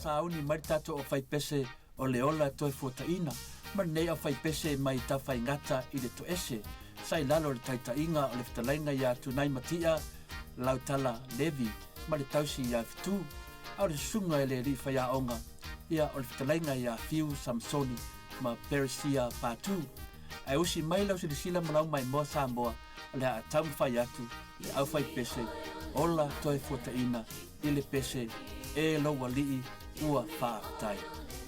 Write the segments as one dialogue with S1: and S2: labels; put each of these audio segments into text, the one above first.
S1: sauni mai tato o fai pese o le ola toi fuataina, ma nei o fai pese mai ta fai ngata i le to ese, sai lalo le taitainga o le fitalainga ia tunai matia, lautala levi, ma le tausi ia fitu, au le sunga e le rifa ia onga, ia o le fitalainga ia fiu Samsoni, ma Perisia patu, ai usi mai lau sila malau mai moa Samoa, le a tamu fai atu, le au fai pese, ola toi fuataina, i le pese, e lo walii, ua whaatai.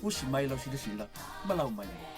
S1: Usi mai lau sila malau mai moa.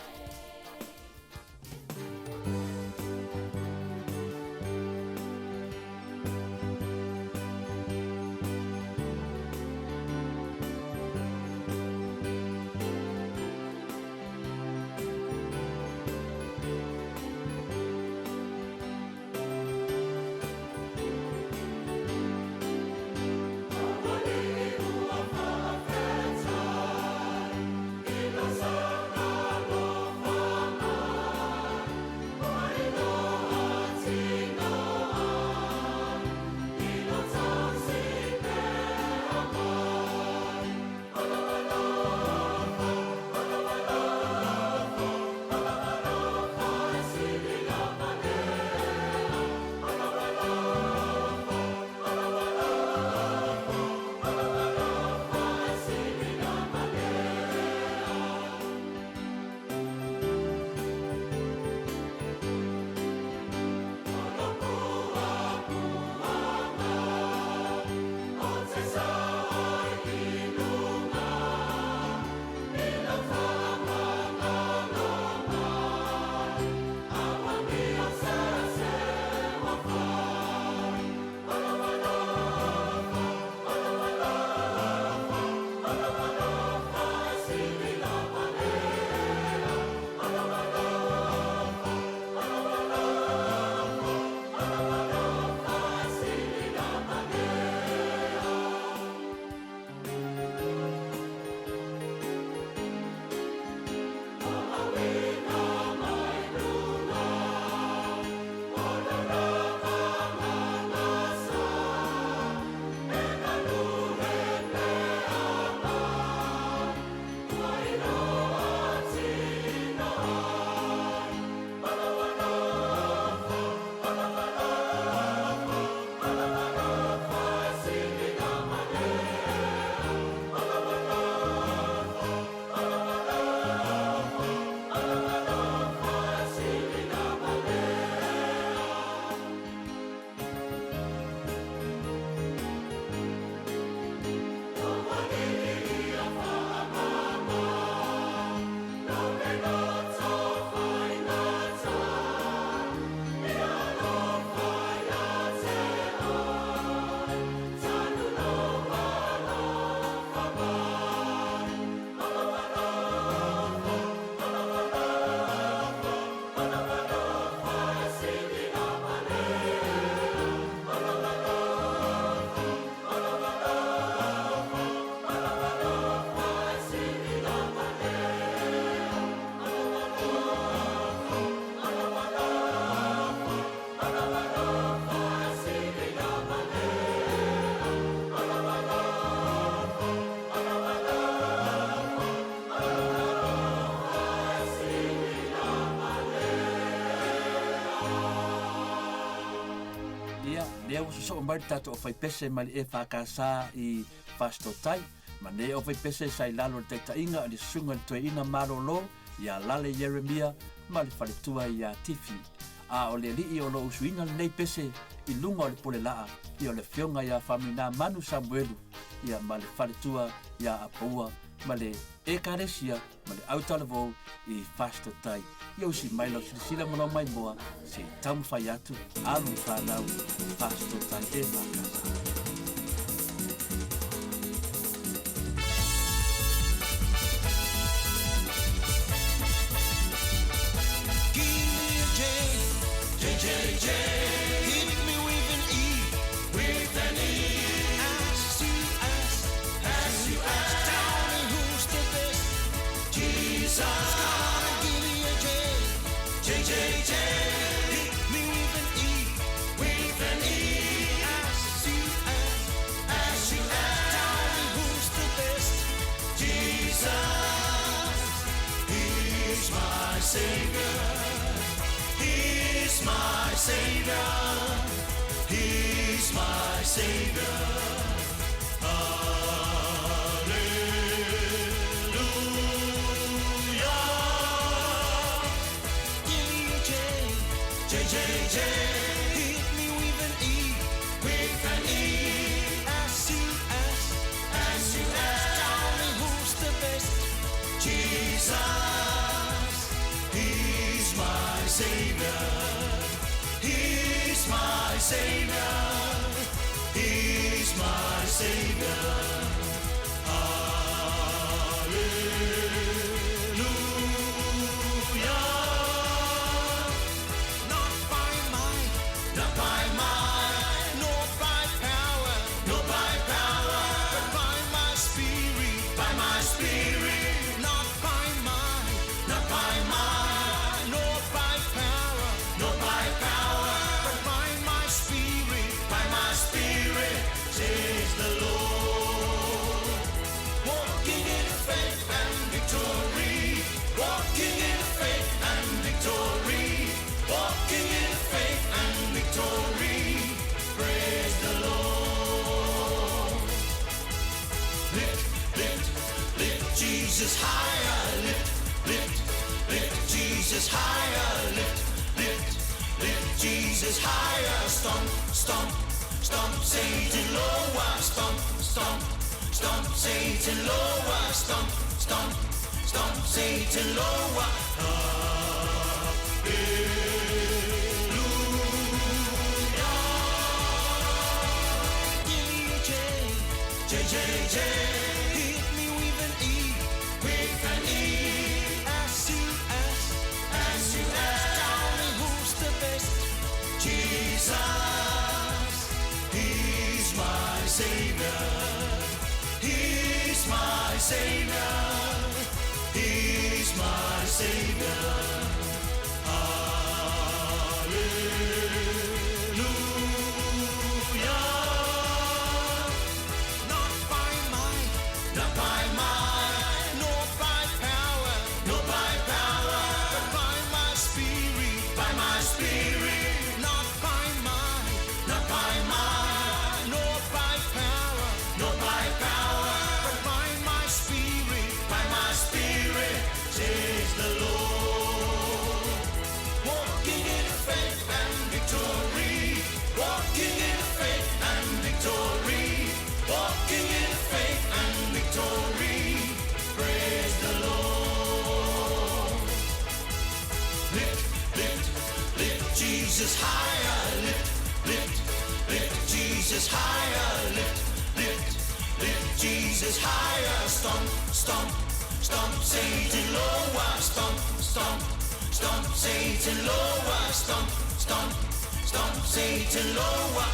S1: So mai tato o fai pese mali e whakasa i whastotai, ma ne o fai pese sai lalo le taitainga ali sunga le tueina marolo ia lale Jeremia ma le whaletua ia tifi. A o le li o lo usuinga le nei pese i lunga o le pole laa i o le fionga ia whamina Manu Samuelu ia ma le whaletua ia apaua ma le ekaresia ma le autalavo i whastotai. Ia usi mai lo sila mono mai moa se tamu whai atu alu whanau whastotai e whakasa.
S2: Hit me with an E, with an E. my Savior. He's my Savior. J, hit me with an E, S-U-S, tell me who's the best. Jesus, He's my Savior, He's my Savior, He's my Savior. Jesus higher, lift, Jesus higher, lift, Jesus higher, stomp, Satan lower, stomp, Satan lower, stomp, Satan lower. Hallelujah. J. Jesus, He's my Savior, He's my Savior, He's my Savior. Hallelujah. Not by might, not by might, nor by power, but by my Spirit, not by might, nor by power, but by my Spirit, says the Lord. Walking in faith and victory, walking in faith and victory, walking in faith and victory, praise the Lord. Lift, Jesus higher, lift, Jesus higher, lift, Jesus higher, stomp, Satan lower, stomp, Satan lower, stomp, Satan lower.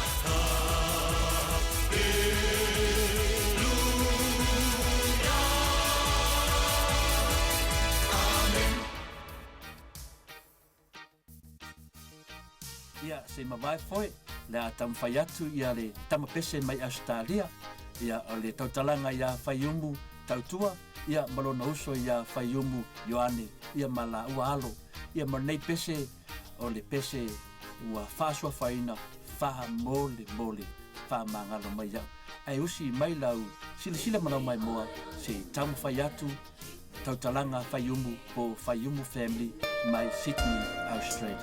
S1: Ia se mawai foi le atam fai atu ia le tamapese mai Australia ia o le tautalanga ia whaiumu tautua ia malona uso ia whaiumu Ioane ia mala ua alo ia marnei pese o le pese ua whaasua whaina wha mole wha mangalo mai au ai usi mai lau sila manau mai moa se tamu whai atu tautalanga whaiumu po whaiumu family mai Sydney, Australia.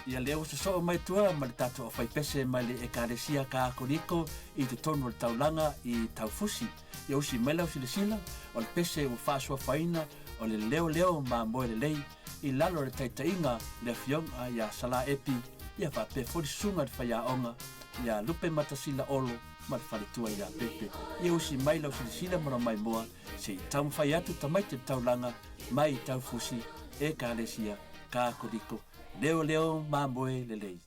S1: Ia leo se so mai tua ma le tato o fai pese mai le ekalesia ka akoriko I te tonu o le taulanga I taufusi. Ia usi mela usi le sila o le pese o whaasua whaina o le leo ma moe le lei I lalo le taitainga le fionga ia sala epi ia whape fori sunga le whaiaonga ia lupe matasila olo ma le whalitua ia pepe. Ia usi mai lau usi le sila mara mai moa se I tau mwhai atu tamai te taulanga mai taufusi ekalesia ka akoriko. Leo ma moe le lei.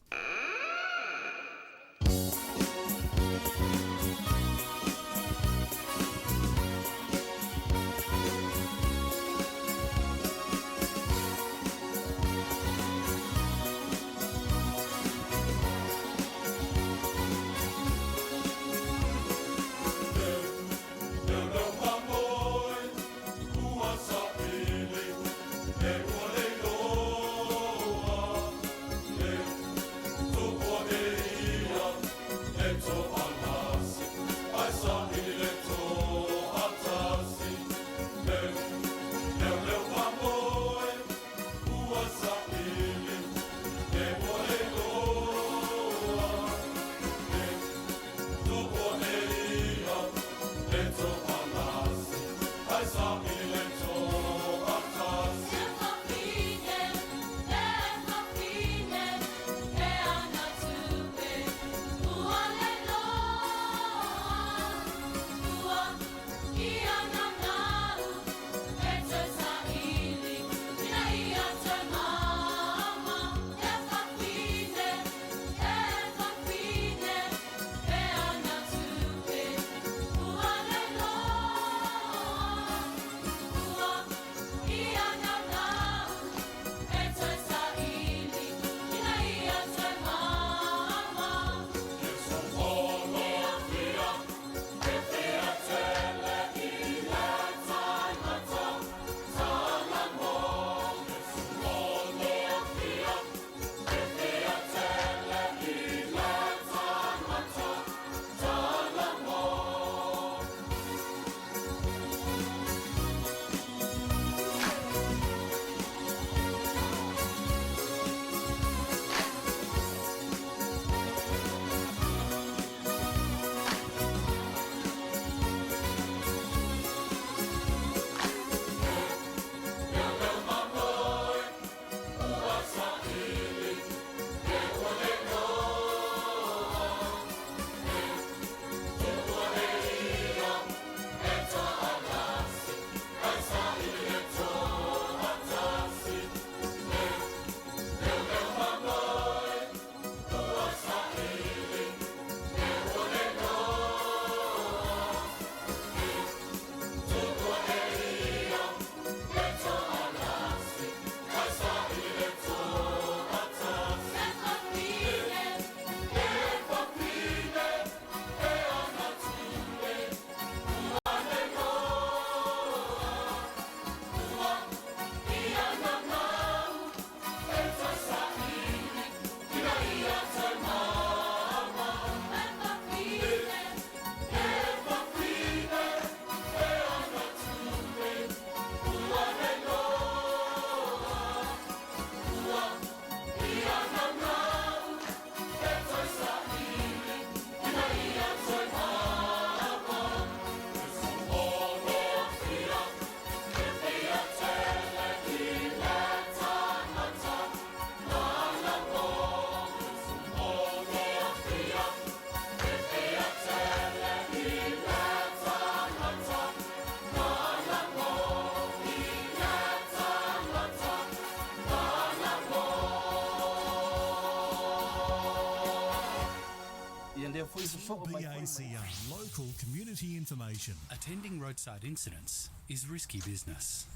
S3: information.
S4: Attending roadside incidents is risky business,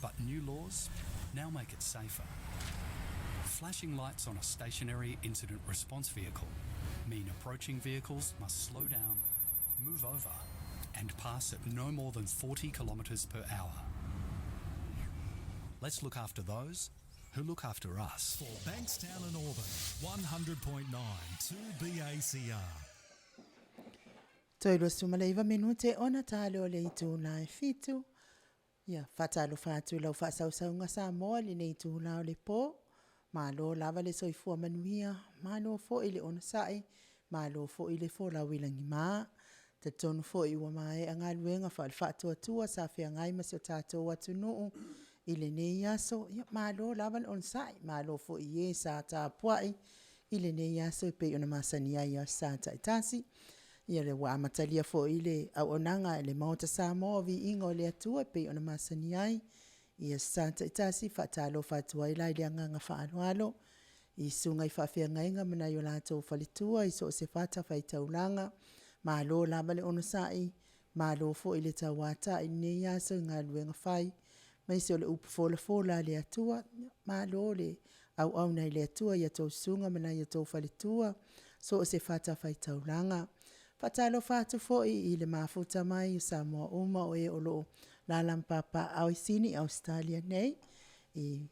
S4: but new laws now make it safer. Flashing lights on a stationary incident response vehicle mean approaching vehicles must slow down, move over, and pass at no more than 40 kilometres per hour. Let's look after those who look after us.
S3: For Bankstown and Auburn, 100.9 2BACR.
S5: Toilo sumalaiva minute ona tale o le itu na fitu. Ia fatalo fatu lau fasaunga sa moa li nei tu lau le po. Malo lava le soifua manuia. Malo fo ile ona sai. Malo fo ile fo la wilangi maa. Te tonu fo iwa mae anga luenga fa alfatu atua sa fia ngai masio tato watu nuu. Ile nei yaso. Ia malo lava le ona sai. Malo fo iye sa ta puai. Ile nei yaso pe ona masania ya sa ta itasi. Ia le wa matalia fo ile au onanga le mauta sa mo vi ingo le atua pe ona masani ai. Ia santa itasi fatalo fatua ila ile nganga faanualo. I sunga i fafia ngainga mana yolato falitua i so se fata faitaulanga. Malo lama le onosai. Malo fo ile tawata i ne yaso ngā luenga fai. Maisi o le upu fola le atua. Malo le au na le atua ia tau sunga mana ia tau falitua. So se fata faitaulanga. Fatalo fatu foi i le mafuta mai Samoa uma o e olo la lampapa au sini Australia nei i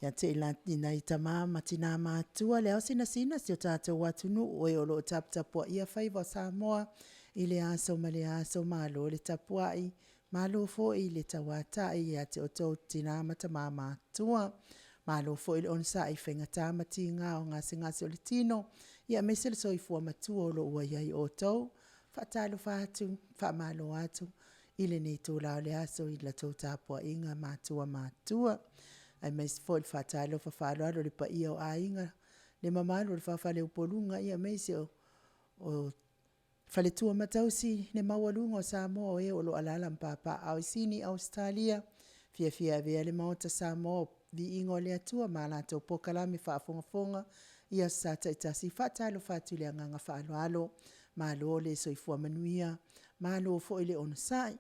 S5: ya te ilatina i tama matina matua leo sina si o tato watunu o e olo tapua ia faiva Samoa i le aso ma le aso malo le tapua i malo fo i le tawata i ya te oto tina matama matua malo fo il onsa i fenga tama tinga o ngasi o le tino ia mesel so i fua matua lo ua iai o tau fatalo fatu fa malo atu ile nei tō lao le aso i la tau tapua inga matua ai mes fo il fatalo fa falo alo le pa ia o a inga le mamalo le fafale upolunga ia mesel o fale tua matausi le mawalunga o Samoa o e o lo alala mpapa au sini Australia fia vea le maota Samoa vi ingo le atua malato pokalami fonga ia sata itasi fatalo fatu le nganga faalo malo le soifua manuia malo fo ile onosai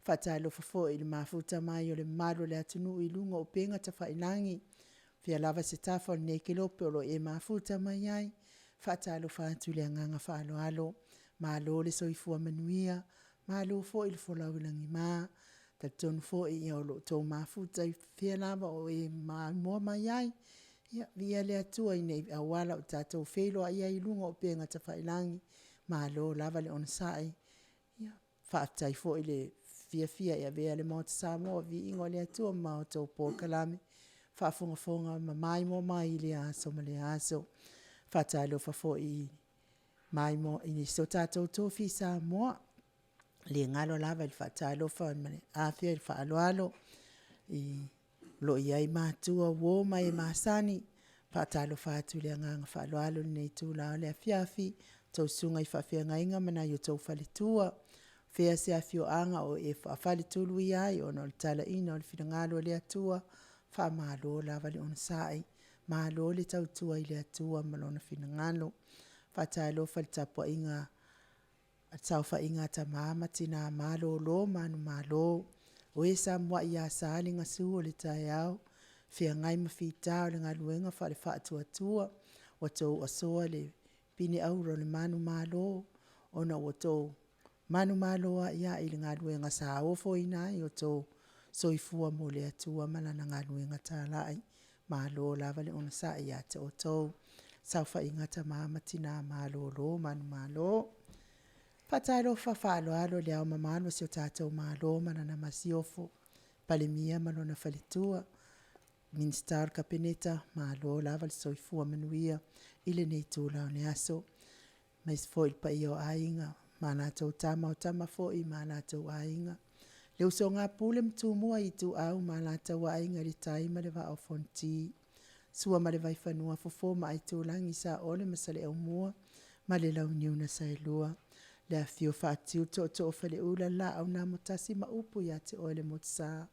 S5: fatalo fo ile mafuta mai o le malo le atunu ilunga o penga ta failangi fia lava se tafa ne kilope o e mafuta mai ai fatalo fatu le nganga faalo malo le soifua manuia malo fo ile fo lawilangi ma tatonu fo i o lo to mafuta fia lava o e mo mai ai ia via le atua i nei awala o tatou whelo ia i lunga o penga ta whailangi malo lava le onsai ia whaatai fo i le fia ia vea le mauta Samoa vi ingo le atua mao tau po kalame whaafonga mai mo mai le aso ma le aso whaatai lo fo i mai mo i ni so tatou tofi Samoa le ngalo lava il whaatai lo afia il whaaloalo i lo iai matua wo mai masani patalo fatu le nganga faloalo nei tu la le afiafi tau sunga i fafia ngainga mana yo tau falitua fea se afio anga o e falitulu iai o no tala ina o le finangalo le atua fa malo lava le onsai malo le tau tua i le atua malona finangalo fatalo faltapua inga ataufa inga tamama tina malo lo manu malo o e Samoa ia sali ngasu o le taiao fia ngai mawhitao le ngā luenga whare whaatua o tau asoa le pini auro le manu malo ona o tau manu malo a ia i le ngā luenga sa ofo inai o tau soifua mo le atua malana ngā luenga tālai malo lava le ona sa ia te o tau sauwha ingata maamatina malo lo manu malo Patalo fafalo alo le au mamano si o tātou malo manana masiofo palemia malona falitua Ministar Kapeneta malo lava le soifua manuia ile nei tūlau ne aso mais foi pa io ainga mana tau tama o tama foi mana tau ainga le uso ngā pule mtumua i tu au mana tau ainga le taima le va o fonti sua ma le vai fanua fofo ma ai tūlangi sa ole masale au mua ma le lau niuna sa ilua le afio fatiu to fale ula la au na motasi ma upu ya te ole motsa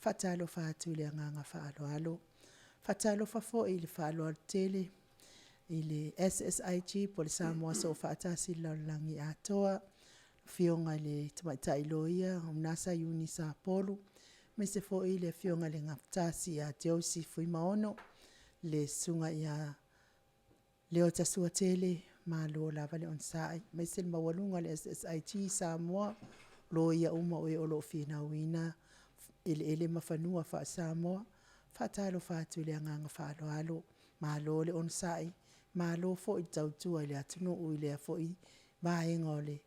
S5: fatalo fatu le nganga faalo alo fatalo fafo ile faalo tele ile SSIG por Samoa so fatasi la langi atoa fionga le tamaita iloia unasa yuni sa polu me se fo ile fionga le ngaftasi a Josi Fuimaono le sunga ia leo tasua tele ma lo lava le onsai me se mawalunga le SSIG Samoa lo ia uma o e olo fina wina ele mafanua fa Samoa fa talo fa tu le nganga fa alo ma lo le onsai ma lo fo i tautua le atunu u ile fo i vaenga le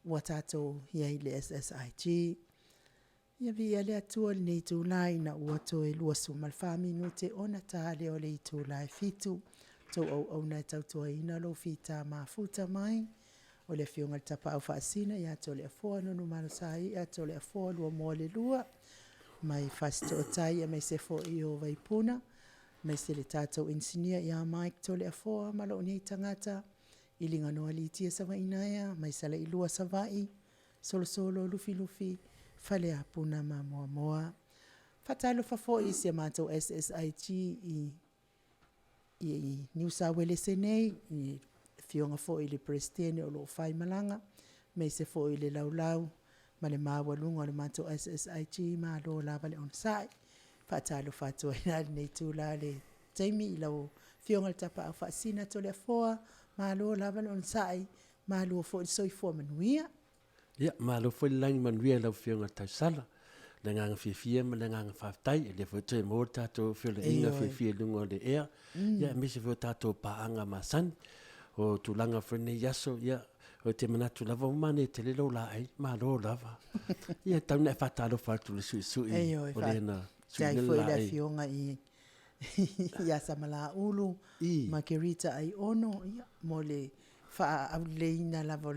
S5: watato ia ile SSIG ia vi ale atua le nei tu lai na uato e luasu malfami no te ona tale o le tu lai fitu to au na tautua ina lo fita mafuta mai o le fionga tapa au faasina ia to le afoa no numano sai ia to le afoa lua mo le lua mai fasto tai mai se fo i o vaipuna mai se le tatou engineer ia Mike to le afoa malo ni tangata ilinga no alitia sa vainaia mai sala ilua sa vai solo lufi fale apuna moa fatalo fa fo i se mato SSIG i New South Wales nei i fionga fo i le presidente o lo fai malanga mai se fo i le laulau ma le mawalunga le mato SSIG ma lo lava le onsai fatalo fato ina nei tu la le taimi i lau fionga le tapa au faasina to le afoa ma lo lava le onsai ma lo fo i soifua manuia
S6: ia ma lo foi lang manuia lau fionga tausala le nganga fifia ma le nganga faftai le foi te mo tato fio inga fifia lungo le ea ia me se foi tato paanga masan o tulanga frene yaso ia o te manatu lava mane te le lo la ai ma lo lava ia tauna fatalo fatu le su o le na
S5: tai foi le fionga i ia samala ulu makerita ai ono ia mo le fa auleina lava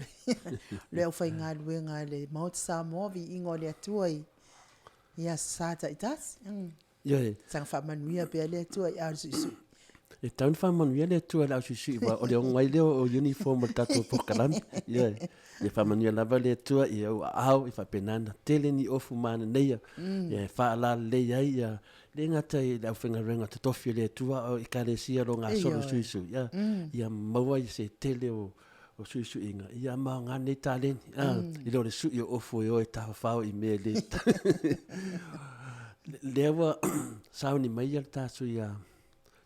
S5: le au fai ngā luenga le maut Samoa vi ingo le atuai ia sata itas
S6: ia
S5: sang fa manuia pe le atuai au susu
S6: e taun fa manuia le atua la susu wa o le ngai le o uniform tato pokalan ia e fa manuia lava le atua ia au i fa penana tele ni ofu mana nei ia fa la le ia le ngata i le awhenga renga te tofi le atua o i kare sia ro ngā soro suisu ia maua i se tele o suisu inga ia ma ngā nei taleni i lo le su i ofu i o e tahawhao i mea le le awa sao ni mai al tasu ia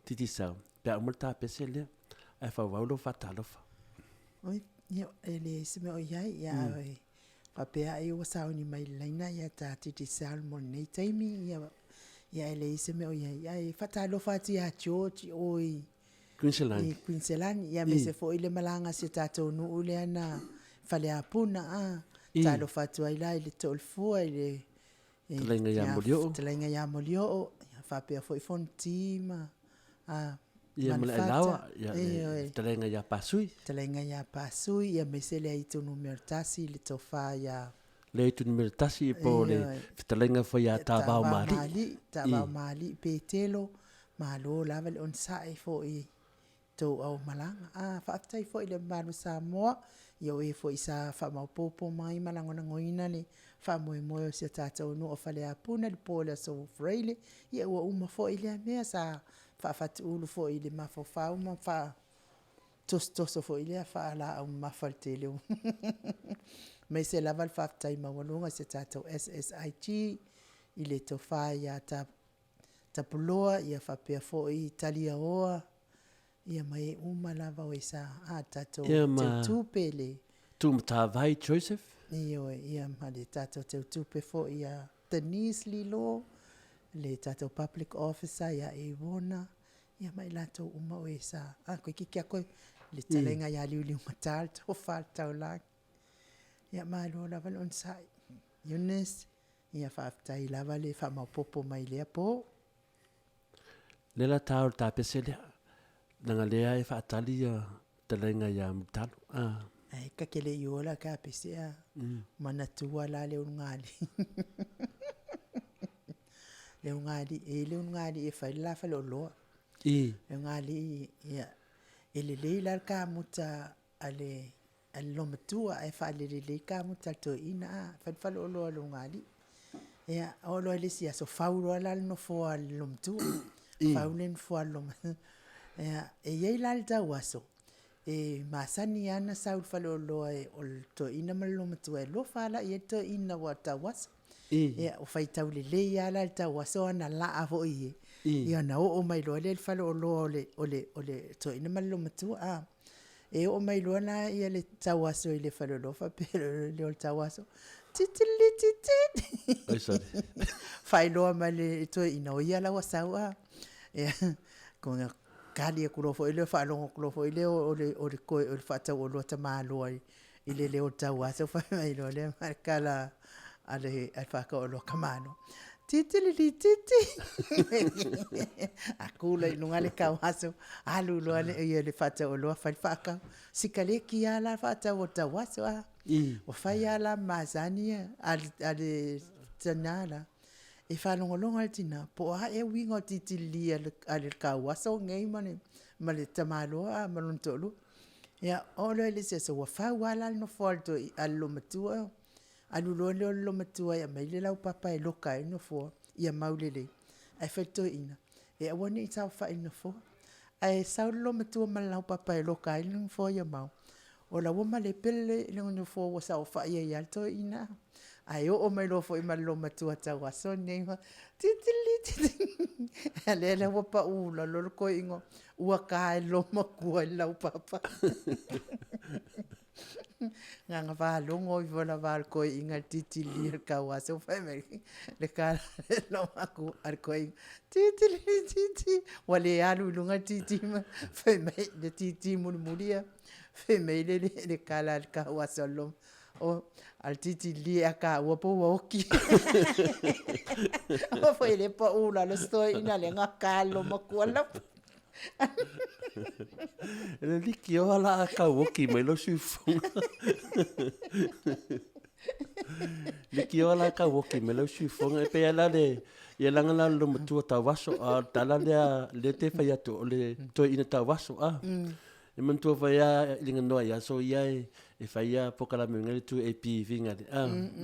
S6: titi sao pe amal ta pese le ai fa waulo fatalofa
S5: oi ia ele se me o iai ia oi papea ai o sao ni mai laina ia ta titi sao mo nei taimi ia ele se me o iai ai fatalofa ti a George oi Queensland ia me se fo ile malanga se tato no ule ana fale apuna talo fatu ai lai le tolfua ile telenga ya molio fa pe fo fontima
S6: ia mala lawa ia telenga ya pasui
S5: ia me se le itu numero tasi le tofa ya
S6: le itu numero tasi po le telenga fo ya tava
S5: mali petelo malo lava le on sai fo i to au malanga fa aftai fo ile malu Samoa yo e fo isa fa mapopo mai malanga ngoina le fa mo se tata no o fale apuna le pola so freile ye o uma fo ile me sa fa ulu fo ile ma fo fa uma fa tos fo ile fa la uma faltele me se lava fa aftai ma walunga se tata SSIG ile to fa ya tapuloa ia fa pe fo Italia oa ia mai uma lava o isa tato te tupele
S6: tu mtavai Joseph
S5: ia ma le tato te tupe fo ia Denise Lilo le tato public officer ia Ivona ia mai lato uma o isa ko kiki ko le talenga ia liu matal to falta la ia ma lo lava on sai Eunice ia fa tai lava le fa mapopo mai le po
S6: le la tau ta pesele nanga lea e whaatali talenga ia mutalu.
S5: Ai, ka kele iola ka pesea manatua la le ungali. Le ungali e whai la whale o loa. Le ungali le la ka muta ale lomatua e whale le ka muta to ina whale o loa le ungali. Ia, o loa le sia so whauro ala no fo lomatua. Faulen fo lomatua. E iei la le tau aso. e masani ana saul faloloa e o le toʻina ma le loma tuailofa alaʻi e toʻina ua tauaso ia o faitau lelei ala le tauaso ana laa foʻi ia na oo mai loa le falooloa o le toʻina ma le loma tua a e oo mai loa na ia le tauaso i le falolofa pe le o le tauaso titili titili failoa ma le toʻina o ia lau asau a ia koga kali e kulofo ile whaalongo kulofo ile o le koe o le whaatau o loa tamāloa i le leo tau aso whai mai lo le marikala ale whaka o loa kamano. Titili titi. A kula i nunga le kau aso alu loa le i le whaatau o loa whai whaka. Sikale ki ala whaatau o tau aso a. O whai ala mazania ale tanala. E whanongolonga le tina, po a e winga o titili ale kau aso ngei ma le tamaloa a malon tolu. Ia, olo ele se wa whau ala no whalto i alo matua. Alu loa leo lo matua ia mai le lau papa e loka e no fo ia maulele. Ai whaito ina. E awane i tau wha ina fo. Ai sau lo matua ma lau papa e loka e no fo ia mau. O la wama le pele le no fo wa sau wha ia i alto ina. Ai o mai lo fo i ma lo matua tau aso nei ma titili titili ale wa pa ula lo ko ingo ua ka lo makua i lau papa nga va longo i vola val ko inga titili ka aso fa me le ka lo maku ar ko titili titili wale alu lunga titili ma fa me de titili mulia fa me le kala ka aso lo o al titili aka ua po woki o foi le pa ula lo sto ina le ngakalo makuala
S6: le liki o ala aka woki mai lo sufonga liki o ala aka woki mai lo sufonga e pe ala le ia langa la lo matua tawaso a tala le te fai atu le to ina tawaso a e mantua vai a linga noa ia so ia e fai a pokala me ngai tu AP vinga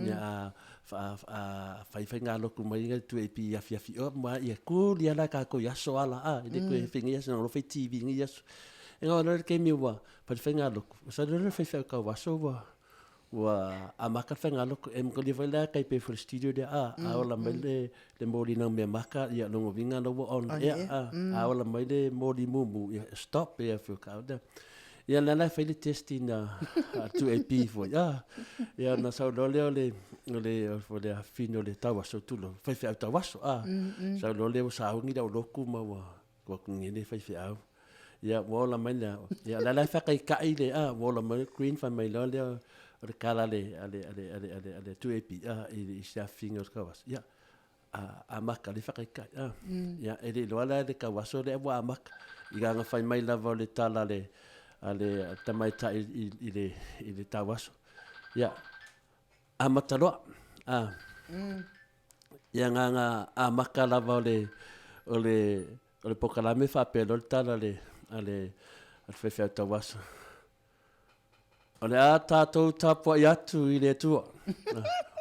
S6: ia fai ngā loku mai ngai tu AP ia fi o ma ia ku ia la ka ko ia so ala a e ko e finga ia so no fai TV ngai ia so e ngā le ke mi wa pa fai ngā loku sa le fai ka wa so wa a maka fai ngā loku e mo li vai la kai pe for studio de a ola mai le moli na me maka ia no vinga no on ia a ola mai le moli mumu ia stop ia fi ka da ia nana fai le testi na tu AP fo ia na sa lo le fo le fino le tawaso tulo fai fai tawaso sa lo le sa ungi da loku ma wa ngene fai fai au ia wola mai ia la fa kai kai le wola mai green fa mai lo le o kala ale tu AP i sa fingo ka was ia a maka le fa kai kai ia ele lo la le ka waso le wa maka i ga fai mai la vo le tala le ale tamaita i le tawaso ia a mataloa ia nga a maka lava o le pokalame fa pelo tala ale fefea tawaso ole a tatou tapo i atu i le tua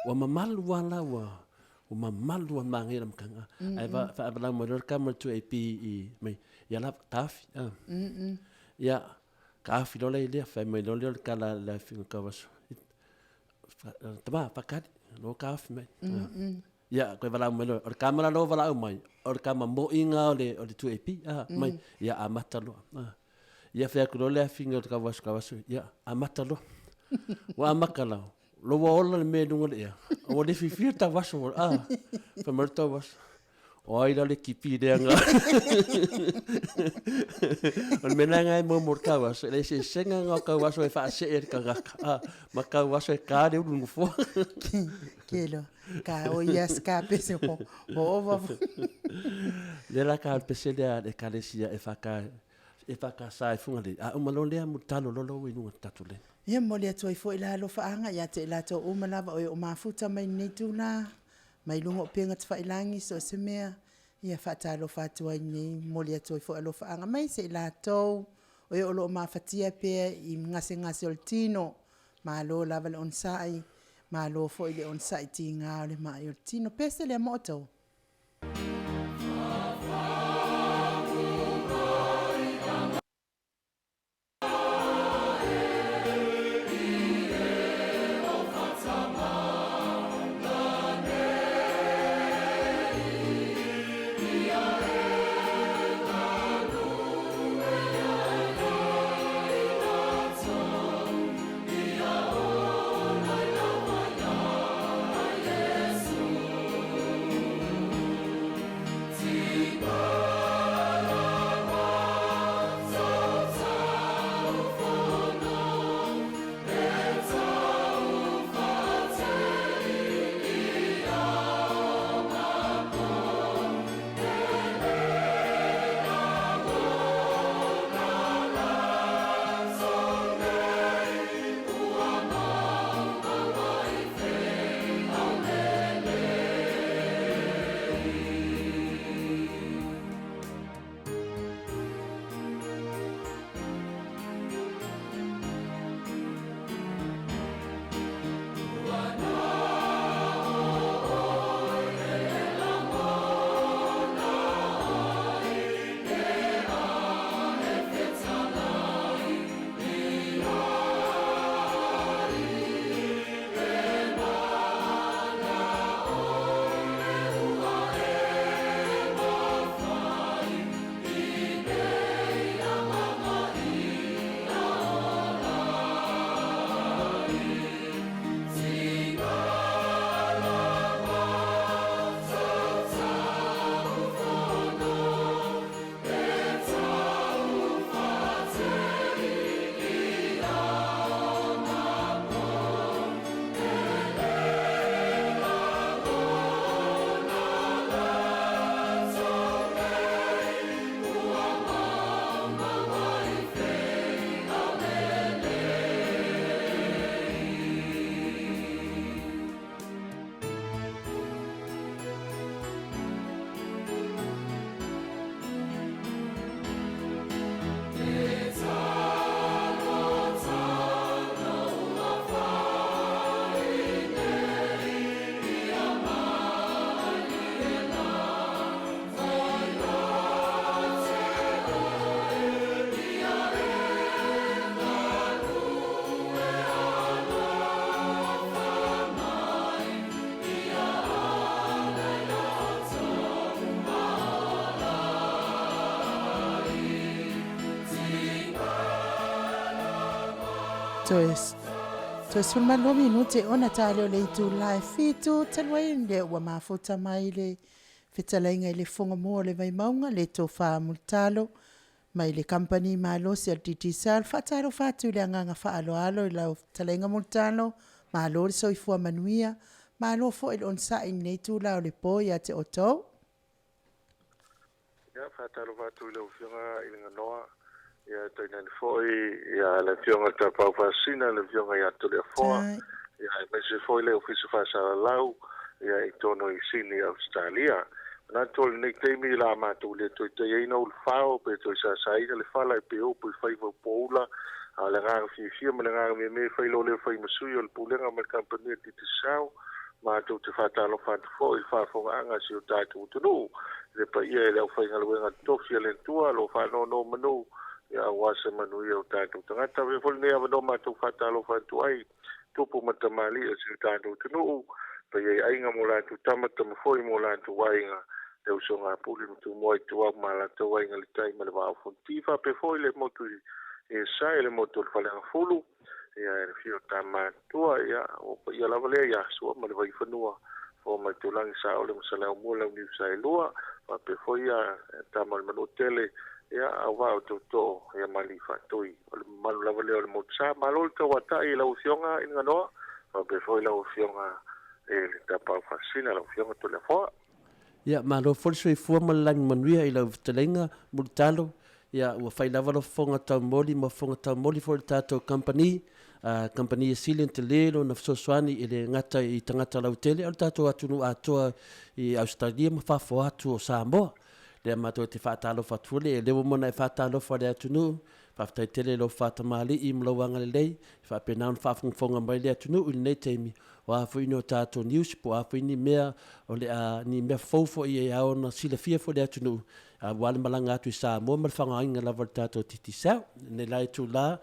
S6: wa mamalu wala wa mamalu wa mangera mkanga ai va abala mo kamera tu AP i mai ia la tafi ia ka filo le le fa me lo le kala la finga ka was tama pakat lo ka f me ya ko vala me lo or kamera lo vala mai or kama mo inga o le tu AP mai ya amata lo ya fa ko le finga ka was ya amata lo wa makala lo wa le me dunga ya o le fi ta was fa merta was oi le kipi de nga on menanga mo morkawas le se senga nga kawas e fa se ka ma kawas e ka de un fo
S5: kelo ka o yes ka pese ho o
S6: le la ka pese de kalesia e fa ka sai funga le a malo le mutalo lo inu tatule
S5: ia mo le toi fo ila lo fa anga ya te la to o malava o mafuta mai ni tuna mai lungo penga tfa ilangi so se mea ia fatalo fatua ni moli atoi fo alo faanga mai se la to o lo ma fatia pe i ngase o tino ma lo lava le on sai ma lo fo ile on sai tinga le ma o tino pese le moto Toe sulmalo minute ona tale o le itu live fitu talwainde wa mafuta mai le fitalainga le fonga mo le vai maunga le tofa multalo mai le company malo si altiti sal fatalo fatu le nganga fa alo la talainga multalo malo le soifua manuia malo fo il on sa in le tu la le po ya te oto
S7: ya fatalo fatu le ufinga inga noa ya taina foi ya la fionga ta pa fasina le fionga ya to le fo ya me se foi le ofiso fa sala lau ya itono i sini Australia na tol nek te mi la ma to le to te ino ul fao pe to sa sai le fala e pe o pe fai vo poula ala nga fi me nga me fai lo le fai masu yo le pulenga me company ti te sao ma to te fata lo fa fo il fa fo anga si o ta tu no le pa ye le fai nga lo nga to fi le tua lo fa no manu ya wasa manu yo ta tu tanga ve fol ne ava ma tu fata lo fa tu ai tu pu mata mali e si ta tu no pa ye ai nga mo la tu tamata mo foi mo la tu wai nga te uso nga puli tu mo tu wa mala tu wai nga le tai ma le va fo ti fa pe foi le mo tu e sai le mo tu fa le fulu ya e fio tama tu ya o ya la vale ya so ma le vai fanua fo ma tu lang sa o le mo sala mo la ni sai lua pa pe foi ya tama ma no tele ya awa o to ya mali fatoi o malu lava leo le motsa malo to wata i la usionga inga no o be foi la usionga e le tapa fasina la usionga to le fo
S6: ya malo folso fu malang manuia i la telenga multalo ya wa fai lava lo fonga ta moli ma fonga ta moli for tato company company silent lelo na soswani ile ngata i tangata la utele al tato atunu atoa i Australia ma fa fo atu o Samoa le mato te fatalo fatule le mo na fatalo fo le atunu fa ftai tele lo fatamali i mlo wanga le fa penan fa fonga mai le atunu il ne temi wa fo ino tato news po a fo ni mea o le ni me fofo i a ona sila fia fo le atunu a wale malanga atu sa mo mal fanga inga la tato titi sa ne lai tu la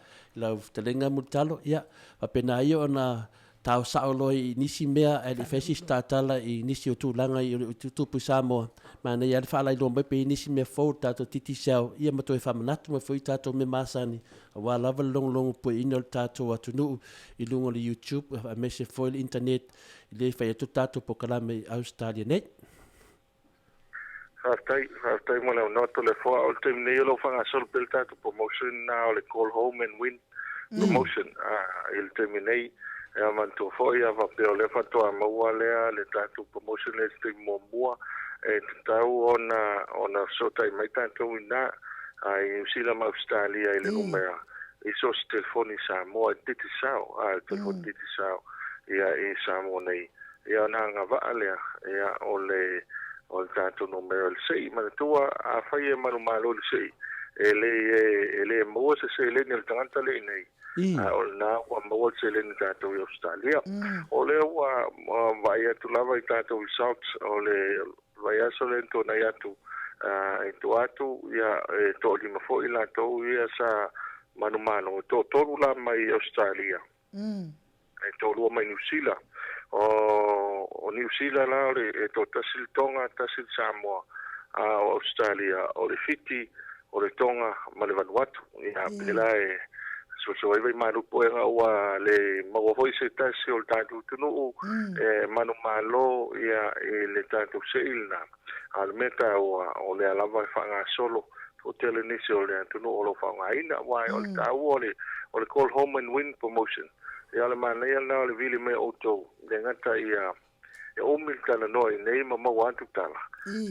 S6: telenga mutalo ya fa pena io ona tau saolo i nisi mea e le fesi statala i nisi o tūlanga i tutupu Samoa. Mana i alfa alai lomba pe i nisi mea fau tato titi sao. Ia mato e whamanatu ma fui tato me masani. A wā lava longo po ino tato atu nuu i lungo le YouTube. A me se foi le internet i le whai atu tato po kalame i Australia nei.
S7: Haftai mo leo noto le fo o te mnei lo whanga sol pel tato promotion na o le call home and win promotion. Il te mnei ya manto foi ava pe le fato a maua le tato promotion le te momua e tau ona sota i mai tanto ina ai usila ma Australia ile numera i so telefoni sa mo titi sao telefoni titi sao ya e sa mo nei ya na nga va ale ya ole tato numero sei ma tua a fai manu malo sei ele mo se le nel tanta le nei o na wa mo se le tato i Australia ole wa vai tu lava i tato i South ole vai asolento na yatu e tu atu ya to di mafo ila to ya sa manu to la mai Australia e to lu mai New Zealand o New Zealand la e to tasil tonga tasil Samoa Australia o le fiti o le tonga ma le Vanuatu ya pela e so vai manu poenga wa le mago foi se tasi o tatu tunu manu malo ya le tatu seilna al meta o le alava fanga solo o tele nisi o le tunu o lo fanga ina wa o tau o le call home and win promotion ya le mana ya na le vili me auto le ngata ya o mil tala no nei mama wantu tala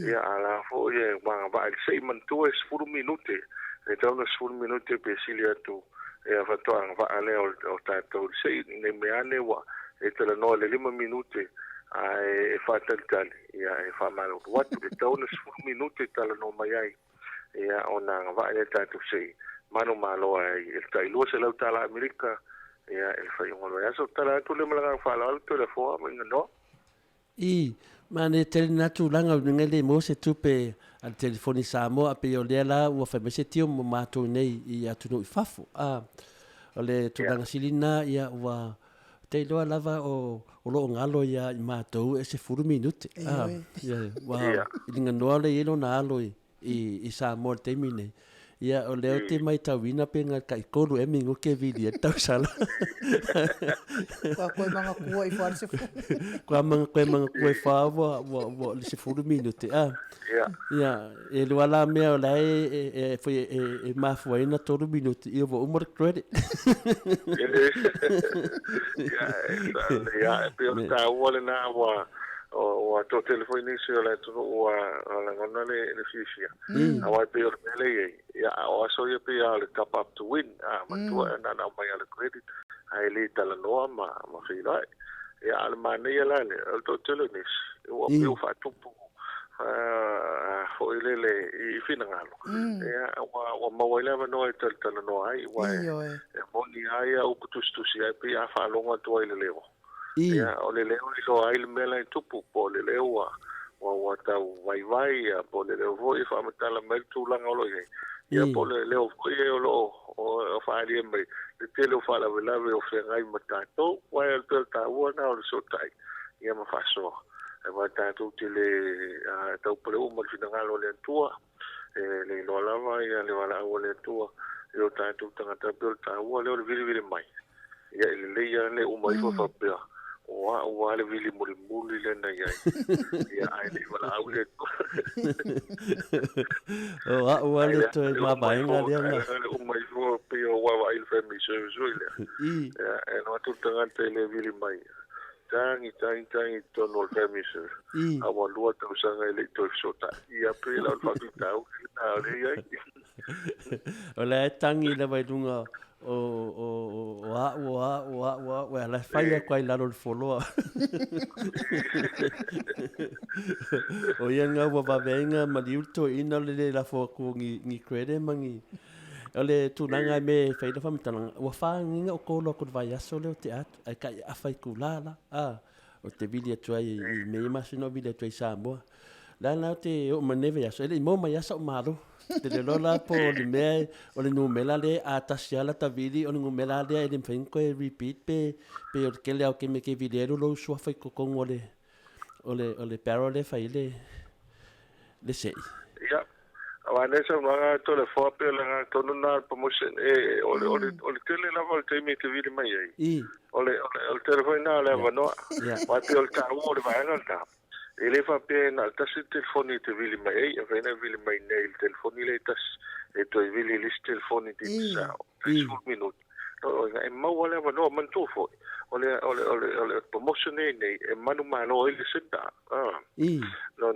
S7: ya ala fo ye manga ba sei man tu es 4 minute e tau 4 minute pe silia tu e fatoanga va ale o tato sei ne me ane wa e tala no le 5 minute e fatal tali ya e fa mal what the bonus 4 minute tala no mai ai ya ona va ale tato sei mano malo ai e tai lo se la tala America ya e fa yo ya so tala tu le mala fa la to le fo no
S6: mane tele natu langa ngele mo se tupe al telefoni Samoa pe o le la u fa mese tio mo mato nei i atu no fafu o le tulanga silina ia wa te lo lava o lo ngalo ia mato ese 4 minute ia wa linga no le yelo na alo i Samoa te mine Ia o leo te mai tauina pe ngā kai kolu e mingo ke vili e tau sala.
S5: Kua koe mga kua I whare se fu.
S6: Koe mga kua I whawa wa le se furu minute. Ia, e lua la mea o lai e mafua ina toru minute. Ia wa umar credit.
S7: Ia, pe o ta wale na wa to telefoni se o la to wa la ngona le fisia. Awai pe o le ia o so ia pe le top up to win. Matua na mai ala credit. Ai le tala noa ma fila. Ia al mane ia la le to telenis. O pe o fa tupu. Ho ile I fina ngalo. Ia wa mawai lava no e tala noa ai wa. E moni ai au kutustusi ai pe a fa longa to ile lewo. Ia o le leo I lo ai le mela I tupu po le leo wa tau vai po le leo voi fa matala mai tulanga o lo ye. Ia po le leo voi o lo o fa ali mai le tele o fa la vela o fe ngai matato wa el ta wa na o so tai. Ia ma fa so. E wa tato tele tau pole o mal fina ngalo le tua. Le lo lava ia le wala o le tua. Io tato tanga tapel ta wa le vili mai. Ia le ia le o mai fa pea. Wa le vili muli le na ia. Ia ai le wala au le.
S6: O le to ma bai nga le nga.
S7: O mai fo pe o wa il family service ile. Ia e no tu tanga le vili mai. Tangi to no family service. Awa lua tu sanga ile to sota. Ia pe la fa tu tau na le ia.
S6: O le tangi le vai dunga wa la fai quai la ro foloa o yenga wa venga ma liuto ina le la fo ku ni crede mangi ole tu nanga me fai da fam tanga wa fa nginga o ko lo ko vai aso le te at ai kai a fai kulala o te vili tu ai me imagino vili tu sa mo la te o maneve aso ele mo mai aso malo te le lola po le me o le numela le a tasiala ta vili o le numela le e le mfenko e repeat pe o ke le au ke me ke videro lo so fa ko con o le pero le fa le sei
S7: ya awane sa mga to le fo pe le to na promotion o le ke le lava te me ke vili mai ai o le telefone na le va no wa pe o ta o le va na ta ele fa pe na tasi telefoni te vili mai e vena vili mai nei telefoni le tas e to vili list telefoni te sa 5 minutos no e ma wala no man to fo ole promotion nei e manu malo ele senta no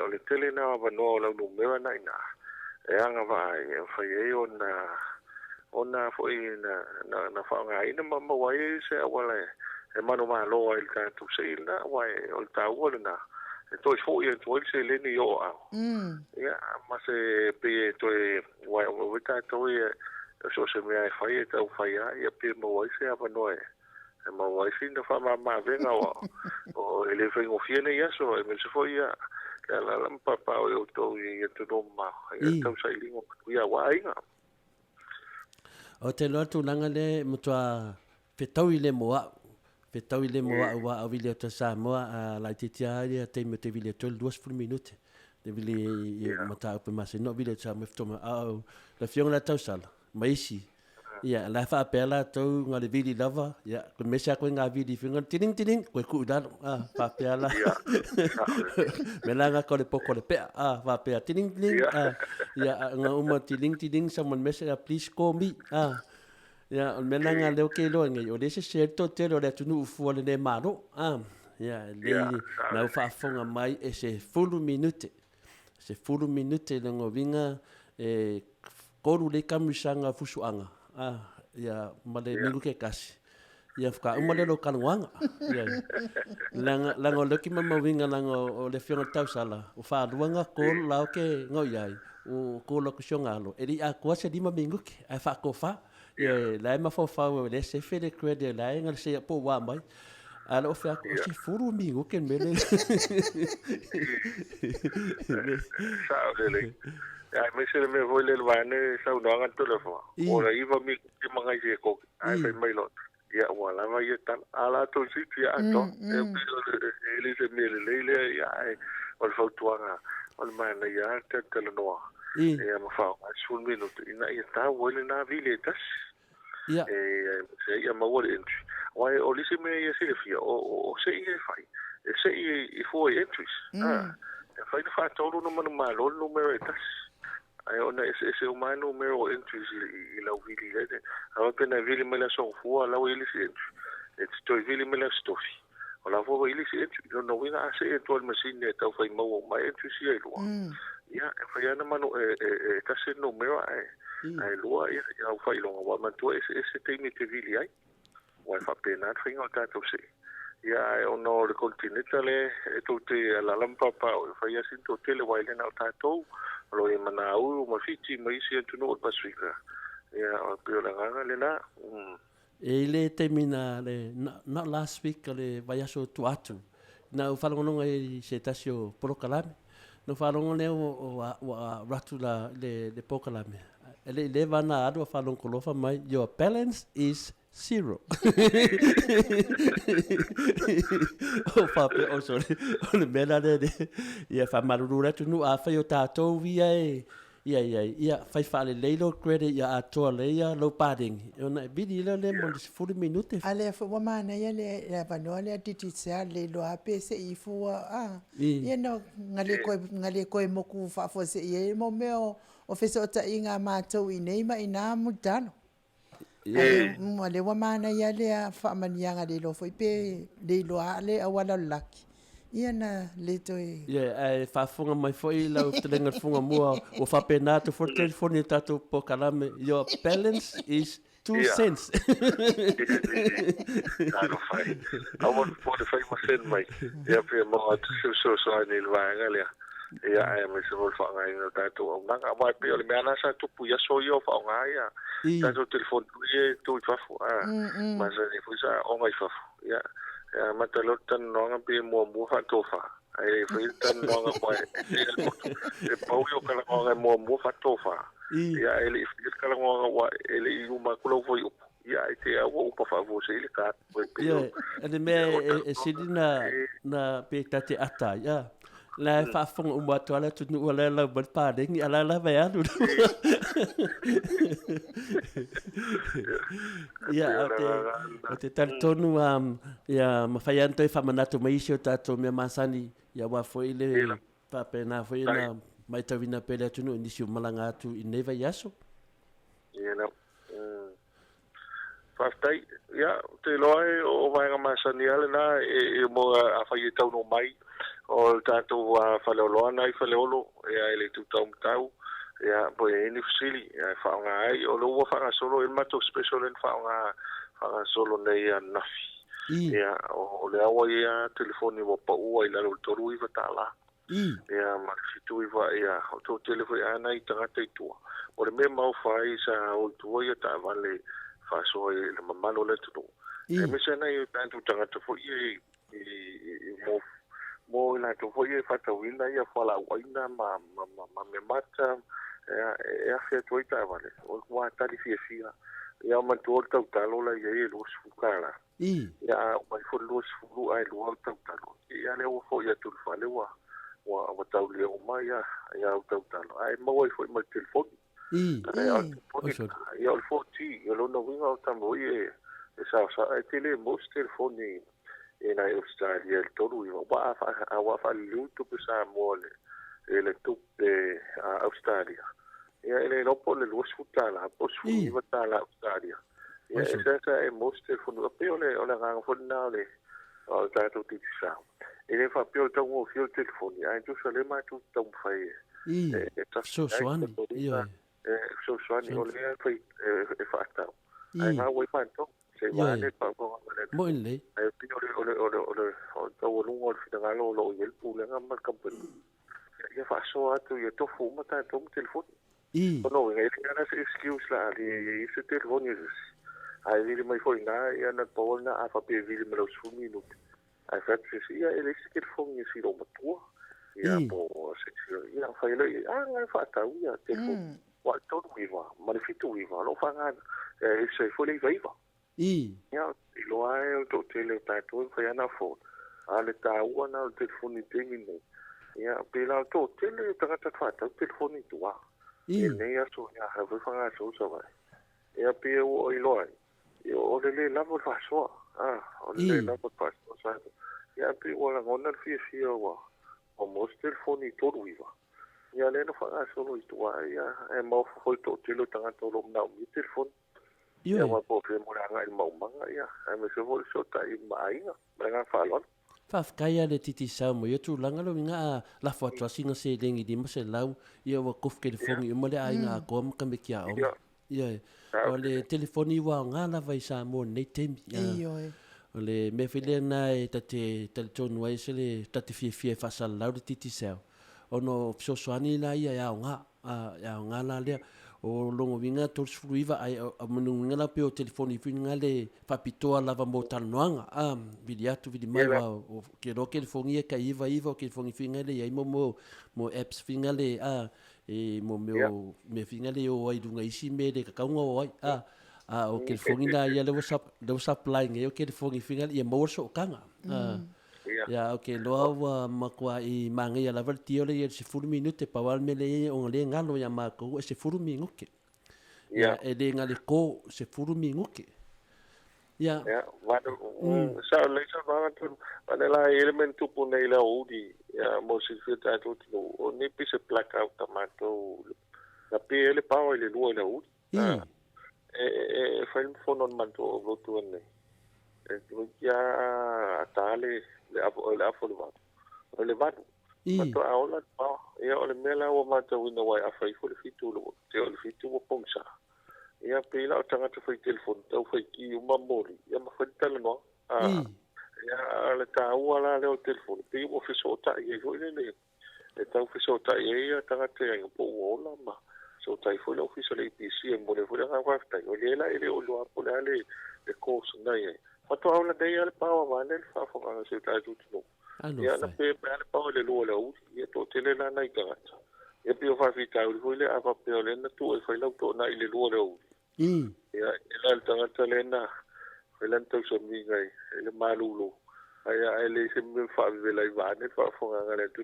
S7: ole tele na va no la no me va na e anga va e fa e ona fo na fa nga ina ma wa se wala e manu malo il ka tu sei na wa o ta wala na e to fo e to se le ni yo ya ma se pe to wa ta to e so se me ai fa e ta fa ya pe mo wa se ava no e ma wa sin da fa ma venga o ele fe ngo fiene ya so e me se fo ya la papa o to e to do ma e ta sai lingo ya wa inga
S6: o te lo tu langa le mutua petau ile moa petau ile moa wa a vile to sa moa la titia ia te me te vile to 2 minute de vile mata pe mas no vile sa me toma la fiona la tau sala maisi ia la fa pela to ngale vili lava ia ko me sa ko nga vili finga tining ko ku da fa pela me la nga ko le poko le pe fa pe tining ia nga uma tining someone message please call me ya me la nga le ke lo nga yo dese certo te lo le tunu fu le ne mano ya le na fa fonga mai e se full minute le ngo vinga koru le kamisanga fusuanga ya male mingu ke kasi ya fka umale lo kanwanga ya langa lo ki mama winga langa le fiona tau sala o fa luanga ko la ke ngoyai o ko lo kushongalo eri a ko se di ma mingu ke a fa ko fa ya la ma fa le se fe de credit la nga se po wa mai ala o fa ko se furu mingu ke mele
S7: sa le ai me se me voi le vane sa no ngan telefon ora iva mi ki manga je ko ai pe mai lot ya wala ma ye tan ala to si ti ato ele se me le ya ai o fotuanga o man ya te no ia mafao sul minuto ina ia ta wole na vile tas
S6: ia
S7: se ia ma wole entry wai o lisi me ia se fia o se ia fai se i foi entries fai na fa tolu no manu malo numero tas ai ona ese o numero entries i la vili le a pena vili me la so fu la wili se entry it's to vili me la stofi o la vo ili se entry no wina ase to machine ta fai mo mai entry si ai lo ia fai ana manu ta se numero ai lua ia fai longa wa man tu ese temi te vili ai wa fa pena finga o tato se ia o no le continentale to te la lampa pa o fai asin to tele wa ile na tato lo e mana u ma fiti ma isi tu no pasifika ia o pe la nganga le na
S6: e le termina le not last week le vai aso tu atu na o falongo e se tasio prokalame no falongo le o ratu la le prokalame ele leva na ado falongo kolofa mai your balance is zero. O pape o sorry o le mena le ia fa maruru tu no a fa yo tato via ia fai fale leilo credit ia atoa leia lo padding ona bidi le mo 40 minute
S5: ale fo wa mana ia le vanole titi se le lo ape se i fo ia no ngale ko mo ku fa fo se ia mo meo o fese o ta inga matou i nei ma ina mudano mo le wa mana ia le fa manianga le lo foi pe le lo ale awala laki ia na le toi
S6: ai fa funga mai foi la o telenga funga mua o fa penato for telephone tato po kalame your balance is 2 cents
S7: claro fai awon 45% mai ia pe mo so ni lwanga le ia ai me se vol fa ngai no tato o nanga mai pe le mana sa tu pu ya so yo fa ngai ya tato telephone tu fa fu ma se ni fu sa o mai fa ia matalotan no pe mo fa to fa ai fu tan no mo e pau yo kala mo fa to fa ia ele kala wa ele u ma kulo foi ia te a wo pa fa vo se ile ka
S6: ia ene me sidina na pe tate ata ia la fa fong o mo toala tu no la la ba pa de ni ala la va alu ia ate tal tonu ia ma fa yanto e fa manato mai sio tato me masani ia wa foi le pa pena foi na mai tavina pele tu no inisio malanga tu i neva yaso
S7: ia na fastai ia te loe o vai nga masani ale na e mo a fa ye tau no mai o tato a fa lo na i fa lo ia ele tu tau ia po e ni fsili ia fa nga ai o lo fa nga solo e mato special en fa nga solo nei a nafi ia o le awa ia telefoni wa pa ua i la lo toru i va tala ia ma fitu i va ia o to telefoni ana i tanga te tua o le me mau fai sa o tua ia ta vale fa so i le mamalo le tu e me se na i tantu tanga te fo i mo na to fo i fa ta wina ia fa la waina ma me mata e fe to i ta vale o wa ta di fia ia ma to ta talo la ia lo sfukala ia mai fo lo sfulu ai lo ta talo ia le o fo ia tu fa le wa tau le o mai ia o tau talo ai mo i fo ma telefon ia o fo ti ia lo no winga o tambo e sa ai tele mo telefoni e na o sta ia todo i wa fa lu tu sa mole ele tu Australia ia ele no po le lo sfutala po su i va tala Australia ia esa e mo telefoni pe o le nga fo na le o tato ti sa ele fa pio tau o fio telefoni ai tu sale mai tu tau fai
S6: so swani ia
S7: so swani o le fai e fa tau ai nga wai pa to se va le pa ko
S6: mo le
S7: ai pio le o tau lu o fi nga lo yel pu le nga mal company ia fa so atu ia to fu mata to telefoni no ngai nga se excuse la di se telefoni ai vile mai foi nga ia na po na a fa pe vile me lo su minuto ai fa ia ele se telefoni si lo matua ia po se ia fa ile nga fa ta ia telefoni wa to viva manifitu viva lo fa nga se foi le viva ia lo ai to tele ta to fa na fo ale ta ua na telefoni te minu ia pe la to tele ta ta fa ta telefoni tua e nei atu ia hawe whanga atu sa vai. Ia pia o i loa. Ia o le lavo whasoa. O le lavo whasoa sa. Ia pia o la ngona fia wa. O mos telefoni toru iwa. Ia le na whanga solo i tua. Ia e mau whoi to tilo tanga tolo mnau mi telefoni. Ia wa po fe mo ranga i mau manga ia. E me se hoi so tai mainga. Menga whalon.
S6: Whawhakaya le titi sau mo ia tūlanga lo ngā la whatuasinga se lengi di ma se lau ia wa kof telefoni o mole ai ngā koa maka me kia o. Ia o le telefoni wa ngā la vai sa mo nei temi. O le me whilea nā e tate tonu ai se le tate fie whasala lau le titi sau. O no psosoani la ia ia o ngā la lea. O longo winga tol sfruiva ai a mununga la pe o telefoni finga le papitoa lava mo talnoanga vidi atu vidi mai wa o ke ro telefoni e ka iva o telefoni finga le ai mo apps finga le e mo me finga le o ai dunga isi me le ka kaunga o ai o telefoni la ia le WhatsApp line e o telefoni finga le mo so kanga ya okay loa makwa I mangi ala vertio le se furu minute pa wal mele o le ngalo ya mako se furu minguke ya e le ngale ko se furu minguke ya
S7: wadu sa le sa wadu la element tu pun nei la udi ya mo se fita tu o ne pise placa automato la pele pa o le luo la udi fa il fono manto lo tu ne ya atale le afo le vatu mato aola pa ia o le mela o mata wina wai afai fo le fitu lo te o le fitu o pongsa ia pela o tangata fai telefon tau fai ki o mamori ia mawhai tala no ia le ta ua la le o telefon pe o fiso ta ia fo le e tau fiso ta ia tangata ia po ola ma so tai fo le fiso le PC e mo le fo le ngawafta o le la ele o lo apo le course na ia Pato aula dei al pawa vale fa fo ka se ta tu no. Ya na pe al pawa le lo la u ya to tele la na ikanga. Ya pe fa fi ta u le ava pe le na tu e fa la to na ile lo la u. Ya ela tanga tele na felan to so mi ngai ele malulu. Aya ele se me fa ve la va ne fa fo nga le tu.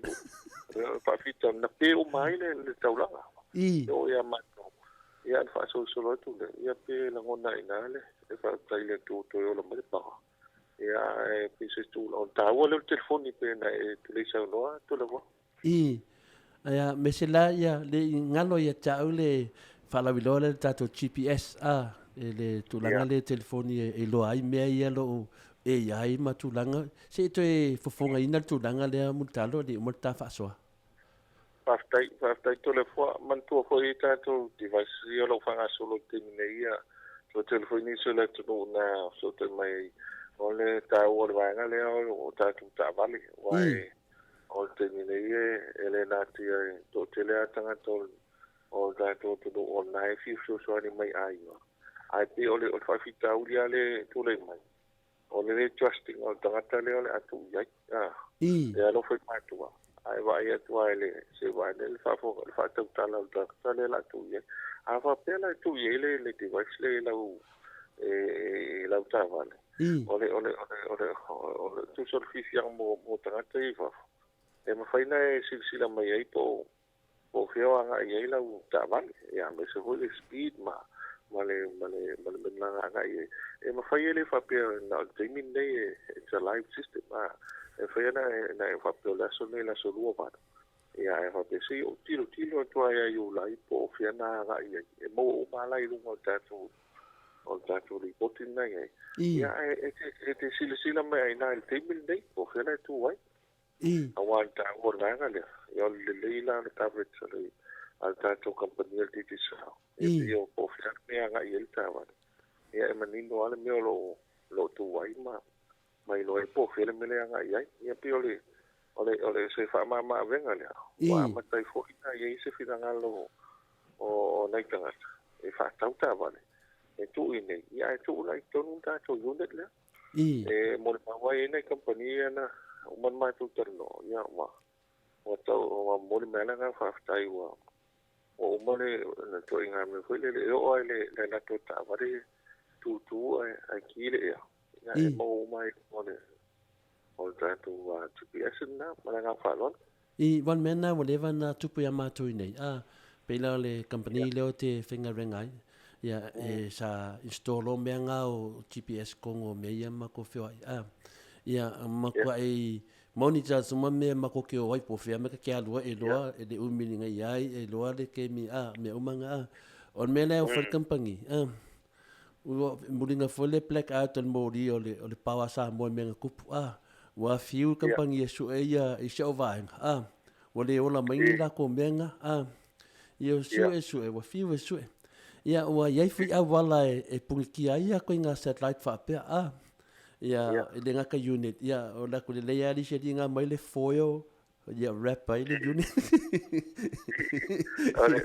S7: Fa fi ta na pe o mai le taula. Yo ya ma ia fa so tu le ia pe la ngona inale e fa taile tu o lo male pa ia e pise tu on ta o le telefoni pe na e tu le sa no tu le vo
S6: ia mesela ia le ngalo ia tau le fa la vilole tato GPS le tu langa le telefoni e lo ai me ia lo e ai ma tu langa se to e fofonga ina tu langa le mutalo di multa fa so
S7: Pastai to le fo mantu fo I tato device io lo fa solo termineia to telefoni solo tu na so te mai ole ta o le vanga le o tato ta vale wai o termineia ele na ti to tele tanga to o tato to o na fi so ni mai ai pe ole o fa fita u le to le mai ole trusting o tanga le ole atu ya ya lo foi matua ai vai atu ele se vai nel fa fo fa tu tala tala la tu ye ava pela tu ye le device le la u la ta vale ole tu surficia mo tanga te fa e ma fai na silsila mai ai po feo anga ye la u ta vale ya me se ho le speed male na anga ye e ma fai le fa pe na timing ne it's a live system e fai na fa pe la so ne la so lu va ia e fa pe si o tiro to ai u lai po fia na ga ia e mo ma lai lu o tato li potin na ia e te sila mai na il timing ne po fia na tu ai aguanta organa le yo le la coverage le al tato company el titi sa yo po fia me anga il tava ia e manino ale me lo tu ai mai lo e po fia me le anga ia piole ole se fa ma venga le wa ma tai fo ina ia se fina ngalo o nai tanga e fa tauta vale e tu ine ia tu lai tonu ta to unit le e mo ma wa ina company na man mai tu terno ia wa o to o mo me na nga fa tai wa o mo le to inga me foi le o le la to ta vale tu aqui le ia e mo mai o le o tato wa GPS na malanga falon
S6: wan mena whatever na tupu ya mātou nei pela le company leo te whenga rengai. Ia sa install mea ngā o GPS kongo mea ia mako whiwai. Ia mako ai monitor suma mea mako ke o waipo whia meka ke alua e loa e le umilinga iai e loa le ke mi mea umanga on mea leo whakampangi. Mulinga fole plek out on mori o le pawa sa mo mea kupu. Wa fiu kampangi e su e ia i se o vaenga. Wa le ola maingi la ko menga. Ia su e wa fiu e su e. Ia ua iai fui a wala e pungi ai a koe ngā satellite whaapea. Ia le ngaka unit. Ia o la ko le leia li se di ngā mai le foil. Ia wrap ai le unit.
S7: Ole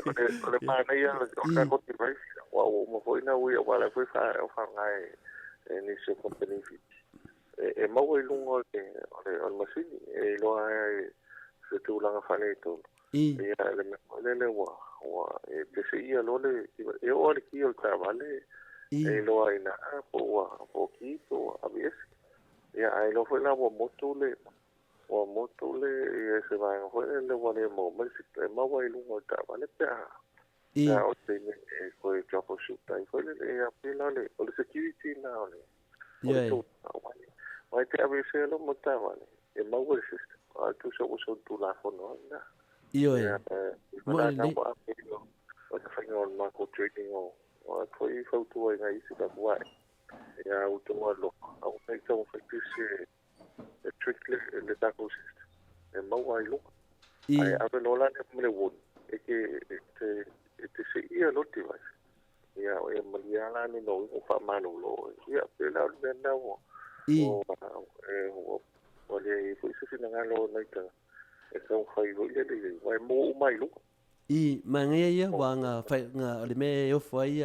S7: mana ia o ka koti mai. Wa o mo foi na ui a wala foi whangai e ni se company fit. E mau e lungo o masini. E loa se tūlanga whanei tōnu. Ia le wa e pese ia lole e o ale ki o tāwale e loa ina po ki po ABS ia ai lo foi la wa motule e se vai foi le wa le mo mai se ma wa ilungo tāwale pea ia o te e koe jopo suta i foi le e apela le o le security na ole mai te ABS lo mo tāwale e ma wa system a tu so tu la fono na
S6: Io
S7: mo le o te whainga on mako trading o toi whautua i ngā isi ka kuai ia o te walo au nei tau whaitisi e trick le taco system e maua i luka ai awe lola ne mele won e te se ia loti vai ia o e maliala ni no o wha mano lo ia pela o lena o o le i fuisi fina ngā lo nei ta e kau whai hoi le wai mo umai luka
S6: mangai ia wa nga le me o foi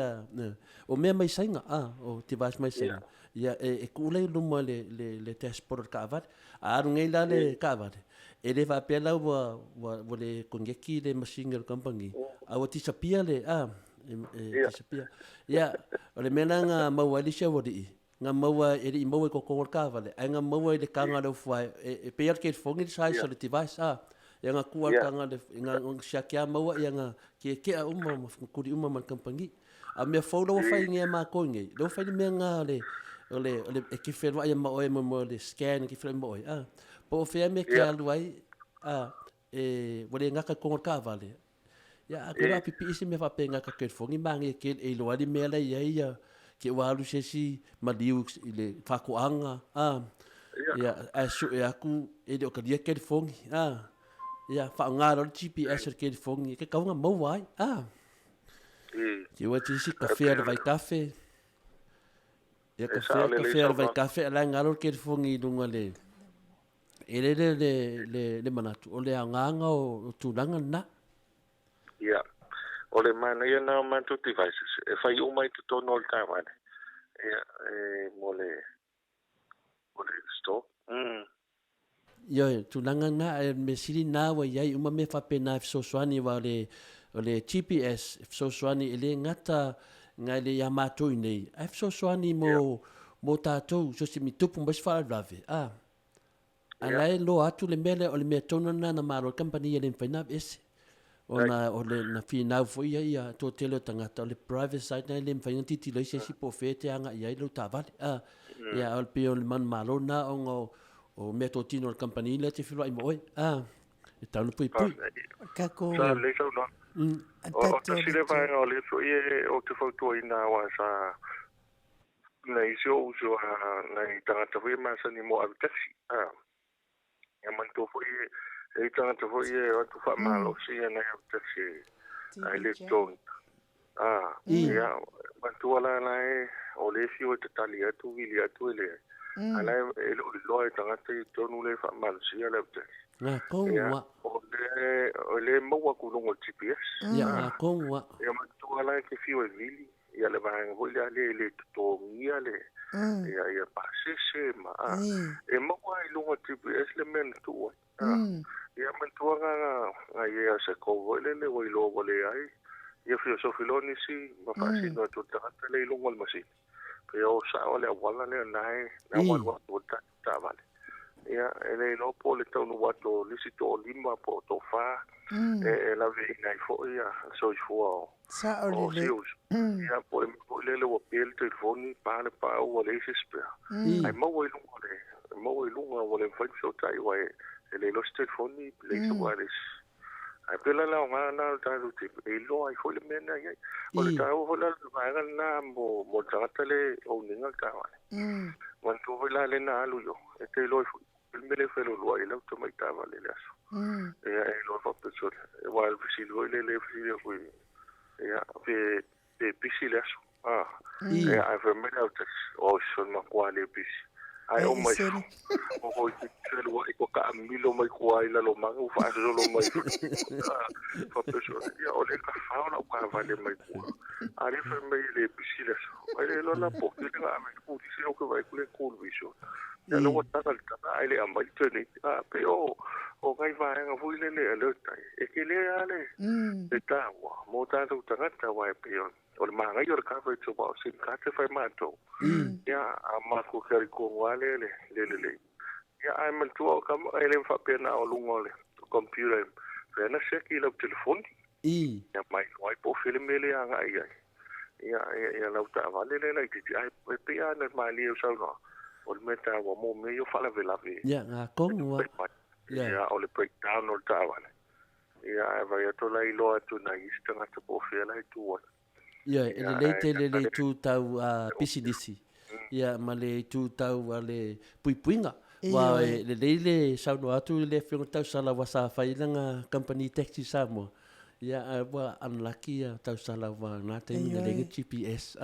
S6: o me mai sainga o te vas mai sainga ia e kule luma le transport ka vat ngai la le ka vat e le va pela wa le kongeki le masinga company o ti sapia le ti sapia ia o le mena nga mawali se wodi nga mawa e i mawa ko ko ka vale nga mawa le kanga le foi e pe ke fongi sai so le device yang aku tanga le nga shakia maua yang ke uma kuri uma man kampangi a me fono fai nge ma ko nge do fai me nga le e ki fe wa ma o mo le scan ki fe mo po fe me ke alwai e wole nga ka ko ka vale ya ko ra pipi isi me fa penga ka ke fongi mangi ke e lo ali me la ya ke walu se si maliu le fa ko anga ya asu e aku e do ka dia ke fongi ia whaangaro GPS ke fongi ke kaunga mau ai ki wati si kafe ar vai kafe ia kafe ar vai kafe ala ngaro ke fongi lunga le le manatu o le anganga o tulanga na
S7: ia o le mana ia na mantu devices e fai umai tu tono al taiwan ia mo le store
S6: Yo, tulanga na me siri na wa yai uma me fa pena so swani wa le GPS so swani ele ngata ngai le yamato nei so swani mo tatou so si mi tupu mbas fa lave ala lo atu le mele o le me tona na maro company ele fina ese ona o le na fina fo ia to tele tangata le private site na le fina titi le se si po fete anga ia lo tavale ia al pio le man malo na ongo o me to tino al company le te filo ai moi e tau pui
S5: kako
S7: sa le so no o te sile vai o le so e o te foto ina wa sa nei so nei tanga te foi ma sa ni mo al taxi e man to foi e tanga te foi o tu fa malo si na al taxi ai le ton ia man to ala lai o le fio te talia tu vilia tu le ala e lo tanga te tonu le fa mal si ala te
S6: na konwa
S7: o le mo wa ku longo GPS
S6: ya na konwa
S7: e man to ala ke fio e vili ia le vang ho le to ia le ia pa se ma e mo wa longo GPS le men tu ia man to nga ia se ko le wo lo le ai ia fio so filoni si ma fa si no to ta le longo al masi. Yo sa ole wala le nai na wala ta vale ia ele no po le tonu wato lisi to lima po to fa la ve nai fo ia so fo
S5: Sa o
S7: o
S5: le.
S7: sius ia po le wo pel telefoni pa le pa o le sespera ai mo e lunga o le fai so tai wa ele lo telefoni le so wa le ai pela la nga na ta lu ti e lo ai fo le mena ia o le ta o la va na mo tele o ninga ka wa man tu la le na lu yo e te lo il me le fe lo lo ile to mai ta va le aso e lo fa peso e wa il si lo le fi ko ia pe pisi le aso e ai fa me la o so ma kwa le pisi ai o mai o ti te lo e ko ka milo mai kwa ila lo ma u fa so lo mai fa peso ia o le ka fa na kwa va le mai kwa ari fa me le pisi le aso ai lo la po ke nga me ku ti si o ko vai ku le ku viso ya lo ta ka ai le ambai tene pe o kai va nga fu le tai e ke le ale e ta wa mo ta tu ta ta wa pe o le manga yo ka fa to ba sin ka te fa ma to ya ama ko kari ko wale le ya ai man tu ka ele fa pe na o lungo le computer fe na se ki le telefon ya mai wai po film le anga ai ya la ta vale le ti ai pe ya na mai le so no o le meta wa mo me yo fa la ve
S6: ya nga kong wa
S7: ya o le breakdown o ta vale ya va ya to la ilo atu na istanga te po fe la tu wa
S6: ya le tu tau pisidisi ya ma le tu tau ale puipuinga wa le sauno atu le fengo tau sala wa sa failanga company taxi samo ya wa unlucky tau sala wa na te le GPS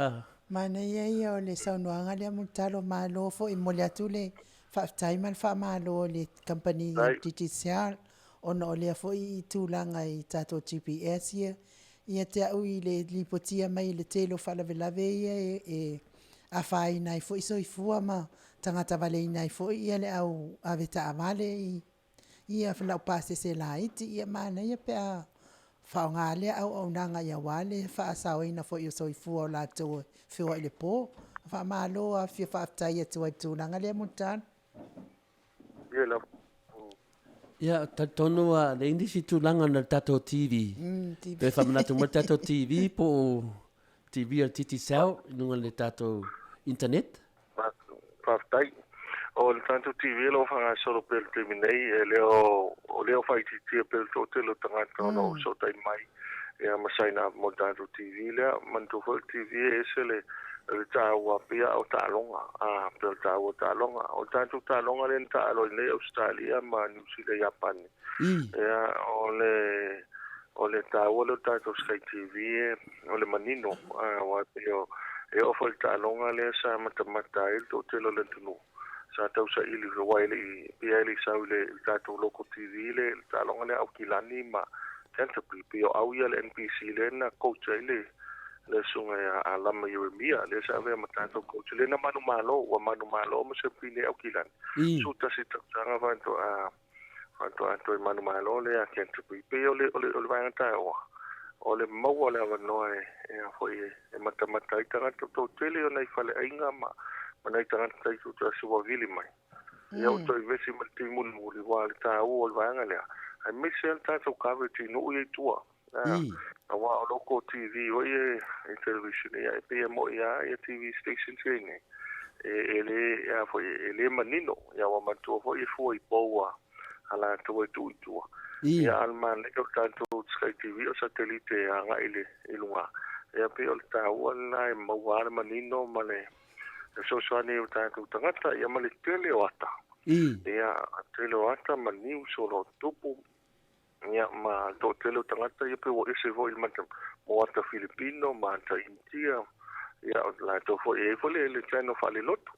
S5: mana ia o le saunoaga lea mulitalo malo foʻi mo le atu le faafetai ma le faamalo le company judicial ona o lea foʻi i tulaga i tatou GPS ia te aʻu i le lipotia mai le telo faalavelave ia e afāina ai foʻi soifua ma tagata valeina ai foʻi ia le au avetaavale ia lau pasese laiti ia mana ia pea whaonga lea au aunaga ia wale whaasaoina foʻi o soifua o latou whiua i le pō whaamalo a fia whaafetai atu ai tūlanga lea mutana
S6: ia tonu a le indisi tūlanga na tatou TV pe whamanatu mo tatou TV po TV o titi sao nunga le tatou internet
S7: whaafetai o le tatou TV lo whanga soro pel te minei e leo whai titia pel to te lo tangata ono so tai mai e masaina mo tatou TV lea mantu fo TV e se le tāua pia o tālonga pel tāua tālonga o tatou tālonga le tālo i nei Australia ma New Zealand Japan o le tāua le tatou Sky TV o le manino wa pia e o fo tālonga le sa matamata il to te lo le tunu sa tau sa ili wai le pia ili sau le tatou loko TV le tālonga le au kilani ma Canterbury pia au ia le NBC le na coach ile le sunga ya alama Yeremia le sa ve matato coach le na manu malo mo se pile au kilani su ta si tanga vanto anto manu malo le a Canterbury pia le vai ta o le mau le no e foi e matamata tanga to tele o nei fale ainga ma nei tanga tai tu su vili mai ia o to vesi ma ti mun muli wa ta o vai ngale ai mixel ta to cover ti no i tua wa local TV o e television ia pe mo ia TV station training ele ia foi ele manino ia wa mantu foi foi boa ala to tu tua ia alman e o tanto Sky TV o satellite anga ile ilunga ia pe o ta wala mo wa manino male so swani o tanto tangata ia male tele o ata ia tele o ata maniu solo tupu ia ma to tele o tangata ia pe o ese vo il matam mo ata Filipino ma ata India ia la to fo e fo le channel fale lotu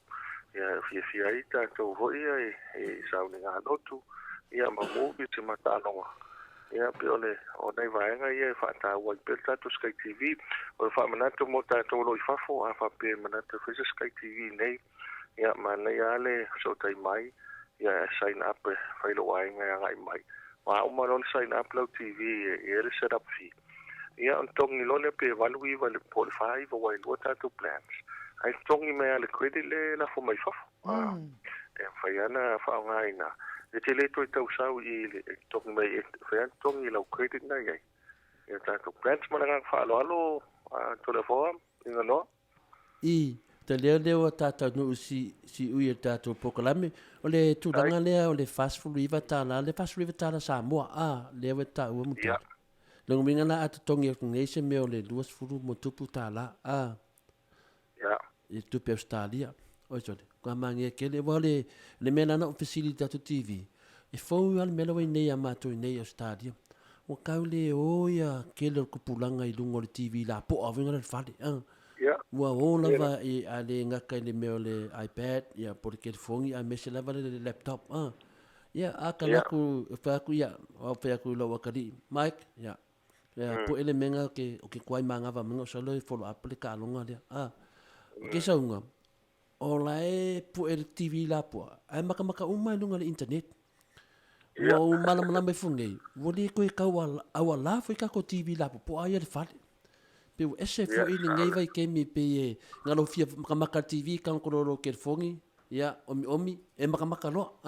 S7: ia fia ita to vo ia e sauninga lotu ia ma mo bi te matalonga ia pe ole o nei vaenga ia fa ta wa pe tatou Sky TV o fa manato mo tatou lo fafo a fa pe manato fa Sky TV nei ia ma nei ale so tai mai ia sign up fa lo waenga ngai mai wa o ma lo sign up lo TV e le set up fee ia on tongi lo le pe valui va le pol 5 o wa lo tatou plans ai tongi me ale credit le la fo mai fafo fai ana whaongaina. E te le toi tau sau I le toki mai e whai ana tongi lau credit na iai. E tātou branch mana ngang whaalo tole foa, inga noa.
S6: I, te leo a tātou nuu si ui e tātou pokalame. O le tūranga lea o le fast food riva tāna, le fast food riva tāna Samoa, leo e tā ua muta. Langu minga na ata tongi o ngese me o le luas furu mo tupu tāla, I tupe Australia. Oi sole, kua mangi e kele, wa le mena na o facility tātou TV. E fau ala mela wai nei a mātou nei Australia. O kau le oia kele o kupulanga I lungo le TV la po avinga le fale, Ua o lava I ale ngaka I le meo le iPad, ia por ke fongi a mese lava le laptop, Ia aka laku whaku ia, o whaku lau akari, Mike, ia. Po ele menga o ke kuai mangava menga o salo I follow up le ka alonga lea, Ke saunga, o lae po ele TV la po, ai maka umai lunga le internet. Ua o malama fungei, wole koe kau awa la foi kako TV la po ai le fale. Pe o ese fo I ngei vai ke mi pe e ngalo fia maka TV kan kororo ke fongi, ia omi e maka lo,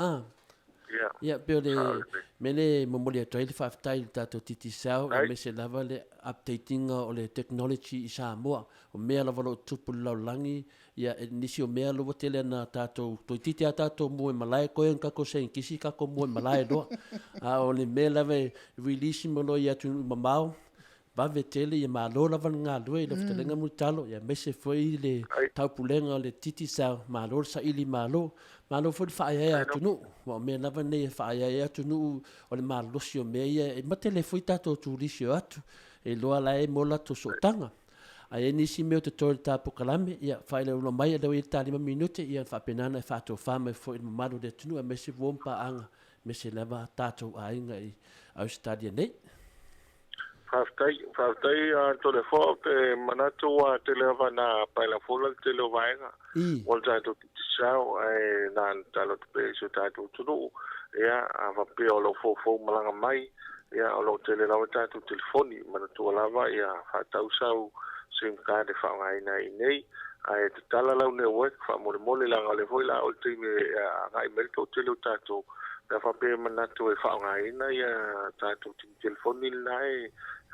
S6: Ia pe le mele momoli a trail fa style tato titi sao e me se lava le updating o le technology I Samoa o mea lava lo tupu laulangi ia nisi o mea lo tele na tato to titi a tato mo e malai ko en kako sen kisi kako mo e malai do o le mea lava release mo lo ia tu mamau ba vetele ia malo lava nga lo e le ftelenga mutalo ia me se foi le taupulenga le titi sao malo sa ili malo foi fa ia tunu wa me lava nei fa ia tunu o le malo sio me ia e matele foi tato turisio atu e loa la e mola to sotanga ai nisi me te tol tapu kalame ia fa ile lo mai le i tali minute ia fa penana fa to fama foi malo de tunu me se vompa anga me se lava tato ainga I Australia nei
S7: Whaftai to le fo te manatu a te lewa na paila fola te leo vaenga. Wal tātou ki te sao e nā talo te pe so tātou tunu. Ia a wape o lo fo malanga mai. Ia o lo te le lawa tātou telefoni. Manatu a lava ia whatau sau sim kāde whaungaina I nei. Ai te tala lau ne wek whamole langa le foi la o te me ngai merito te leo tātou. Ia wape manatu e whaungaina ia tātou te telefoni nai.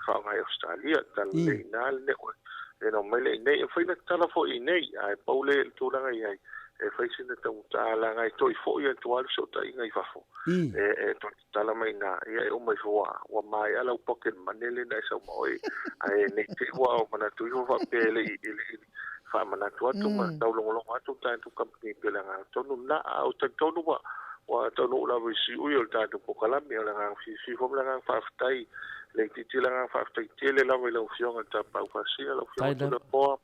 S7: Whaongai Australia, tala le ina le newe. E no mele nei, e whaina tala fo I nei, ai paule le tūranga I ai. E whaisina tau tāla ngai toi fo I atualu so ta inga I whafo. E toi tala mai nā, ia e umai fua, wa mai ala upoken manele nai sau maoi. Ai ne te ua o manatu I hoa pele I wha manatu atu, ma taulongolongo atu tātu company pele ngā tonu na, au tonu wa tonu ula wisi ui o tātu pokalami, o la ngā fi fom la ngā whaftai, le titi la nga faftai tele la we la fionga ta pa fasia la fionga la po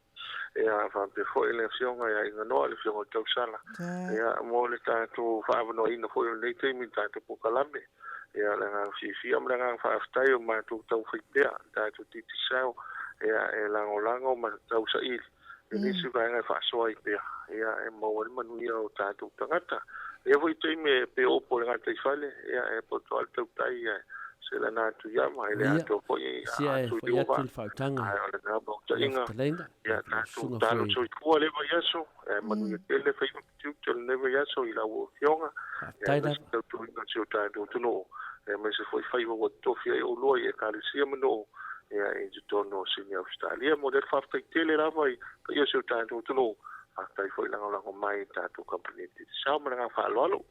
S7: e a fa pe fo le fionga ya inga no le fionga ta sala ya mo le ta tu fa no ina fo le te mi ta po kalame ya la nga fi am la nga faftai o ma tu ta fitea ta tu titi sao ya e la ngolango ma ta usa il ni su ka nga fa so ai pe ya e mo le manu ya o ta tu tangata e vo te me pe o po nga te fale ya e po to alto tai ya se la na tu ya mai le ato po I tu yo ba ai le na bo ta inga ya na tu ta no so ku le ba yaso manu le fe tu tu le ba yaso I la wo fionga ya na tu inga so ta tu no me se foi fai wo to fi o lo e ka si mano ya e tu no sin Australia mo del fa tele la vai yo so ta tu no hasta foi la mai ta tu company sa mo nga fa lo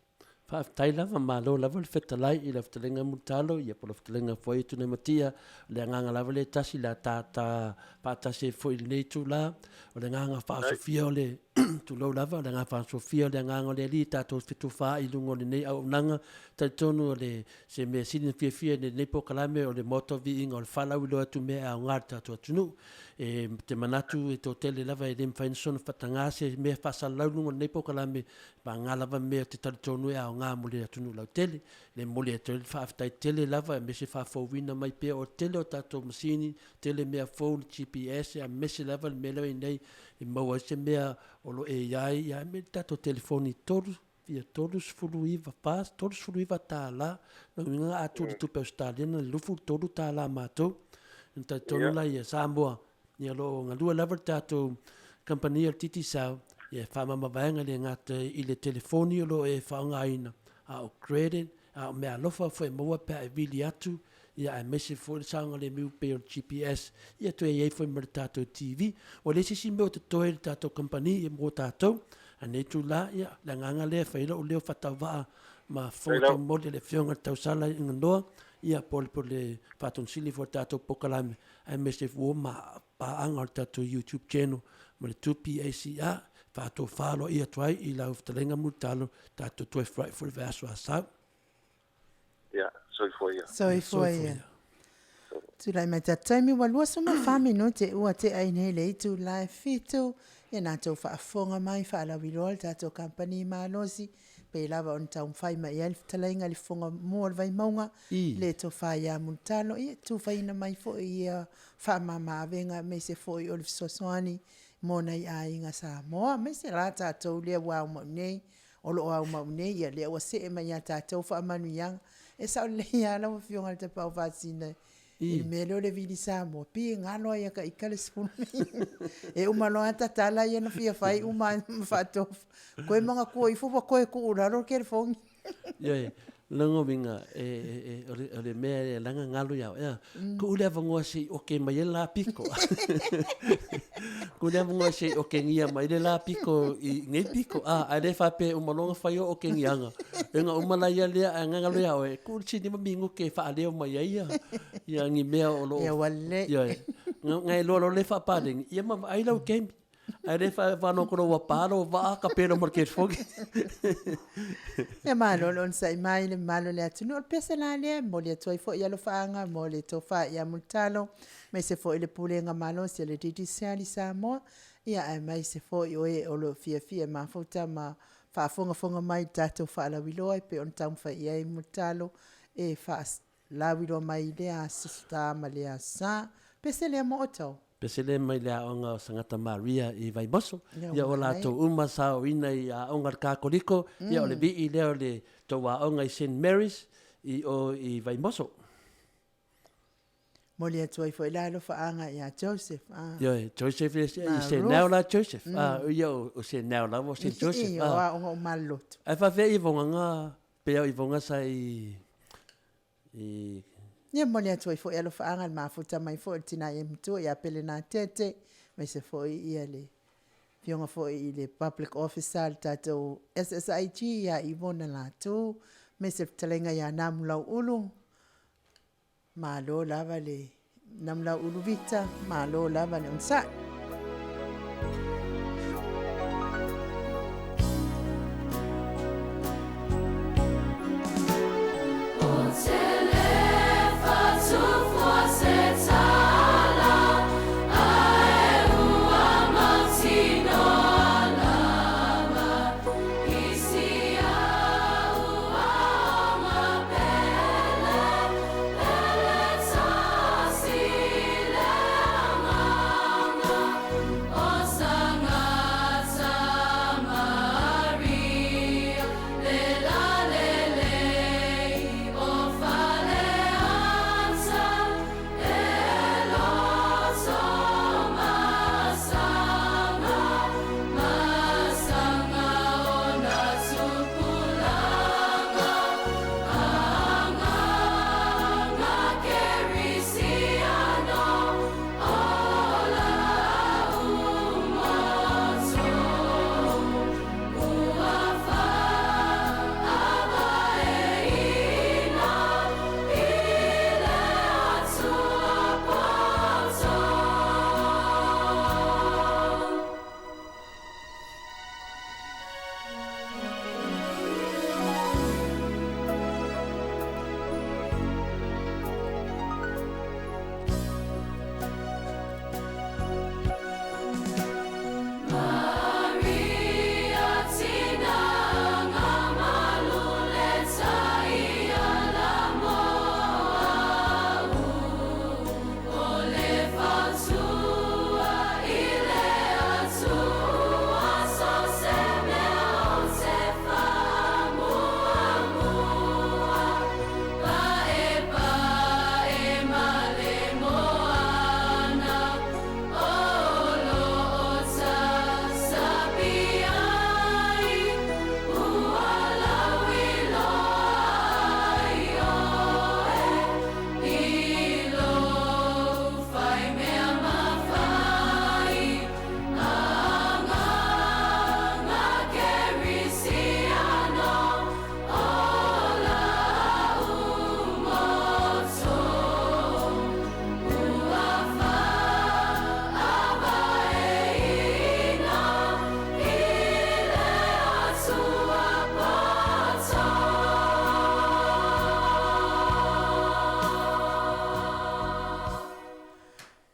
S6: Whaftai lava malo lava le whetalai I la whatalenga mutalo ia po la whatalenga foi tune matia le anganga lava le tasi la tata pātase foi nei tu la o le anganga whaasofia o le tu lau lava o le anganga whaasofia o le anganga o le li tato fitu wha I lungo le nei au nanga taitonu o le se mea sinin fia le nei po kalame o le moto vi inga o le whalau ilo atu mea au ngār tato atunu e te manatu e to tele lava e le mwhainasona whatangase mea whasalau lungo le nei po kalame pa ngā lava mea te taitonu e au ngā mole atunu lau tele le mole atunu whaaftai tele lava e mese whaafauwina mai pia o tele o tato masini tele mea phone GPS a mese lava le mea lau nei e maua se mea o lo e iai ia me tato telefoni toru via toru sfuluiva pas toru sfuluiva tāla na winga atu le tupe Australiana le lufu toru tāla mātou nta tonu la ia Samoa ia lo ngalua lava tato company al titi sao Ia whamamavaenga le ngata i le telefoni o lo e whaongaina. A o credit, a o mea lofa fwe maua pia e vili atu. Ia e mese fo le saunga le miu pe o GPS. Ia to e iei fwe mara tātou TV. O le sisi meo te toe le tātou company e mō tātou. A nei tu la, ia, le nganga lea whaila o leo whatau waa ma foto mole le whionga tau sala i nganoa. Ia pole le whaton sili fo tātou pokalame. A mese fo ma paanga o tātou YouTube channel. Ma le 2PACR. Whato whalo ia tuai i lau whtalenga mutalo tātou toi frai for the vaso a sau.
S7: Ia, soi foi ia.
S5: Soi foi. Tu lai mai ta taimi wa lua suma fami no te ua te aine le tu lai fitu. Ia nā tau whaafonga mai whaala wirol tātou company mālosi. Pe lava on tau mwhai mai ia whtalenga li fonga mua vai maunga. Le to whai a mutalo. Ia tu whaina mai fo ia whaamama avenga me se fo i olif sosoani. Mona i a inga sa moa, me se la tātou lea wau maunei, olo wau maunei, ia lea wa se e mai a tātou wha amanu iang, e sao lea ala wa fionga le te pau whaasina, i me leo le vili sa moa, pi ngalo ia ka ikale skuni, e umalo ata tala ia na fia whai, uma whaatof, koe mga kua i fuwa koe ku uraro ke le fongi.
S6: Ia, lango vinga, o le mea e langa ngalo iau, ia, ku ule avangoa si o ke mai e la piko. Ku ule avangoa si o ke ngia mai le la piko i ngai piko, a le whape umalonga whaio o ke ngianga. Enga umala ia lea a ngangalo iau e, ku si nima mingo ke wha aleo mai ia, ia ngi mea o lo.
S5: Ia wale.
S6: Ia, ngai lo le whaparing, ia ma ailau kemi. Ai re whanau kono wa pāro wa ka pēra market fogi.
S5: E malo lon sai mai le malo le atunu o pesa la le mo le toi fo ia lo faanga mo le to fa ia multalo me se fo ile pulenga malo se le titi sali sa mo ia ai mai se fo i oe o lo fia ma futa ma fa fonga mai tato fa la wilo pe on tam fa ia i multalo e fa la wilo mai le a sista ma le a sa pesa le mo oto.
S6: Pesele mai le aonga o Sangata Maria i Vaimoso. Ia o la to uma sa o ina i aonga Kakoliko. Ia o le vi i leo le to aonga i St. Mary's i Vaimoso.
S5: Moli atu ai fo ilalo faanga ia Joseph.
S6: Ia, Joseph i se naula Joseph. Ia o se naula o se Joseph.
S5: Ia o aonga o malotu.
S6: Ai fa vea i vonga ngā, pea i vonga sa i
S5: Ia mole atu ai fo alo faanga ma futa mai fo tina ia mtu ia pele na tete mai se fo ia le fionga fo i le public officer tato SSIG ia Ivona la tu mai se talenga ia namlau ulu ma lo lava le namlau ulu vita ma lo lava le unsa.
S8: Oh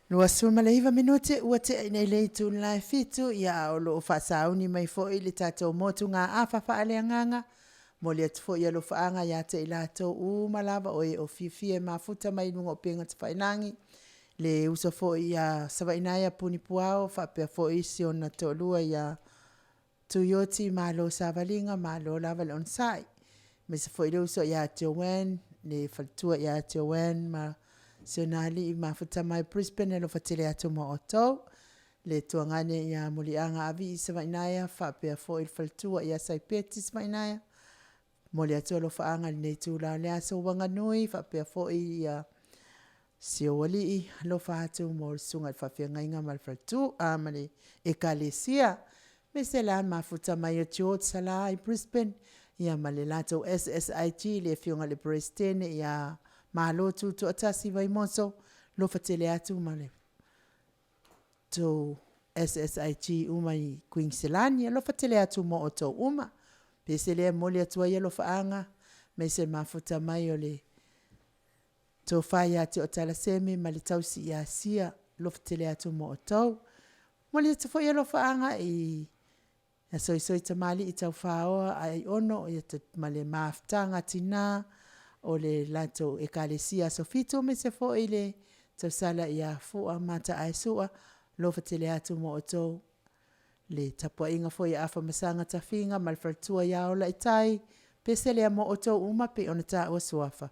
S5: Lua suma le hiva minute ua te nei le tu lai fitu ia o lo whasauni mai fo i le tātou motu ngā awhawha aleanganga. Mo le atu fo i alo whaanga ia te i lātou malava o e o fifie mafuta mai nungo penga te whainangi. Le usa fo i a sawainaya puni puao whapea fo i si o na tolua i a tuyoti malo savalinga malo lava le onsai. Me se fo i le usa i a Joanne, le whaltua i a Joanne ma sionali i mafuta mai Brisbane e lo fatele atu mo oto. Le tuangane i a mulianga avi i sawainaya whapea fo i whaltua i a saipeti sawainaya. Mo le atu alo whaanga ni tu la le aso wanga nui whapea fo i a siowali i lo whaatu mo sunga whawhia ngainga mal whatu amale e kalesia. Me se la mafuta mai o George Salah i Brisbane ia male lato SSIG le fionga le Preston ia malo tu atasi vai moso lo fatele atu male. To SSIG uma i Queensland ia lo fatele atu mo o to uma. Pese lea mole atua ia lo whaanga me se mafuta mai o le tō whai ati o talaseme ma le tausi i Asia lo fatele atu mo o tau. Mole atu fo ia lo whaanga i a soisoi tamali i tau whaoa ai ono i atu male maftanga tina o le lato e kalesia sofito me se fo i le tau sala i a fua mata aesua lo fatele atu mo o tau. Le tapua inga fo i afa masanga tafinga malfartua iao la itai pese lea mo o tau uma pe ona ta o suafa.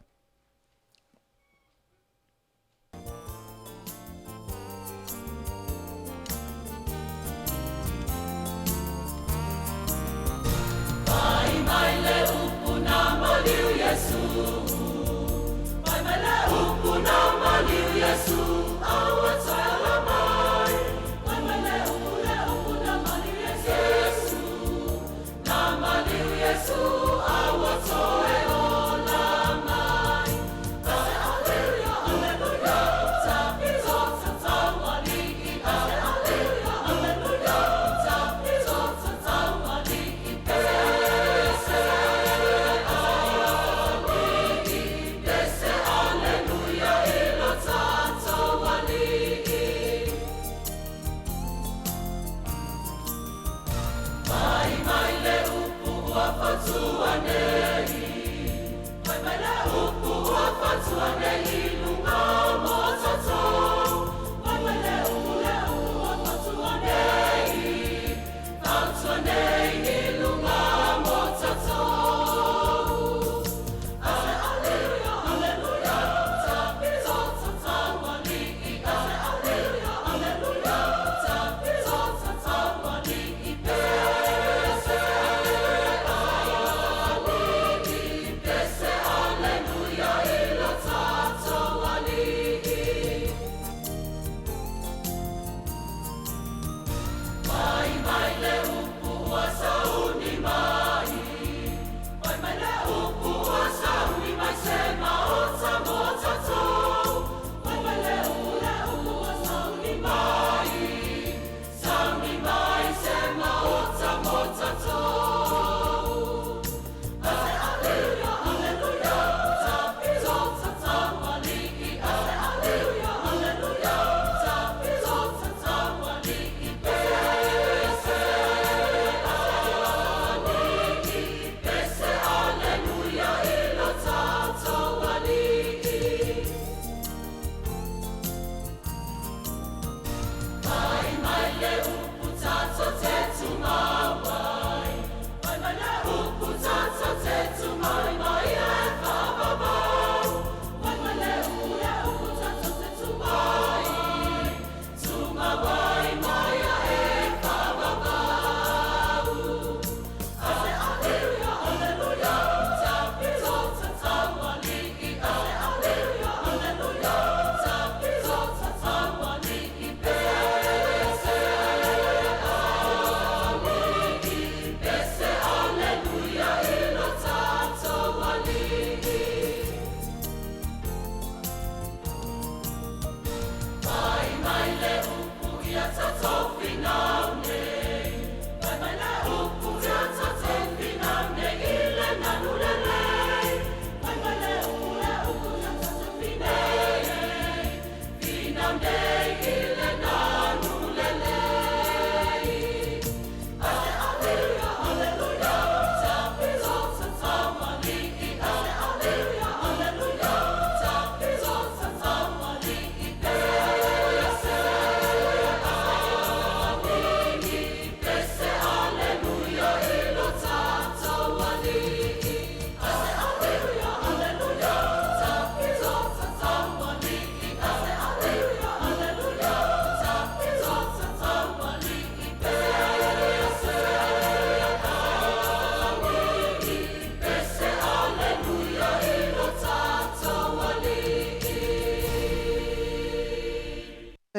S2: Mai mai le upu na maliu Yesu. Mai mai le upu na maliu Yesu. Awa tsala mai. Mai mai le upu na maliu Yesu. Na maliu Yesu awa toe o la mai.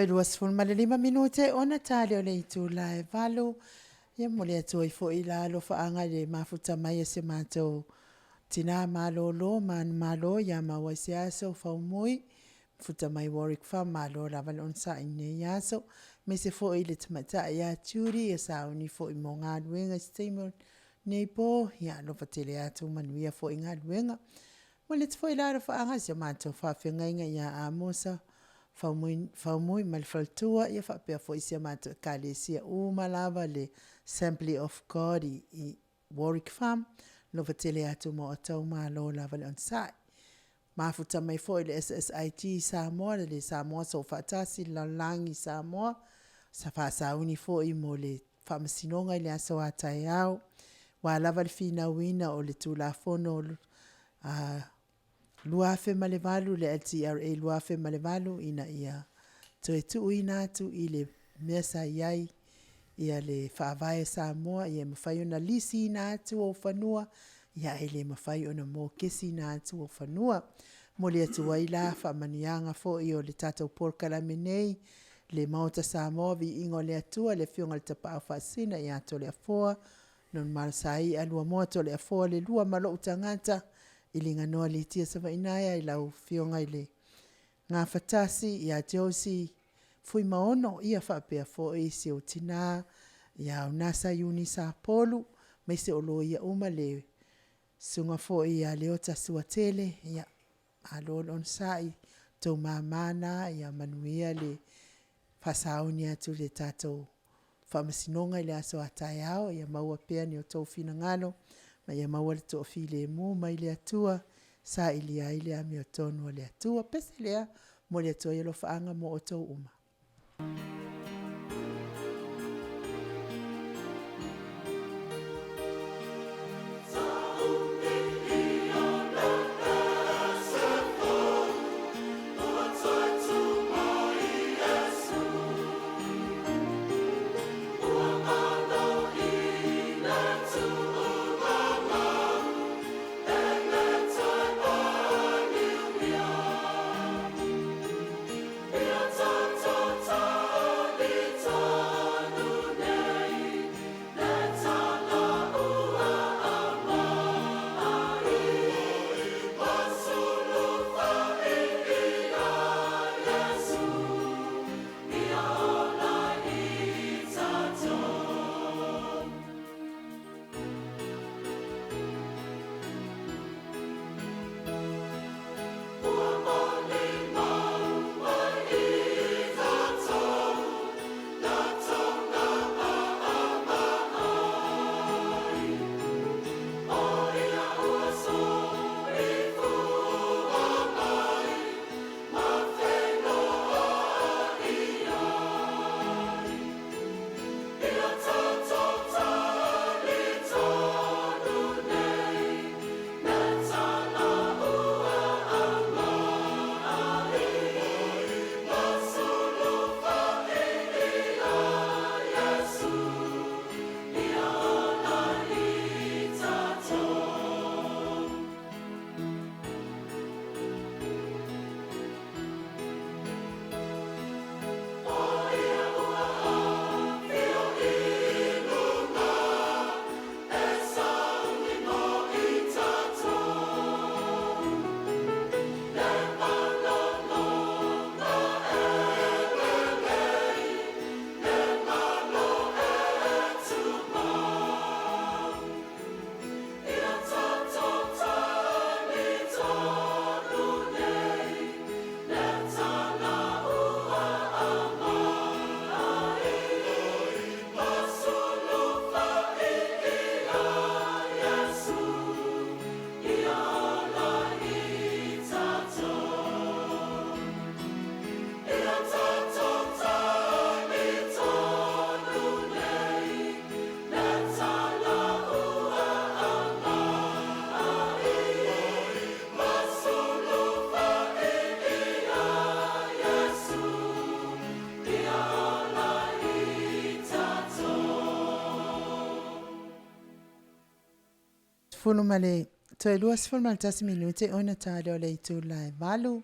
S5: 2 ma le 5 minute ona tale o le itu la e valu. Ia mo le atu i fo i la alo whaanga le mafuta mai e se mātou tina malolo, man malo, ia maua se aso, whaumui, futa mai Warwick Farm, malo la vale on sa ine i aso, me se fo i le tamata ia turi, e sa uni fo i mo ngā duenga steamer nei po, ia lo patele atu manuia fo i ngā duenga. Mo le tfo i la alo whaanga se mātou whawhengainga ia a mosa, whaumui malfaltua, ia whapea fo i se mātou kālesia umalava le Assembly of God i Warwick Farm, lo vatele atu mo atau malo la vale on sai. Mafuta mai fo le SSIT Samoa, le Samoa so fatasi la langi Samoa, sa fasa uni fo i mo le whamasinonga i le aso atai au, wa lava le fina wina o le tulafono luafe malevalu, le LTRA luafe malevalu, ina ia toe tu ina atu i le mesa iai, ia le whaavae Samoa, ia mawhai ona lisi na atu o whanua, ia ele mawhai ona mō kesi na atu o whanua. Mo le atu waila whamanianga fo i o le tātou porkala menei, le maota Samoa vi ingo le atua, le fionga le tapao whasina i ato le afoa, non marasai alua moa to le afoa le lua malo utangata, i linga noa li tia sawa inaia i lau fionga i le ngā fatasi, ia Josie, fui maono ia whapea fo e se o tina ia o nasa iuni sa polu me se o lo ia uma le sunga fo ia leota suatele ia alol on sai tau mamana ia manuia le fasauni atu le tatou whamasinonga i le aso atai ao ia maua pea ni o tau fina ngalo ma ia maua le to file mu mai le atua sa ilia ile a mi o tonu le atua pese lea mo le atua ilo whaanga mo o tau uma. Fulu male, toi luas fulu male tasi minute, ona tale o le itu lai valu,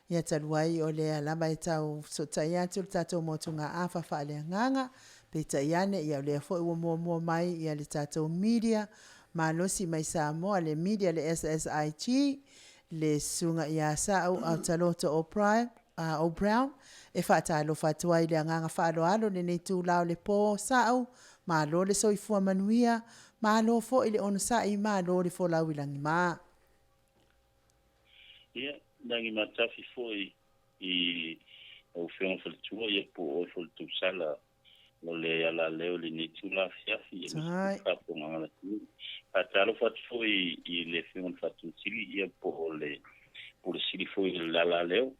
S5: ia taluai o le alama e tau so tai atu le tatou motunga afa faaleagaga pe taiane ia o lea foʻi ua muamua mai ia le tatou media malosi mai Samoa le media le SSIG le sunga ia saʻu Autaloto O'Brown e faatalofa atu ai le agaga faaloalo lenei tulao le pō saʻu malo le soifua manuia malo foʻi le ono saʻi malo le folauilagi mā
S8: ia nagi matafi foi I o fenga faltua ia po o faltusala o le ala leo le ni tula fiafi ia ka po ngala tu atalo fat foi I le fenga fatusili ia po le sili foi le ala leo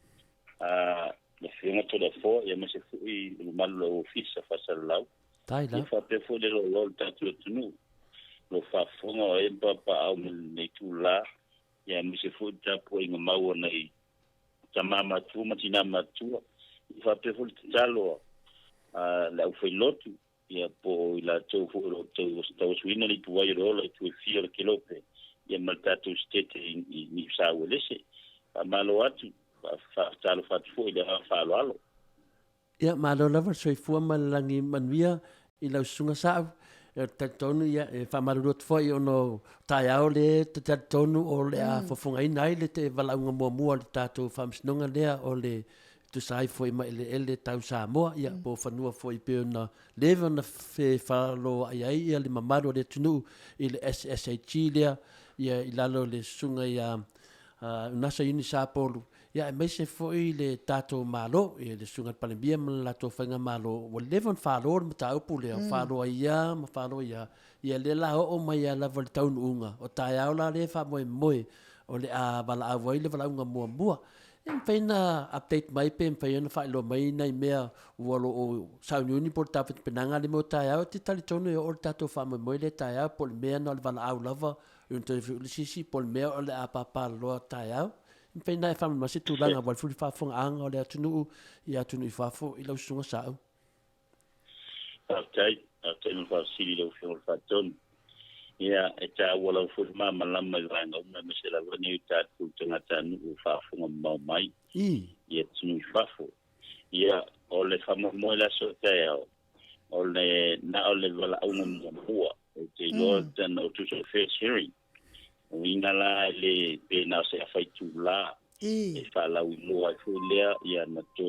S8: le fenga toda fo ia mase foi le malo ofisa fasal lau
S6: tai la
S8: fa pe foi le lo tatu tunu lo fa fonga o e papa au le tula ia mase foi tapo inga mau nei tamama tu matina matua fa pe fol talo la foi lotu ia po ila to fo to sto swina li tu ai rola tu fiel kilope ia maltatu stete ni sa welese malo atu fa talo fa foi le fa lo
S6: ia malo lava soifua malangi manuia ila sunga sa tatonu ia fa marurut foi ono taiao le tatonu o le a fofonga ina ile te valaunga mua le tatu famsnonga lea o le tu sai foi ma ele tau Samoa ia po fanua foi pe na leva na fe falo ai ia le mamaro le tunu ile SSH lea ia ilalo le sunga ia nasa ini sapolu ia mai se foi le tato malo e le sunga palembia la to fanga malo o levon falo mata upu le falo ia ma falo ia le la o mai la vol taun unga o taia la le fa moi o le a bala a voi le bala unga mua en pena update mai pe pena fa lo mai nei mea wolo o sauniuni por tapet penanga le mo taia o te tali tonu o tato fa moi le taia por mea no le bala au lava un te sisi por mea o le a papa lo taia pena fa masi tu langa wal fu fa fong ang o le tunu ia tunu fa fo ilo sunga sa
S8: okay no fa sili lo fa ton ia eta wala fu ma malama langa uma mesela vani ta tu tanga tanu fa fong mai ia tunu fa fo ia o le fa mo la so taia o le na o le wala un mo te lo tan o tu so face hearing Wingala le pena se afaitu la e fala wi mo fu lea ia na to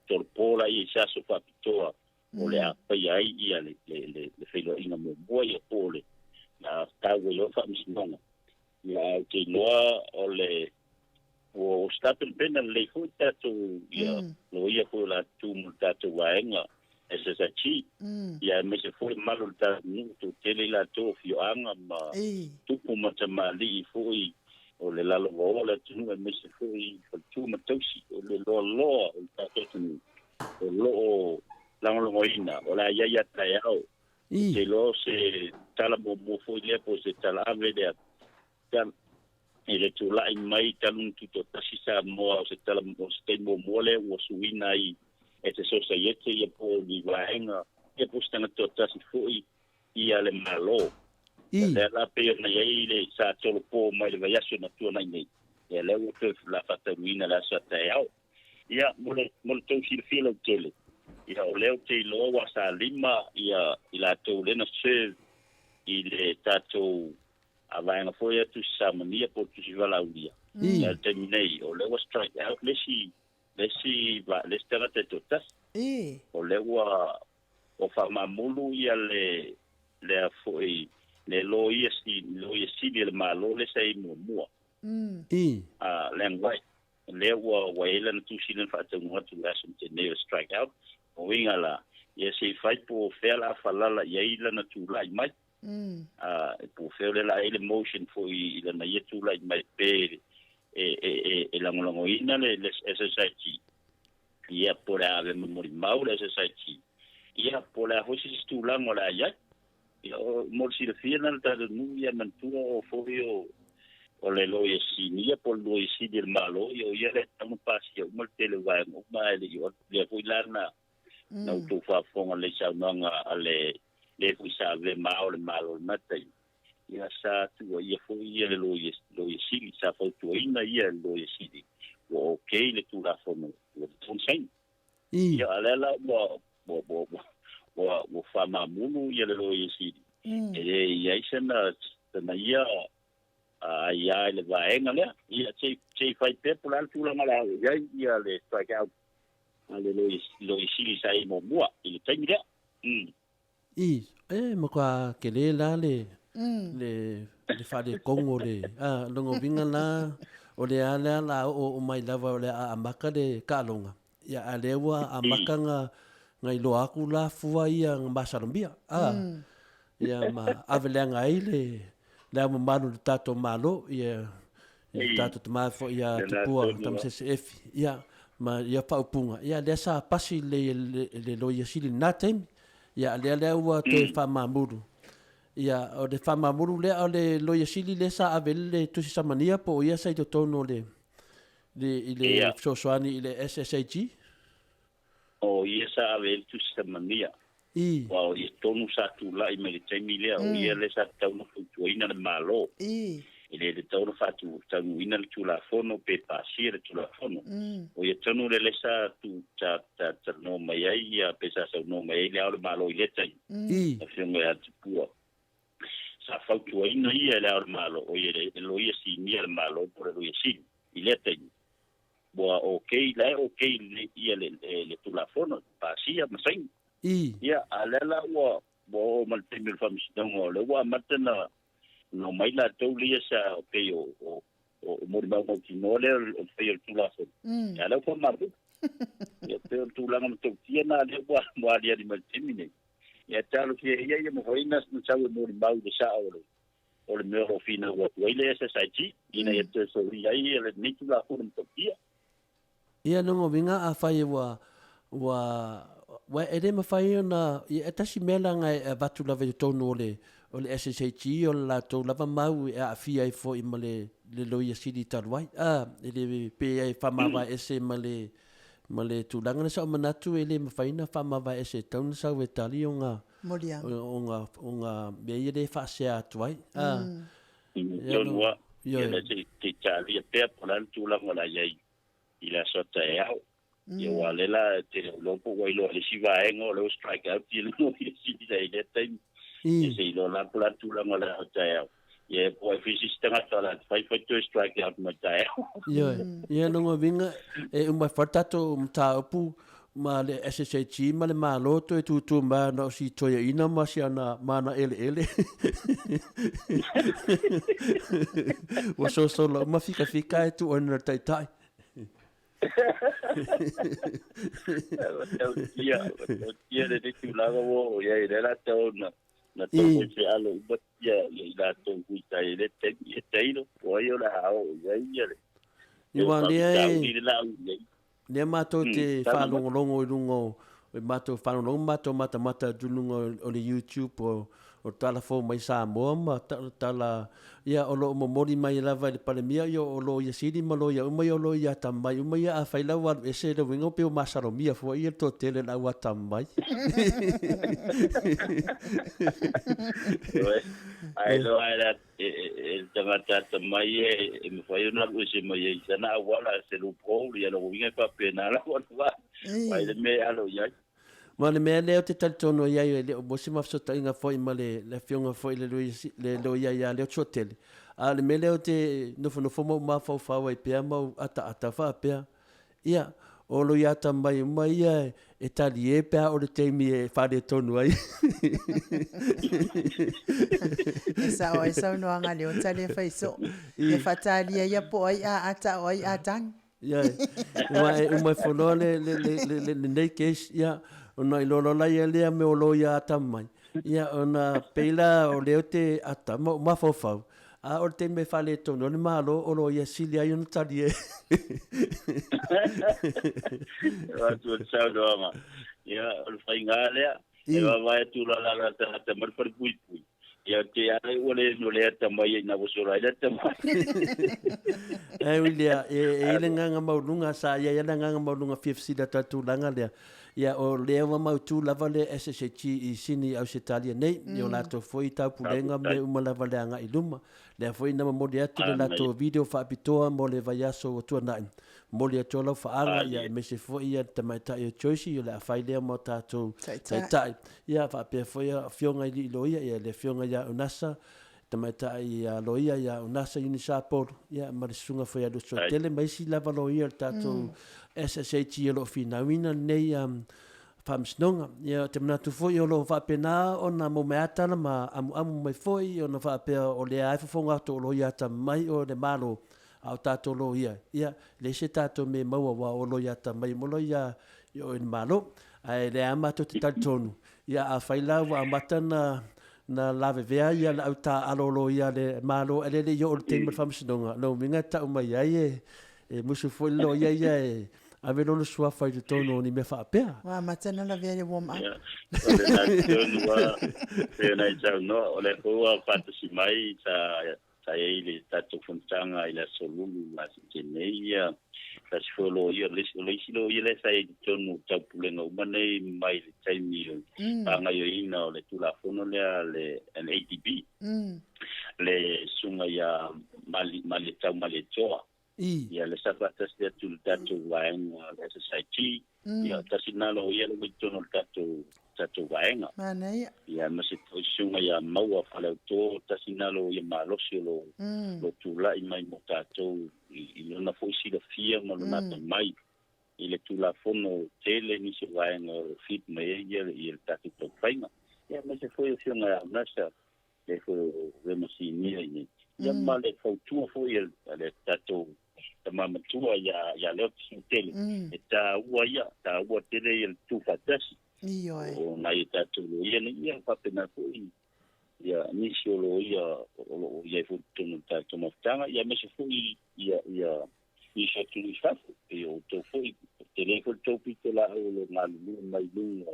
S8: torpola i sa so papitoa o le apa ai ia le felo ina mo boia pole na tawe lo fa misnonga ia te noa o le o stapen pena le fu tatu ia lo ia fu la tu mutatu waenga SSH ia me se foi malo ta ni tu tele la to fio anga ma tu pu mata mali foi o le lalo o le tu me se foi tu matosi o le lo ta tu o lo la lo ina o la ya ta yao te lo se tala mo foi le po se tala ave de tan ele tu la mai talun tu to tasisa mo se tala mo se mo le o suina i ese societe ia po di vaenga ia po stanga tota si foi ia le malo ia la pe na ile sa tolo po mai le vayaso na tu na nei ia le o te la fataruina la sa tao ia mo to si filo tele ia o le te lo wa sa lima ia ila to le na se ile tato avaenga foi tu sa mania po tu si vala ulia ia terminei o le was strike out lesi va lestera te totas o le wa o fa mamulu ia le foi le lo si le malo le sei mo lengwai le wa ele na tu silen fa te mo tu lesson te ne strike out o wingala ia se fai po fela falala ia ila na tu lai mai po fela la ele motion foi ila na ia tu lai mai pe e lango ina le SSIG ia por ave memori mau le SSIG ia por la hosi stulango la ia mo si le fiena ta nu ia mantua o foio o le lo ia sinia por lo isi del malo ia le tamu pasio mo tele va mo mai le yo le foi lana na tu fa fonga le sa nanga ale le fu sa ve mau le malo matai ia sa tu ia foi ia lo ia sili sa foi tu ina ia lo ia sili okay le tu la fono le tun sen
S6: I.
S8: ia alela mo fama munu ia le lo isi ia isena na ia ia le vaenga le ia che fai pe por alto la mala ia le strike out ale lo isi sai mo mua il temi le
S6: I. Mo ka ke le la le fa de kongo le longo vinga la o le ala la o mai lava o le a maka de kalonga ia alewa a maka ngai lo aku la fua ia masarambia ia ma avelenga ai le mo malu de tato malo ia tato tama fo ia tupua tam CCF ia ma ia paupunga ia desa pasi le lo ia sili natem ia le ua te fa mamuru ia o de fa mamuru le o le lo ia sili le sa avele tu samania po ia sai to tono le sosoani le SSAG
S8: o ia sa avele tu samania wa o ia tonu sa tu la i me te mi le o ia le sa tonu tu ina le malo ile le tonu fa tu ina le tu la fono pe pasir tu la fono o ia tonu le sa tu ta no mai ia pesa sa no mai le o malo ile tai a fiongo ya tu sa fa tu ina ia le o malo o ia lo ia si mi le malo por lo ia si ile tai boa okay le ia le tu la fono pasia masai ia alela wa bo mal temel fam sidongo le wa matena no mai la taulia sa pe o mo ba mo kinole o pe tu la fono ya la ko maru ya pe tu la ngam to tiena le wa mo alia di mal temine ya talo que ia mo hoinas no chau mo ba de sa o le mero fina wa ile sa sai ina ya te so ia le ni tu la fono to tia
S6: ia no vinga a fai wa ere mawhai na i etasi mela ngai vatu lava i tonu o le SSHG o la tau lava mau e a fia i fo i ma le loia siri taruai e le pe ai whamawa ese ma le tūlanga na sa o manatu e le mawhai na whamawa ese tau na sau e tali o ngā mea le whaasea atuai
S8: Tonua ia le te tali a pea polan tūlanga la iai i la sota e au ia walela te lopo wailo le siva engo le strike out i no si dai le time se lo la platu la mala hotel ia po fisi stanga tola fai to strike out ma tai
S6: ia no vinga e uma fortato mta pu ma le SSG ma le maloto e tu ma no si toia ina ma si ana mana ele wa so ma fika e tu ona tai
S8: ia le tu la go ia la tona na to se alo but ia la to kuita ile te no o ia la o ia
S6: le mato te whanongo i rungo mato whanongo mato mata dunungo o le YouTube o tala fo mai sa moa ma tala ia o lo mori mai lava le palemia ia o lo ia siri ma lo ia umai o lo ia tamai umai ia a whaila wa e se le wingo pe o masaro mia fo ia to tele la wa tamai
S8: ai lo era el tamata tamai e me foi una cosa mai sana wala se lo pro ia lo winga pa pena la wa vai le me alo ia
S6: ma le mea leo te talitono iai le o mosi mafasotaiga foi ma le afioga foi le lo ia leo tuatele a le mea leo te nofonofo mau mafaufau ai pea mau ata faapea ia o lo ia tamai uma ia e tali e pea o le teimi e faletonu ai
S5: e saunoaga leo tale faiso e fatalia ia po ai a ata o ai a tang
S6: ia uma fonoa le nei case ia ona i lolo lai lea me o lo ia tamai ia ona peila o leo te ata ma fofau a o te me fale tono le malo o lo ia sili ai ona tali e
S8: tu sa do ma ia o fai ngale e vai tu la ta mar per pui ia te ale o le no le tamai na o so la tamai
S6: Wilia e le nganga maulunga sa ia le nganga maulunga 50 da tatu langa le ia o le wa mautu lava le SSG i sini au Italia nei o lato foi ta pulenga me uma lava le anga iluma le foi na mo le atu le lato video fa pitoa mo le vaiaso o tu na moli atua lau faaga ia me se foʻi ia tamaitaʻi o choice o le afai lea mo tatou taitaʻi ia faapea foi fioga i liiloia ia le fioga iā unasa tamaitaʻi ia loia ia unasa unisapolo ia ma le susuga foi alu soatele maisi lava loia le tatou SSH o loo finauina nei faamasinoga ia te manatu foʻi o loo faapena ona momeata la ma amuamu mai foʻi ona faapea o le ae fofoga toʻaloia tamai o le malo ao tatou lo ia le se tatou me maua ua o lo ia tamai mo lo ia o le malo ai le ama to te talitonu ia a faila ua amata na lavevea ia le au taalo lo ia le malo ele le yo o le teiga ma le faamasinoga lo minga taʻu mai ai e musu foʻi lo ia e ave lolo suafa i te tono ni me faapea.
S5: Wa matana la vere warm up.
S8: Ole na tonu wa e na tau no ole ko patasi mai ta ele tatu funtanga ila solulu la sineia ta sfolo ia le silo ia le sai tonu tapulenga umane mai le taimi anga yo ina ole tula fono le an ATB le sunga ya mali tau mali toa ia le sapatas de tu tatu waenga le society ia tasinalo ia le tono tatu waenga ia masi sunga ya maua fala to tasinalo ia malosi lo tula i mai mo tatu i lona foisi da fia mo lona mai ile tula fono tele ni se waenga fit mai ia le tatu to fainga ia masi foi sunga ya nasa le fo remasi ni ia male fautua foi le tatu mama tua ya leo tele ta ua tele il tu fatasi o mai tatu ia ia papena foi ia nisolo ia futun tatu mafanga ia me foi ia ni shatu ni fafu e o to foi tele ko to pitola o malu mai lu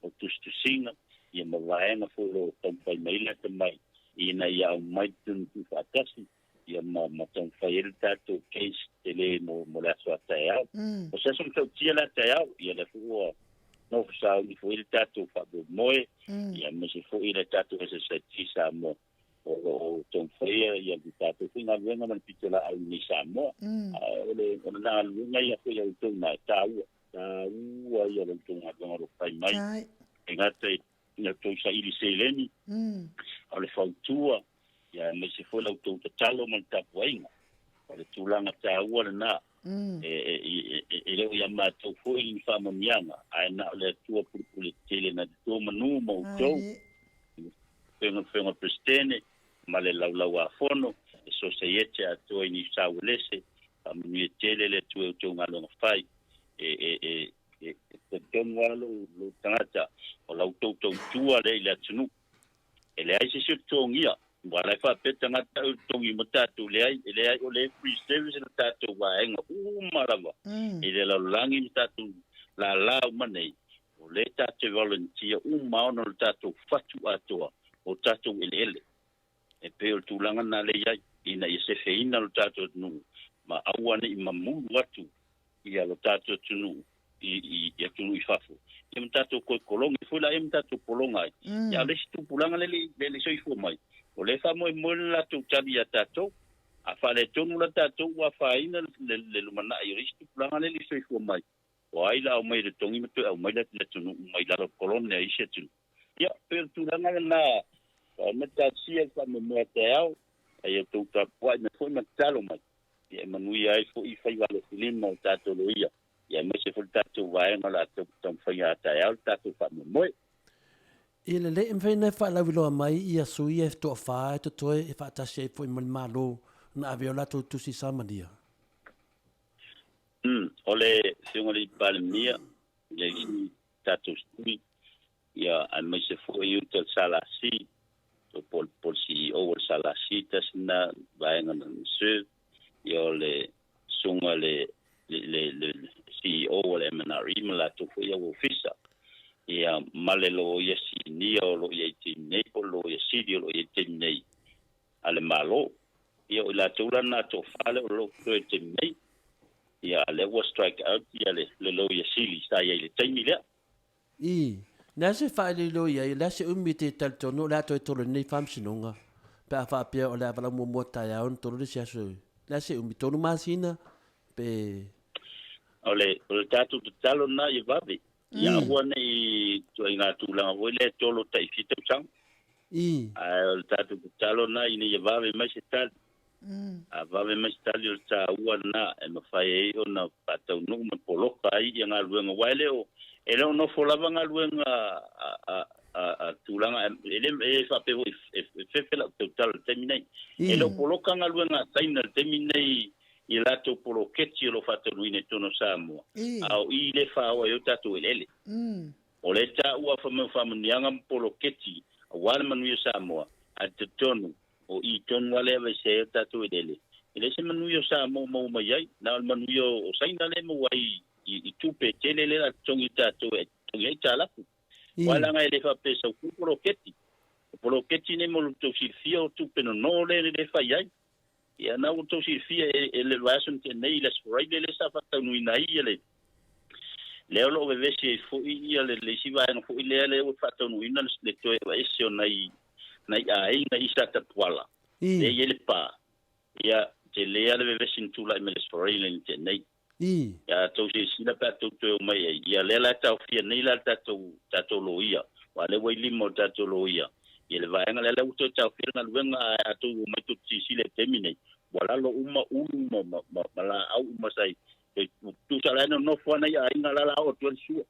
S8: o tustusinga ia mavaenga foi o tampai mai la tamai ina ia mai tu fatasi ia matang fail tatu case tele mo la suata ya o se son tau tia la tia ia le fu no sa ni fu il tatu fa do moe ia me se fu il tatu se sa mo o ton fail ia di tatu fina venga man pitola al ni sa mo ole na lunga ia fu ia tu na tau ia le tu na do fai mai engate ia tu sa ili seleni ole fautua ia me se foi lautou tatalo ma tapuainga o le tulaga tāua lenā e leo ia matou foi i faamamiaga ae na o le atua pulepule tele na tō manu ma outou fega presidene ma le laulau afono e sosaiete atoa i ni sauelese faamanuia tele le atua outou galoga fai e tonu alo lo tagata o lautou tautua le i le atunu e le ai se sio togia wala fa peta ngata tongi matatu le ai o le free service na tatu wa enga marava ile la langi tatu la manei o le tatu volunteer maono tatu fatu atoa o tatu ele e pe o tulanga na le ai ina se feina o tatu nu ma awane i mamu watu ia lo tatu tunu i tunu i fafu e tatu ko kolongi fula e tatu kolonga ya le stu pulanga le so i fu mai o le fa mo la tu tabi tato a fa le tonu la tato wa fa ina le lumana i ristu planga le so fu mai o ai la o mai de tongi metu o mai le tonu mai la kolonia i se tu ya per tu la na meta sia fa mo meteo ai tu ta po me foi metalo mai e manui ai fo i fai vale filima o tato loia ya me se fu tato va en la tu tam fai ata ya tato fa mo
S6: Ile le mfene fa la vilo mai ia sui e to fa to to e fa ta se foi mal malo na aviola to tu si samadia.
S8: Ole singoli palmia le tatu stui ia a me se foi utel salasi to por si o salasi tasna vaenga na se ia le sunga le CEO le MNRI mala to foi o ofisa ia malelo ia si o lo ia nei lo ia si lo ia nei ale malo ia la tula na to fale lo to nei ia le was strike out ia le lo ia si sta ia le temi le
S6: na se fale lo ia la se umite tal tono la to nei fam sinonga pa fa pia o la vala mo mota ia on to le sia so la se umito no masina pe
S8: ole tatu talo na I vavi ya wana I tuinga tulanga wele tolo tai fito chang ole tatu talo na ini vavi masital vavi masital yo ta wana e mafai ona pata no me poloka I nga luenga wale o ele no folava nga luenga a tulanga ele fa pe fefela total terminai ele poloka nga luenga taina terminai I lato poloketi lo fatonu ine tono Samoa au I le fawa yo tatu elele o le ta ua famu nianga poloketi wale manu yo Samoa a te tonu o I tonu wale ave se yo tatu elele ele se manu yo Samoa mau mai na manu yo o saina le mo wai I tupe telele la tongi tatu e tongi e talapu wala nga ele fa pesa ku poloketi ne mo to fio tupe no le fa yai ya na uto si fia ele vason te nei les right le sa fata no inai ele le lo bebe si fu I ele le si va no fu le o fata no ina le to va ese nai ai na isa ta twala le ele pa ya te le ale bebe sin tula me les right le te nei ya to si na pa to mai ya le la ta fia nei la ta to loia wale we limo ta to loia ele va nga le uto ta fia na wenga atu mai to si le terminate wala lo mala au sai tu sala no fona ya inga la o tu su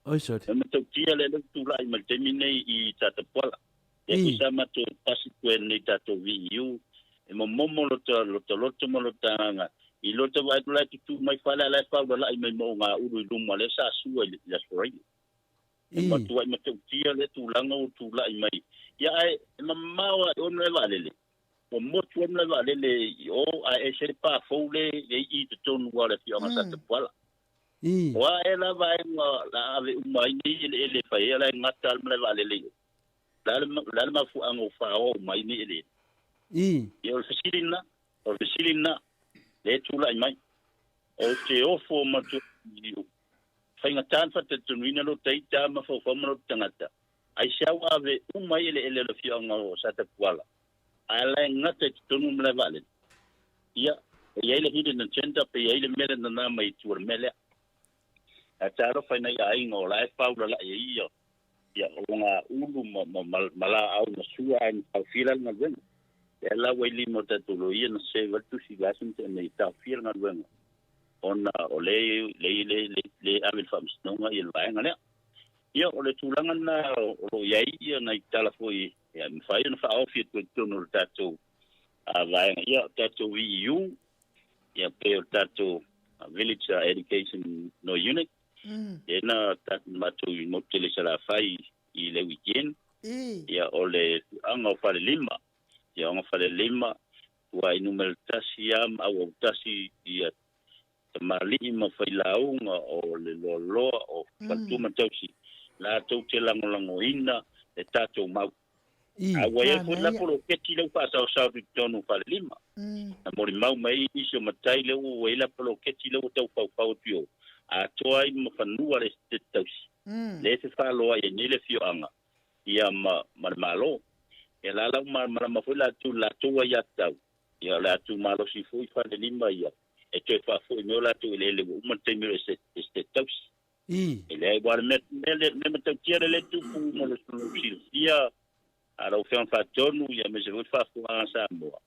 S6: oi so
S8: me to tia le tu la me termine I tata pola e isa ma to pasi ni tato viu e mo lo to mo lo tanga I lo to vai la tu mai fala la fa la I me mo nga u lu mo le sa su le ya sorry e mo tu me to tia le tu la no tu la mai ya e mama o no va le o motu na vale le o a e se pa fole le I te tonu wala fi ona sa te pola wa ela vai la ave mai ni le fa ela ngata le vale le la ma fu ango fa o mai ni le o fesilina le tula mai o te o fo ma tu fa ngata fa te tonu ina lo te ta ma fo mo tangata ai sa ave mai le fi ona sa te pola ala ngata tonu mele vale ia le hidden agenda pe ia le mele na mai tur mele a taro fa na ia ingo la fa la ia nga ulu mala au na sua en fila na ven ela we li mota tulo ia na se va tu si gasen te nei ta fila na ven ona ole le avel fams no nga ia va ngale ia ole tulanga na o ia na itala foi ya mi fai no fa ofit ko tono tato vai ya tato VU ya pe tato village education no unit na tato mato motele sala fai I le weekend ya ole anga fa le lima wa numero tasiam au tasi ya mali ma fai launga o le lolo o fatuma tausi la tauti lango ina le tato mau Awai ko la polo keti le fa sa tonu fa lima. Na mori mau mai iso matai le o la polo keti le o tau fa tio. A toai mo fanua le status. Le se fa lo ai ni le fio anga. Ia malo. E la ma foi la tu ya tau. Ia la tu malo si foi fa le lima ia. E te fa foi no la tu le mo te mi le status. Ele agora me tau tira le tu mo le ia ara o fian fatonu ia me se voi fa fuanga Samoa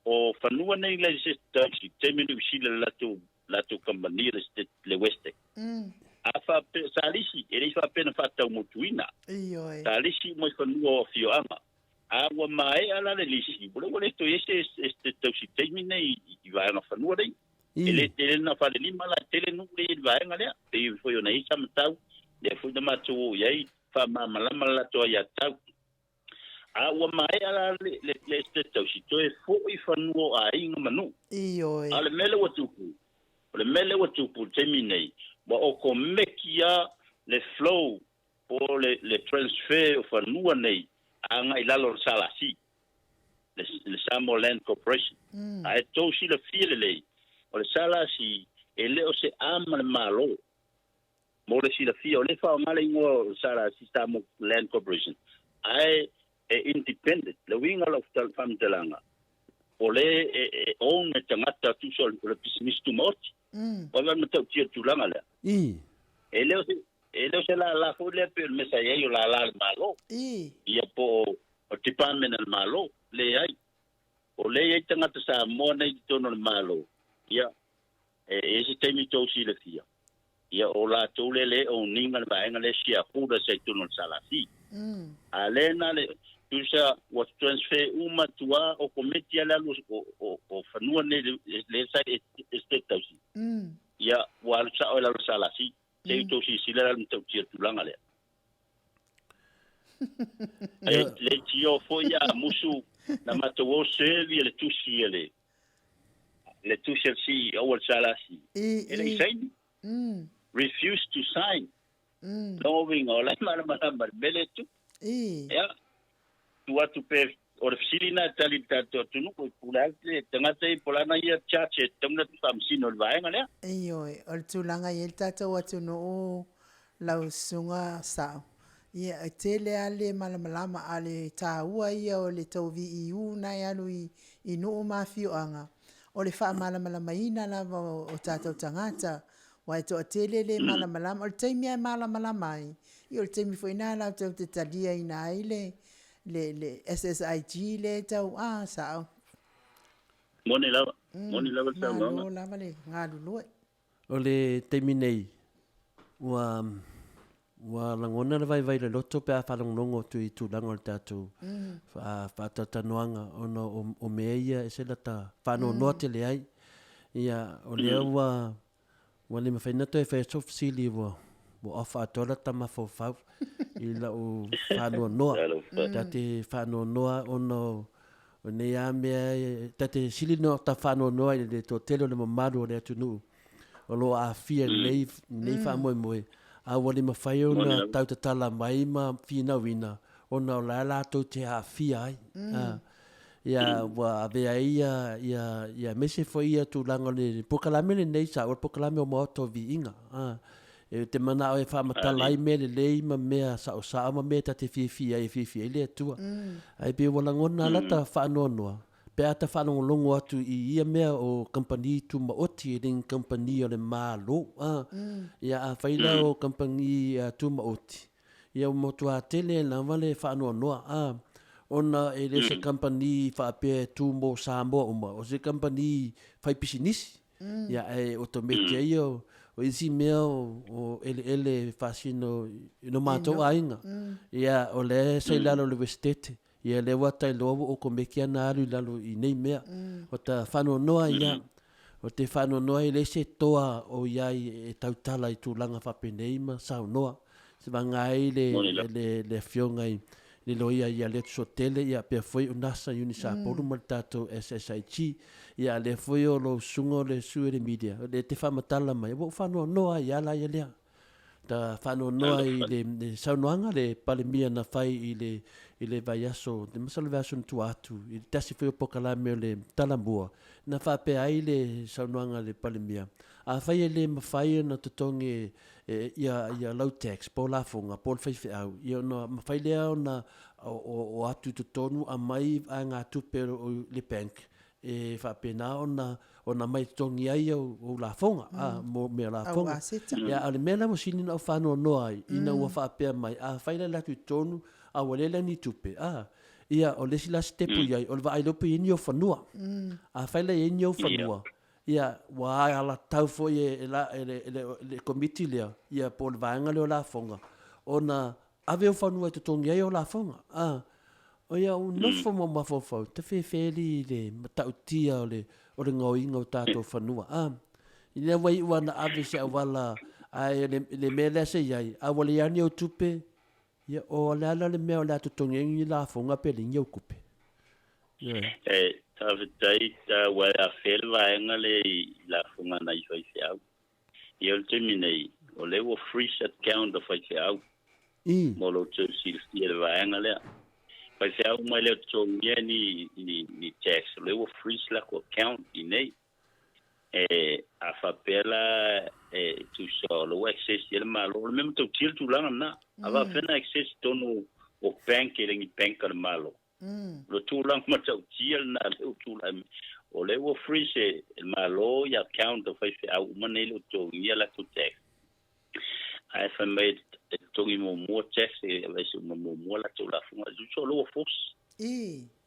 S8: o fanua nei le se taxi temenu sile la tu compagnie le weste a fa salisi ele fa pena fata mutuina salisi mo fanua o fioanga a wa mai ala le lisi bolo to este taxi temine I va na fanua dei ele na fa le lima la tele nu le va ngale e foi ona isa mtau le foi na matu yai fa mama la to ya tau a wa mai ala le tau si to e fo I fanuo a inga manu ale mele wa tupu terminate wa o ko mekia le flow o le transfer of fanua nei anga ilalo sala si le Samoa Land Corporation a to si le fiele o le sala si ele o se ama le malo mo le si le fio le fa male ngo sala si Samoa Land Corporation ai independent le winga of the fam telanga ole on tangata tu sol le business tu mot o la no tau tia tulanga le ele se la fo le pe me sa ye yo la malo ia po o department al malo le ai o le ai tanga sa mo nei tono malo ia ese temi to si le fia ia o la to le o ninga le baenga le sia puda se tono sala fi alena le tusa was transfer uma tua o committee la luz o fanua ne le sa estate tausi ia wal sa o la sala fi te to si sila le to tia tulanga le le tio fo ia musu na mato se le tusi le tusi si o sala si ele sai refuse to sign knowing all like mara bele tu ya tua tu pe o filina talita to tunu ko pulate tangata I polana ia chache tamna tamsino vaenga le
S5: iyo o tulanga yelta to watu no lausunga sa ia tele ale malamalama ale taua ia o le tovi iu na yalu I no mafio anga o le fa malamalama ina lava o tatou tangata wai to tele le malamalama o taimi ai malamalama I o taimi foi na la te talia ina ile le SSIG le tau sa
S8: moni lava sa
S5: no lava le ngadu lo
S6: o le taimi nei wa langona le vai le loto pe a whalongongo tu I tūlanga o le tātou whātatanoanga ona o meia e se lata whāno noa te le ai ia o lea wa le mawhainato e whaesof sili wa ofa atola tama fofau I la o whānoa noa tate whānoa noa ona o nei a mea tate sili no ta whānoa noa I le tō telo le mamaru o le atunu o lo a fia nei whamoe a wale mawhai o na tautatala mai ma whina wina o na o la tau te a fia ai ia wa avea ia mese foi ia tu langa le pokalame le nei sa o pokalame o moto vi inga e te mana o e whamatala ai me le lei ma mea sa o sa ma mea ta te fia le tua ai pe wala ngona lata whanoa noa pe ata whanongo longo atu I ia mea o company tu maoti ring company o le malo ia a whaila o company tu maoti ia o motua tele na wale whanoa noa ona e le se company whape tu mo sa mo o se company whai pisinisi ia e automate ia o isi mea o ele fasino no mato ainga ia o le se lalo le westete ia le wata lovo o komekia na alu lalo I nei mea o ta whano noa ia o te whano noa I le se toa o iai e tautala I tūlanga whapenei ma sau noa se wangai le fionga I le loia ia le sotele ia pia foi o nasa unisa polu ma tato SSIG ia le foi o lo sungo le sue media le te whamatala mai o whano noa ia la ia lea ta whano noa I le saunoanga le palemia na whai I le vai aso, te masalo vai aso tu atu, I tasi foi o pokalame o le talambua, na whape ai le saunoanga le palemia. A whai e le mawhai na tutonge ia low tax, po la fonga, po le whaiwhi au, ia na mawhai lea o atu tutonu a mai a ngā tupe o le bank, e whape na ona mai tutongi ai o la fonga, mo mea la fonga. Ia ale mea la mo sinina o whanoa noa ai, ina ua whape mai, a whai le la tutonu, a walela ni tupe ia o le sila stepu ia o va ailope ini o fanua a faila ini o fanua ia wa ala tau fo le committee le ia por vanga le la fonga ona ave o fanua te tongi ai o la fonga o ia un no fo mo mafo te feli le matautia o le ngoinga o tato fanua ile wai wana ave se wala ai le mele se ia a wale ani o tupe ia o la le mea o la tutongi I la fonga pe linga o kupe.
S8: Tavitai ta wa a felva engale la fonga na I fiau. I o terminei o le wo free set count of fiau. Mo lo tu sil stil va engale. Fiau mai le tongi ni tax le wo free slack account I nei. A fapela tu solo access il malo o mesmo tu tiro tu lá na ava fena access tono o bank ele ni bank al malo lo tu lá ma tu tiro na tu lá o le wo free se malo ya account of face au manelo to ia la to tax I have made to mo tax e vai se mo la to la funga so lo fos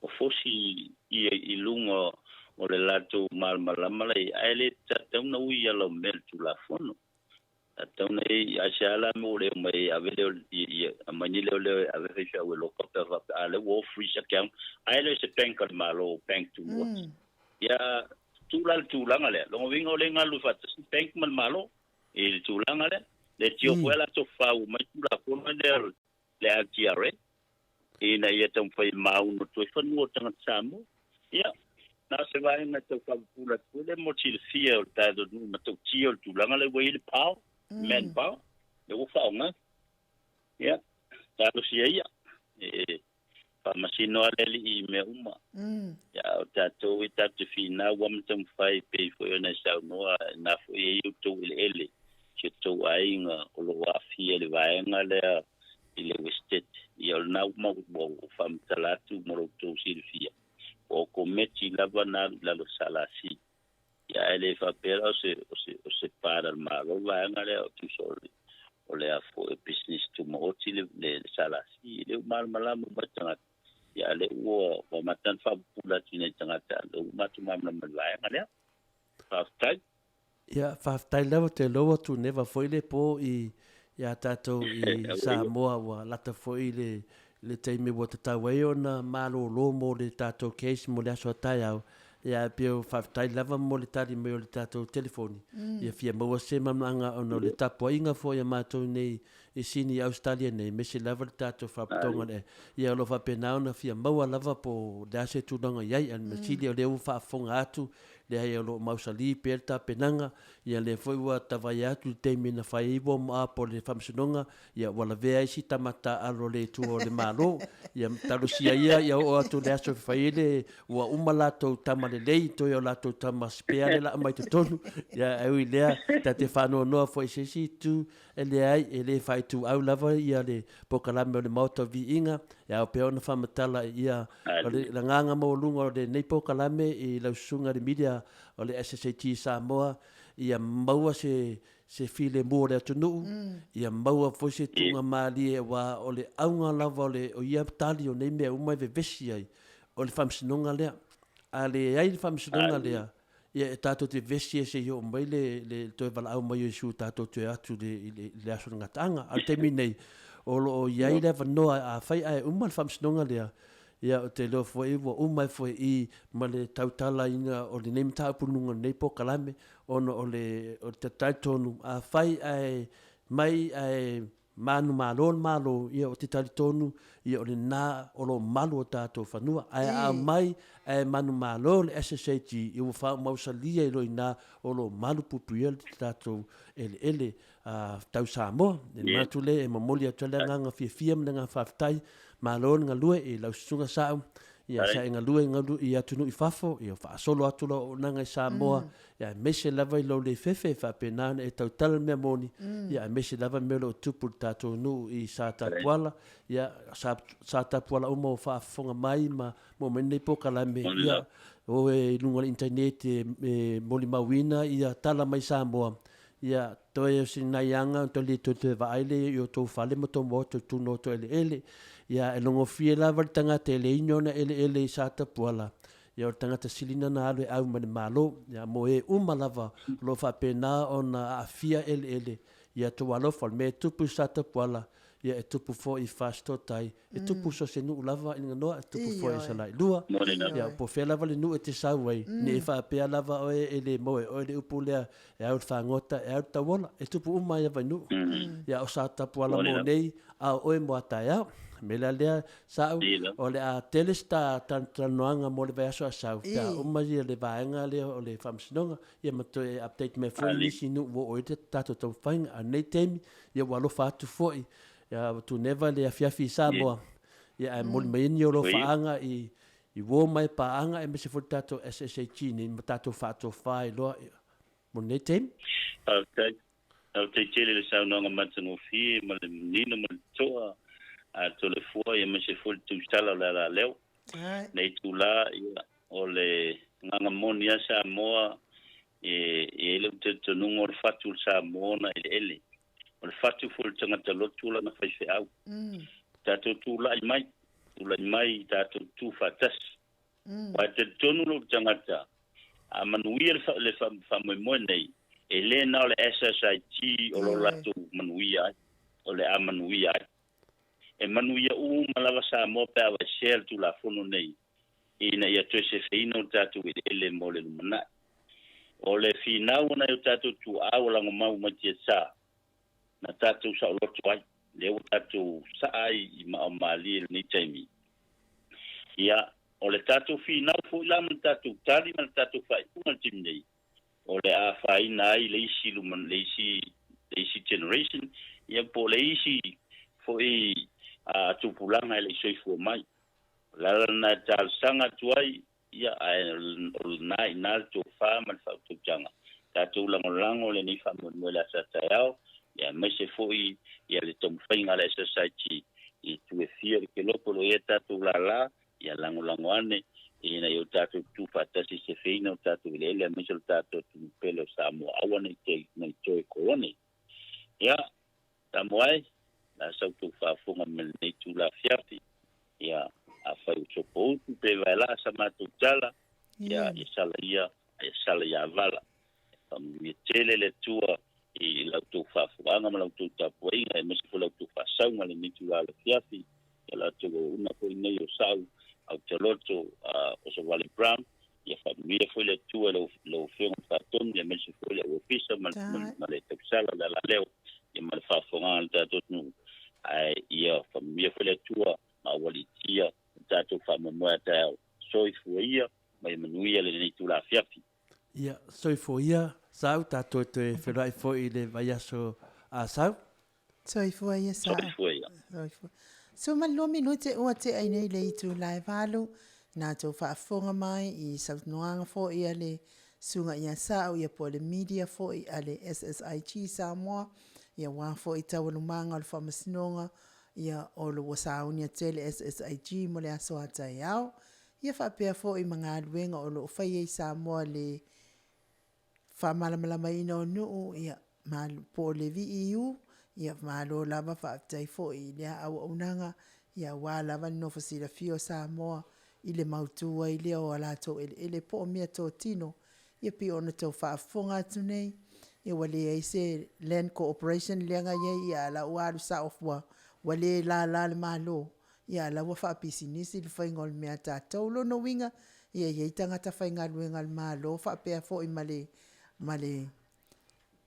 S8: o fosi i lungo o le lato malama le ai tau na ui alo mel tu la fono tau na i ashala mo le mai avele i mani le ave fa o lo kota va ale wo free account ai le se bank al malo bank to what ya tu la ngale lo wingo le ngalu fa bank mal malo e tu la ngale le tio kwela to fa u mai tu la fono le altiare ina ia tau fai mau no tu fa no tanga samo ya na se vai na tau fa pula tu le mo chi fia o ta do no to tio tu langa le wei le pau men pau le o fa nga ya ta lo sia ia pa masino ale i me uma ya o ta to i ta te fina wa mo tau fai pe fo na sa no na fo e u to ele che to ai nga o lo wa fia le vai nga le ile westet ia na uma bo fam talatu mo to silfia o cometi lava na la lo salasi ya ele fa pero se para malo va ngale o tu soli o le afo business to mo le salasi le mal malamo batanga ya le wo matan fa pula tine tanga lo matu mamna malai ngale fa tai
S6: ya fa tai lava te lo tu never foi le po i ya tato i Samoa wa lata foi le teime wa tatawai ona malo lo mo le tato case mo le aso tai au ya pio tai lava mo le tali me le tato telefoni ya fia mo se mamanga ona le tapo inga fo ya mato nei i sini Australia nei me se lava le tato fa tonga le ya lo fa pena ona fia mo lava po da se tu nanga yai an me sili le u fa fonga atu le ai lo mausali perta penanga ia le foi wa tavai atu teime na fai bo ma po le famsunonga ia wala vea isi tamata alo le tu o le malo ia talusia ia o atu le aso fai le wa umalato tamale lei to yo lato tamaspea le la mai tonu ia ai lea ta te fano no foi sisi tu ele ai ele fai tu au lava ia le pokalame le moto vi inga ia o peona famatala ia le nganga mo lunga le nei pokalame i la sunga de media o le SSAT Samoa ia maua se file mo le tunu ia maua fo se tunga mali e wa o le aunga lava o ia tali o nei me uma ve vesi ai o le famsinonga le ale ai le famsinonga le ia tato te vesi se yo mai le to vala au mai su tato te atu le aso ngatanga al terminei o ia le no a fai ai uma le famsinonga le ia o te lo foi wo umai foi I ma le tautala inga o le nem taupununga nei pokalame ono o le te taitonu a fai ai mai ai manu malo ia o te talitonu ia o le na o lo malu o tātou whanua ai a mai ai manu malo le SSAT i o whao mausalia I lo ina o lo malu pupuia le tātou ele tau Samoa le matule e mamoli a tala nganga fia mnanga whaftai malo nga lue I lau sunga sao ia sa nga lue ia tunu I fafo ia fa solo atu lo nanga Samoa ia mese lava I lo le fefe fa penana e tau tala mea moni ia mese lava me lo tupu tato nu I sa tapuala ia sa tapuala uma o fa fonga mai ma mo mene pokalame ia o e lunga internet e moli mawina ia tala mai Samoa ia toe sinaianga to le to te vaile yo to fale mo to mo to no to ele ia e longo fie lava tanga te le inona ele sa tapuala ia o tangata silina na alu au mani malo ia mo e lava lo fa pena ona afia ele ia to walo fal me tupu sa tapuala ia e tupu fo I fasto tai e tupu so se nu lava inga noa e tupu fo e salai lua ia po fe lava le nu e te sauai ne e fa pea lava o ele mo o ele upu lea e au whangota e au tawola e tupu uma ia vai nu ia o sa tapuala mo nei a oe mo atai au mela lea sau o le a telesta tanoanga mo le vaso a sau ta uma ia le vaenga le o le famsinonga ia mato e update me foi nisi nu wo o te tato tau whainga a nei temi ia walo fatu foi ia tu neva le afiafi Samoa ia e moli maini o lo whaanga I wo mai paanga e mese foi tato SSAT ni tato fato fai loa mo nei temi
S8: au te tele le sau nonga matano fi ma le nino ma le toa a to le fua ia mese foi tu stala la leo nei tu la ia o le nganga monia sa moa e le te tonungo le fatu sa moa ele o le fatu fo le tangata lotula na fai au tato tula mai tato tu fatas wa te tonu lo tangata a manuia le fa mo nei ele na le SSIT o lo latu manuia o le amanuia e manuia malava sa mo pa wa share tu la fono nei ina ia tose feina o tatu ele mo le mana o le fina ona o tatu tu awala ngomau matia sa na tatu sa lo tuai le o tatu sa ai ma mali ni taimi ia o le tatu fina fu la tatu tali man tatu fai una timnei o le a fai nai le isi luman le isi generation ia po le isi fo i a tupulanga le soifu mai la na tal sanga tuai ia nai nal to fa man fa to janga tatu lango le ni fa mo la sa tao ia me se foi ia le tom fainga le society i tu e fia ke lopo lo eta tu la ia lango ane ina yo tatu tu fatasi se feina tatu le me se tatu tu pelo samo awane te nei toi koloni ia tamoai la sa tu fa funga me nei tu la fiati ia a fai so po tu pe vela sa matu tala ia sala ia vala mi tele le tua i la tu fa funga ma la tu tapu ia me se la tu fa sa ngale ni tu la fiati ia la tu una ko nei yo sau au te loto o so Wally Brown ia famia foi le tua lo feo faton ia me se foi le ofisa ma le tapsala la leo ia ma fa fonga ta tot nu ai ia famia foi le tua ma Wally tia ta to fa mo ta soi foi mai manuia le ni tu la fiafi
S6: ia soi foi sau ta to te ferai foi le vai aso a sau
S5: soi foi sa so malo minute o te ai nei le tu live alu na to fa fonga mai i sa noanga fo ia le sunga ia sa o ia po le media fo i ale SSIG Samoa ia wa fo i tawulu manga o le whamasnonga ia o lo wasaunia tele SSIG mo le aso ata iau ia fa pia fo i mga aluenga o lo whai i Samoa le whamalamalama ina o nuu ia po le VEU ia malo lava fa tai fo i le au unanga ia wa lava no fasila fio Samoa i le mautua i le o ala to ele po mea to tino ia pi ona to fa fonga tunei ia wale ai se land cooperation lenga ia la waru sa of wale la le malo ia la wa fa pisinisi le faingol mea ta tolo no winga ia tanga ta fainga luenga malo fa pe fo i male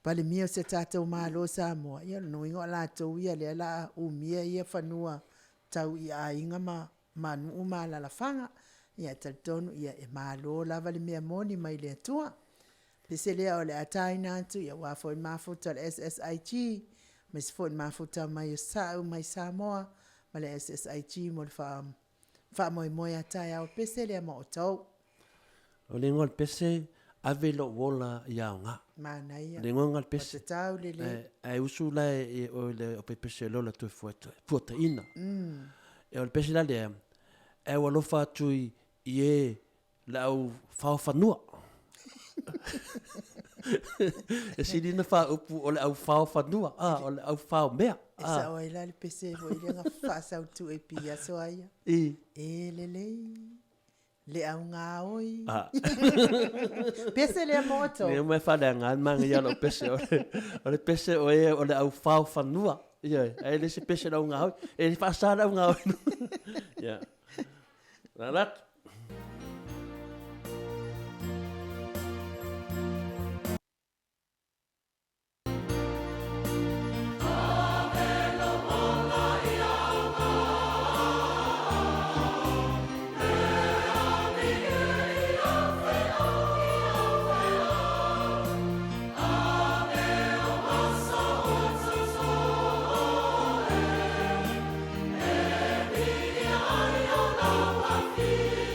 S5: pale mia se tātou mālo Samoa. Ia no ingo la tau ia le la umia ia whanua tau ia inga manu umala la whanga. Ia tautonu ia e mālo lava le mea moni mai le atua. Pese lea o le atai nātu ia wafo i mafuta le SSIG. Mes fo i mafuta mai sau mai Samoa. Ma le SSIG mo le wha moi atai au pese lea mo o tau.
S6: O le ngol pese ave lo wola ia nga.
S5: Mana ia.
S6: Le ngonga pese.
S5: O te tau le.
S6: Ai usula o le o pese lola tu fuata ina. E o le pese la le e wa lofa tu i la au fa fanua. E sini na fa upu o le au fa fanua. O le au fa mea.
S5: E sa o ila le pese o ile nga fa sa tu e pia so aia. E le. Le au ngā oi. Pese le moto.
S6: Ne me fa le ngā manga ia lo pese o le pese o le au fau fanua. Ia, e le se pese le au ngā oi. E le fa sa le au ngā oi. Ia. Lalat.
S2: Feel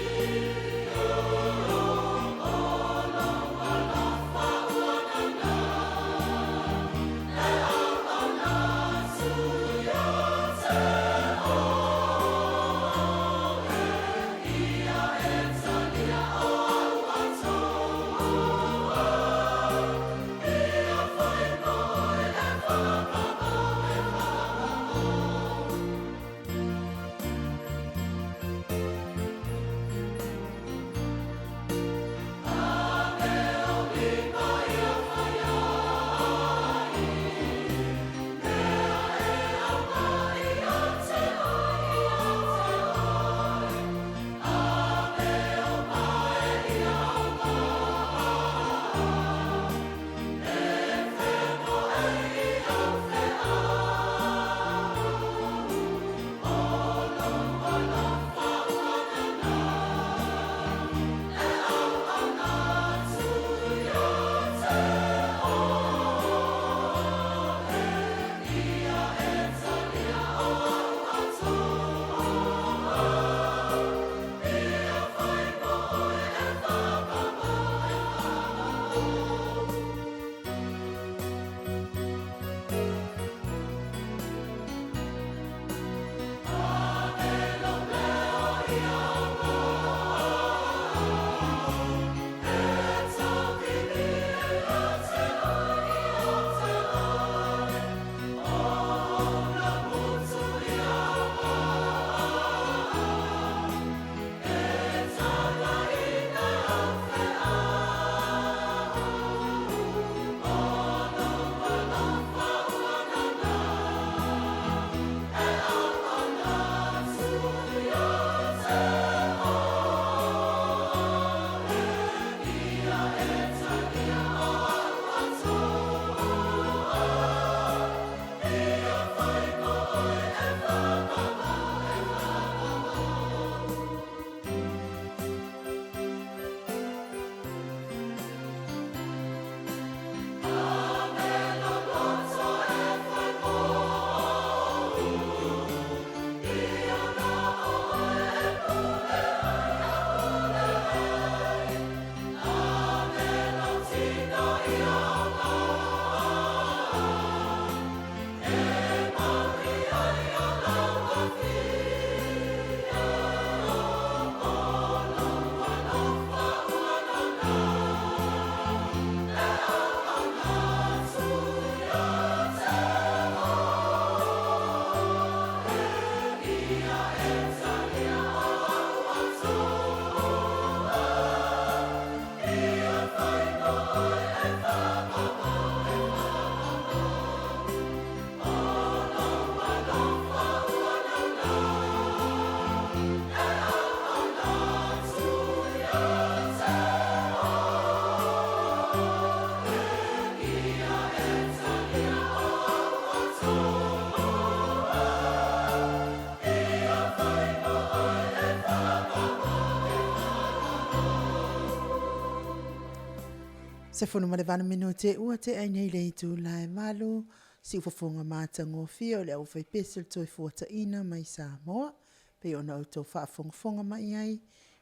S5: Se fono male vana minute ua te ai nei le tu lai malu si ufafonga mata ngofia o le au fai pesel toi fuata ina mai Samoa pe ona o tau whaafonga mai ai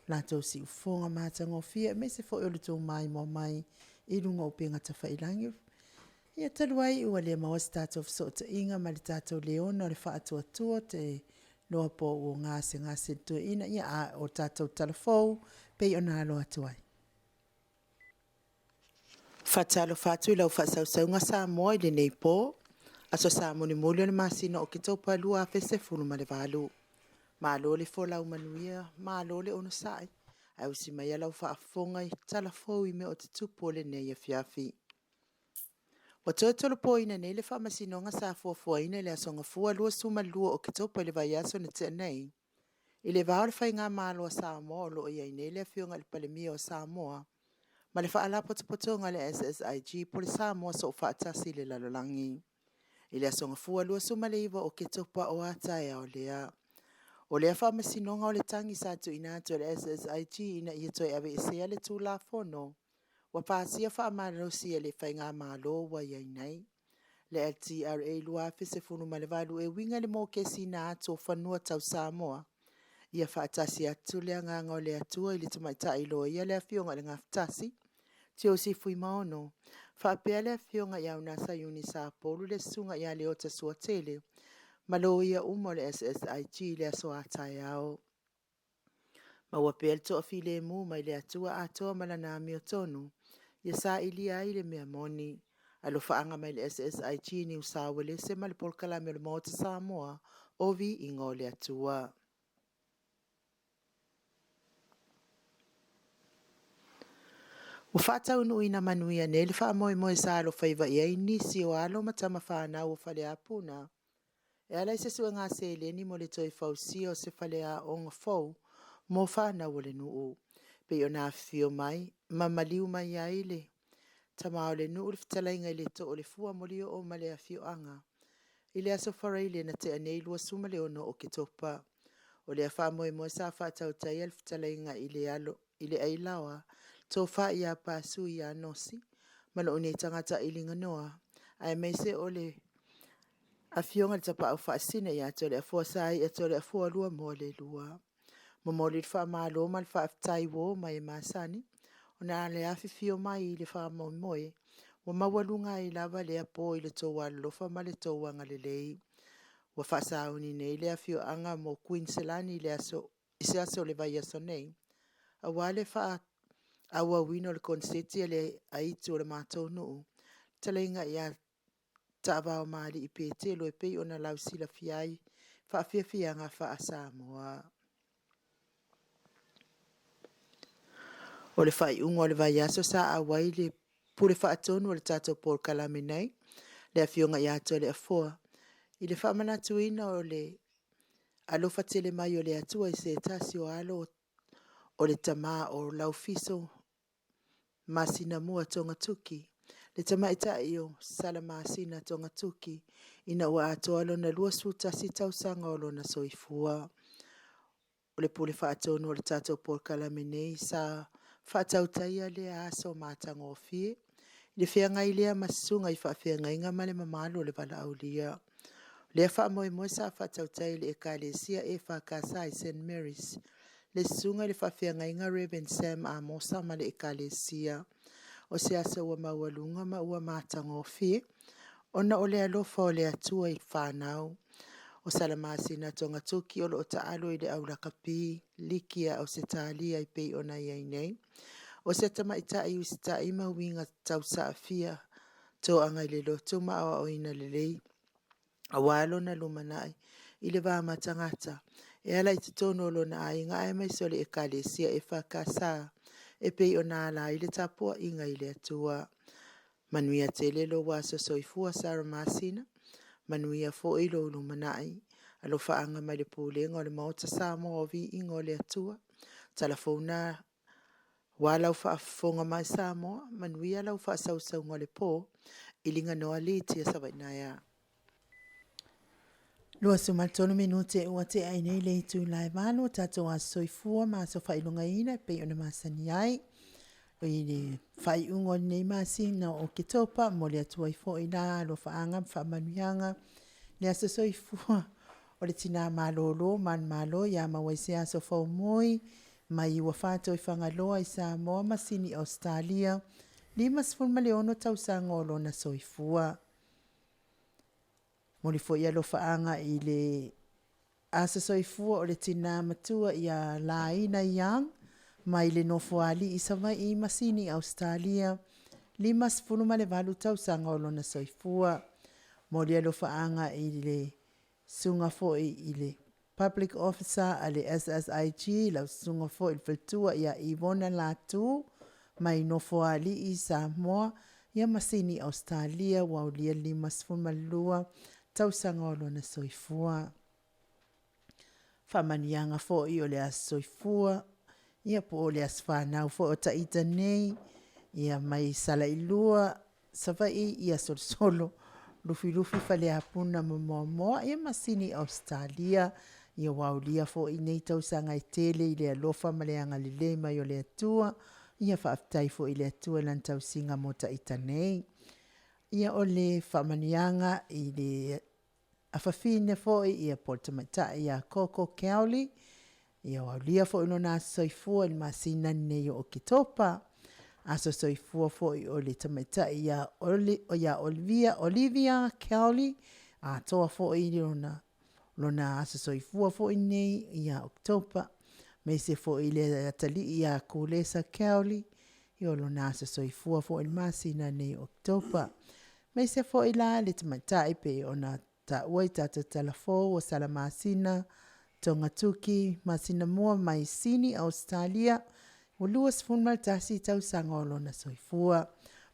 S5: la tau si ufonga mata ngofia me se fo o le tau mai mo mai i runga o penga ta whailangi ia taluai ua le mawas tātou fsota inga ma le tātou leona o le whaatua tua te loa po o ngase tu ina ia a o tātou talafou pe ona alo atuai. Fatalo fatu lau fasausauga Samoa i lenei po aso sa molimoli o le masina o ke taupalua a fesefulu ma le valu malo le folau manuia malo le ono saʻi ae usi mai a lau faafofoga i talafou i mea o te tupu o lenei afiafi ua toetolopoina nei le faamasinoga sa fuafuaina i le asogafua 2 o ke taupa i le vaiaso na teʻanei i le vao le faigā malo a Samoa o loo iai nei le afioga i le palemia o Samoa ma le whaala potopotonga le SSIG po le Samoa so whaatasi le lalolangi. I le asonga fua lua sumaleiva o ke topa o ataea o lea. O lea whaamasinonga o le tangi satu inato le SSIG ina ia toi ave esea le tūla fono. Wa pāsia whaamarosia le whainga malo wa iainai. Le LTRA lua fese funu ma le valu e winga le mo kesi na ato whanua tau Samoa. Ia whaatasi atu lea nganga o le atua i le tamaita ilo ia le afionga le ngaftasi. Tio si fui maono, whaapea le fionga iau nasa yuni sa polu le sunga ia le ota suatele, malo ia umo le SSIG le aso atai au. Ma wapea le toa file mu mai le atua atoa malana mi o tonu, ia sa ili ai le mea moni, alo faanga mai le SSIG ni usawele se ma le polkalame le mota Samoa, ovi ingo le atua. Ua whaatau ina manuia ne le wha moe sa alo whaiva ia i nisi o alo matama whanau o whale a puna. E alai se sua ngā se leni mo le toi whausia o se whale a onga fau mo whanau o le nuu. Pe o nā whio mai, ma maliu mai a ile. Tama o le nuu le whtalainga i le to o le fua molio o male a whio anga. I le aso whareile na te anei lua suma le ono o ke topa. O le a wha moe sa whaatau tai al whtalainga i le ailawa. Tō wha ia pāsu ia nosi, malo une tangata ilinga noa, ai mei se ole a fionga tapa au wha sina ia tole a fua sai a tole a fua lua mo le lua. Mo le wha malo ma le wha aftai wo mai masani, o na le afi fio mai i le wha moe, wa mawalunga i lava le a po i le tō walofa ma le tō wanga le lei. Wa wha sauni nei le a fio anga mo Queenselani le aso, isi aso le vai aso nei. A wale wha awa wino le konseti le aitu o le mātou nuu. Talainga ia tāwa o maali i pēte lo e pei o na lausila fiai, whaafiafianga wha a Samoa. O le whai ungo o le vai aso sa awai le pule whaatonu o le tātou Paul Kalame nei, le afionga ia ato le afoa. I le whamanatuina o le alofa tele mai o le atua i se tasi o alo o le tama o laufiso masina mua tonga tuki. Le tama ita iyo sala masina tonga tuki ina ua ato alo na lua suta si tausanga olo na soifua. O le pule whaatonu o le tātou Paul Kalame nei sa whaatautaia le aso mātanga o fie. Le whianga i lea masunga i whaawhianga inga male mamalo le wala aulia. Le wha moe sa whaatautai le ekalesia e whakasa i St. Mary's. Le sunga le whawhianga inga Reverend Sam Amosa ma le ekalesia. O se asa ua mawalunga ma ua mātanga o fie. Ona o le alofa o le atua i whanau. O salamasina tonga tuki o lo ta alo i le aulakapi, likia o se talia i pei ona iai nei. O se tama ita i usita i mawinga tau sa afia. Tō anga i le loto ma awa o ina le lei. A walo na lumanai i le vama tangata. E ala i tutono lo na ai ngā e mai sole e kalesia e whakasa. E pei o nā la i le tapua inga i le atua. Manuia te lelo waso soifua Sara Masina. Manuia fo i lo lumanai. Alo whaanga mai le pūlenga o le maota Samoa o vi ingo le atua. Talafona walau whaafonga mai Samoa. Manuia lau whaasau ngā le pō. Ilinga noa li tia sawainaya. Lua sumatonu minute ua te ainei le itu lai valo tato a soifua ma so whailunga ina pe ona masani ai. i le whai ungo nei masina o ke topa mo le atua i fo i la lo whaanga whamanuianga le aso soifua o le tina malolo man malo ia mawaise aso fau moi mai ua whato i whangaloa i Samoa masini Australia 5 tausanga o lona soifua. Mo le fo ia lo whaanga i le asa soifua o le tina matua ia Laina Young mai le nofoali i savai i masini Australia 5 tausanga o lona soifua. Mo le lo whaanga i le sunga fo i le public officer a le SSIG la sunga fo i whatua ia Ivona Latu mai nofoali i Samoa ia masini Australia waulia 5 tausanga o lona soifua. Whamanianga fo i o le as soifua ia po o le as whanau fo o taita nei ia mai sala ilua savai ia solo lufi fale apuna momoa ia masini Australia ia waulia fo i nei tausanga i tele i le alofa maleanga lile mai o le atua ia whaaftai fo i le atua lan tausinga mo taita nei ia o le whamanianga i le afafine fo ia portamata ia Coco Cowley ia waulia fo ino na soifua il masina nei o kitopa aso soifua fo i o le tamata ia Olivia Cowley a toa fo i lona aso soifua fo i nei ia Oktopa me se fo i le atali ia Kulesa Cowley i o lona aso soifua fo il masina nei Oktopa me se fo i la le tamata i pe ona ta ua i tata talafo o salamasina tonga tuki masina mua mai sini Australia o luas funmal tasi tau sangolo na soifua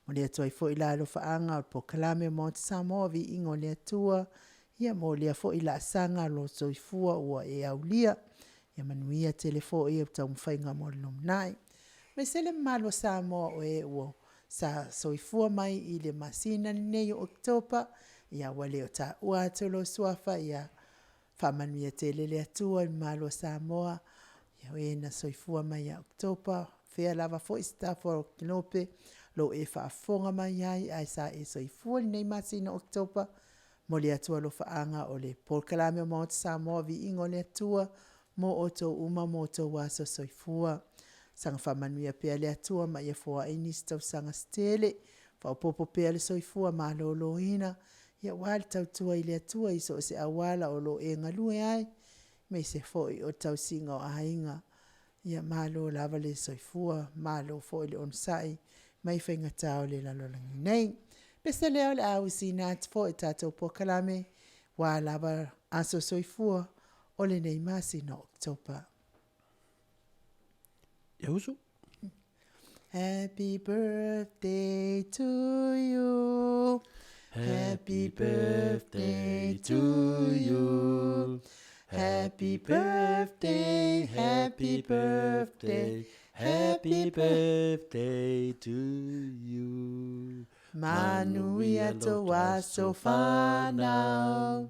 S5: mo le atua i fo i la lo faanga o po kalame mo Samoa vi ingo le atua ia mo le fo i la sanga lo soifua ua e aulia ia manuia telefo i tau mwhainga mo le nai me sele malo Samoa o e uo sa soifua mai i le masina nei o Oktopa ia wale o ta ua tolo suafa ia whamanuia tele le atua i malo Samoa ia e na soifua mai a Oktopa fea lava fo i staff o Kinope lo e whaafonga mai ai sa e soifua nei masina Oktopa mo le atua lo whaanga o le Paul Kalame o Mount Samoa vi ingo le atua mo o to uma mo to waso soifua sanga whamanuia pea le atua mai e fua inis tau sanga stele whaupopo pea le soifua ma lo ina ia wale tau tua i le atua iso se awala o lo e ngalue ai me se foi o tau singa o ainga ia malo lava le soifua malo foi le onsai mai whainga tau le lalolangi nei pese leo le au sinat foi tato po kalame wa lava aso soifua o le nei masi no Oktopa.
S6: Iausu?
S5: Happy birthday to you. Happy birthday to you. Happy birthday, happy birthday,
S6: happy birthday to you.
S5: Manuia to waso whanau.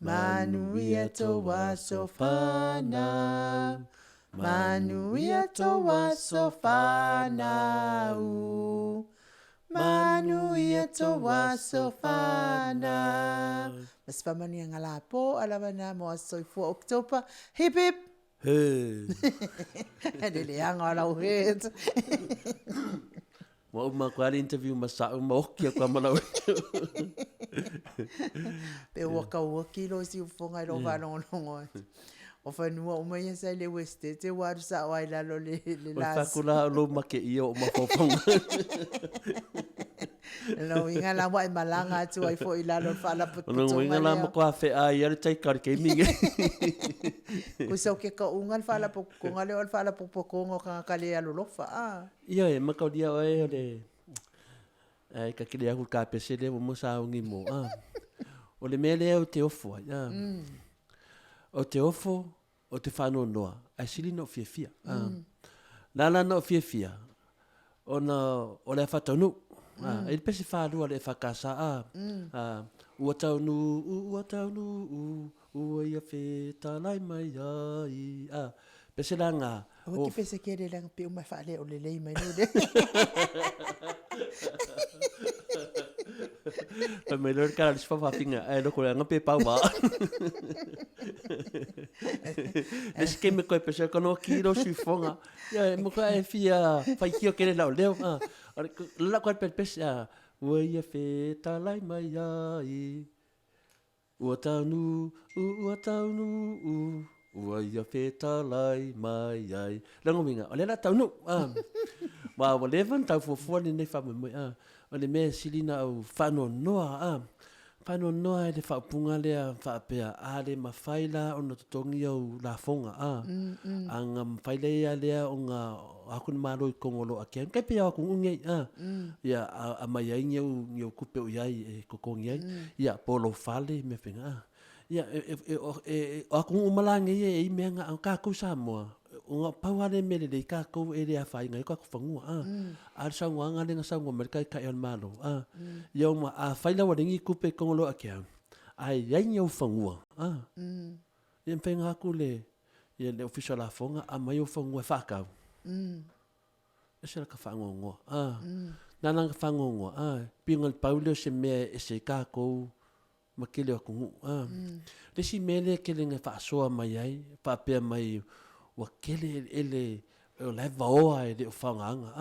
S5: Manuia to waso whanau. Manuia to waso whanau. Manuia to waso whanau. Mas whamani ang alapo, alaman na mo soifua Oktopa. Hip hip!
S6: Hey.
S5: Dili ang alaw hit.
S6: Mo uma kwa interview masao mo kia kwa malau.
S5: Pe waka waki lo si ufonga lo vanongo. O whanua o mai sa le weste te waru sa wai lalo le las.
S6: O whakula lo make iyo o mafofonga.
S5: No inga la wai malanga tu ai fo ilalo fala putu.
S6: No inga la mo kwa fe ai ar tai kar ke mi.
S5: Ku so ke ka ungal fala po ko ngale ol fala po ko ngo ka kale alo lofa a.
S6: Ia e makau dia o e le ai ka kile aku ka pese le mo sa ungi mo a. O le mele o te ofo ya. O te ofo o te whano noa. Ai sili no fia. Nala no fia. O le whatanu. Ele pese whālua le whakasa ua taunu ua ia whetalai mai ai Pese la nga.
S5: O ki pese ke le lang pe o mai whaale o le lei mai no de.
S6: Pa me lor kara li sfafa finga. Ai loko le ngape pau ba. Nesi ke me koe pese kono kiro sui fonga. Ia mo koe e fia fai kio kere lau leo. La koe pese ua ia feta lai mai ai. Ua taunu, ua ia feta lai mai ai. Lango minga, o le la taunu. Wa wa levan tau fofua ni nei whamamui. O le mea silina au whano noa. Whano noa e le whapunga lea whapea. A le mawhaila o na totongi au la fonga. Anga mawhaila ea lea o ngā akun maro I kongolo a kia. Kai pia o kong unge. Ia a mai ai ngiau kupe o iai e kokongi ai. Ia polo whale me whenga. Ia o akong umalange e mea ngā kākou Samoa. O ngā pauare mele le kākou e rea whai ngai kākou whangua. Ar saungwa ngā renga saungwa merkai kai on malo. Ia uma a whaila waringi kupe kongolo a kia. Ai iai ngiau whangua. Ia mwhenga aku le official a whonga a mai o whangua whakau. Ese la ka whangongoa. Nana ka whangongoa. Pingal pauleo se mea e se kākou makele o kungu. Resi mele kele ngai whaasoa mai ai. Whapea mai wa kele ele o lai vaoa e le o whanganga.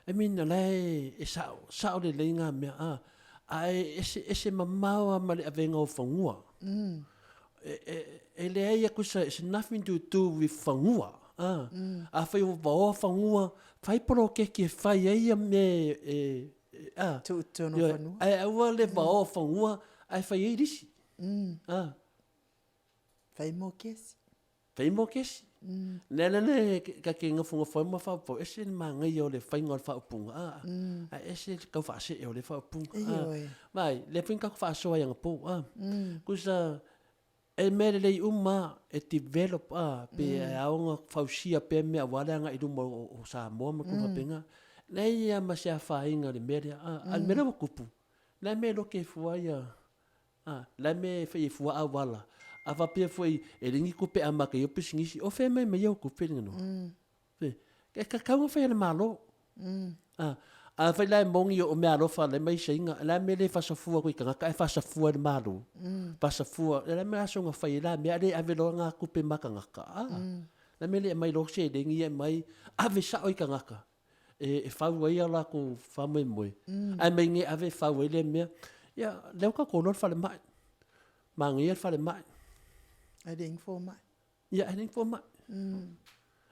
S6: I mean, lai e sao le leinga mea. Ai ese mamaua ma le avenga o whangua. E le ai akusa, it's nothing to do with whangua. A whai o vaoa whangua, whai poro keke whai ai me
S5: Tono whanua.
S6: Ai aua le vaoa whangua, ai whai ei risi.
S5: Whai mo kesi.
S6: Whai mo kesi. Nene ka ke ngafunga whai ma whaupo, ese ni maa ngai o le whainga o le whaupunga. Ese kau whaase e o le whaupunga. Vai, le whainga kau whaasoa yanga po. Kusa, e mere lei uma e develop pe e aonga whausia pe mea waleanga I ruma o Samoa ma kuna penga. Nei ia ma sea whainga le mere. Al mere wa kupu. Lai me loke fua ia. Lai me whai fua a wala. A whapea fwai e ringi kupe a maka I opisi ngisi. O whea mai mai au kupe ringa no. E ka kaunga whai ana malo. A whai lai mongi o mea alofa lai mai sainga. Lai me le whasafua koe ka ngaka e whasafua ni malo. Whasafua. Lai me asonga whai lai mea le ave loa ngā kupe maka ngaka. Lai me le mai lo se ringi e mai ave sao I ka ngaka. E whau ai ala ko whamai moe. Ai mai nge ave whau ai le mea. Ia, leo ka kono whale mai. Mangi e whale mai.
S5: Ai ring for mai.
S6: Ia, ai ring for mai.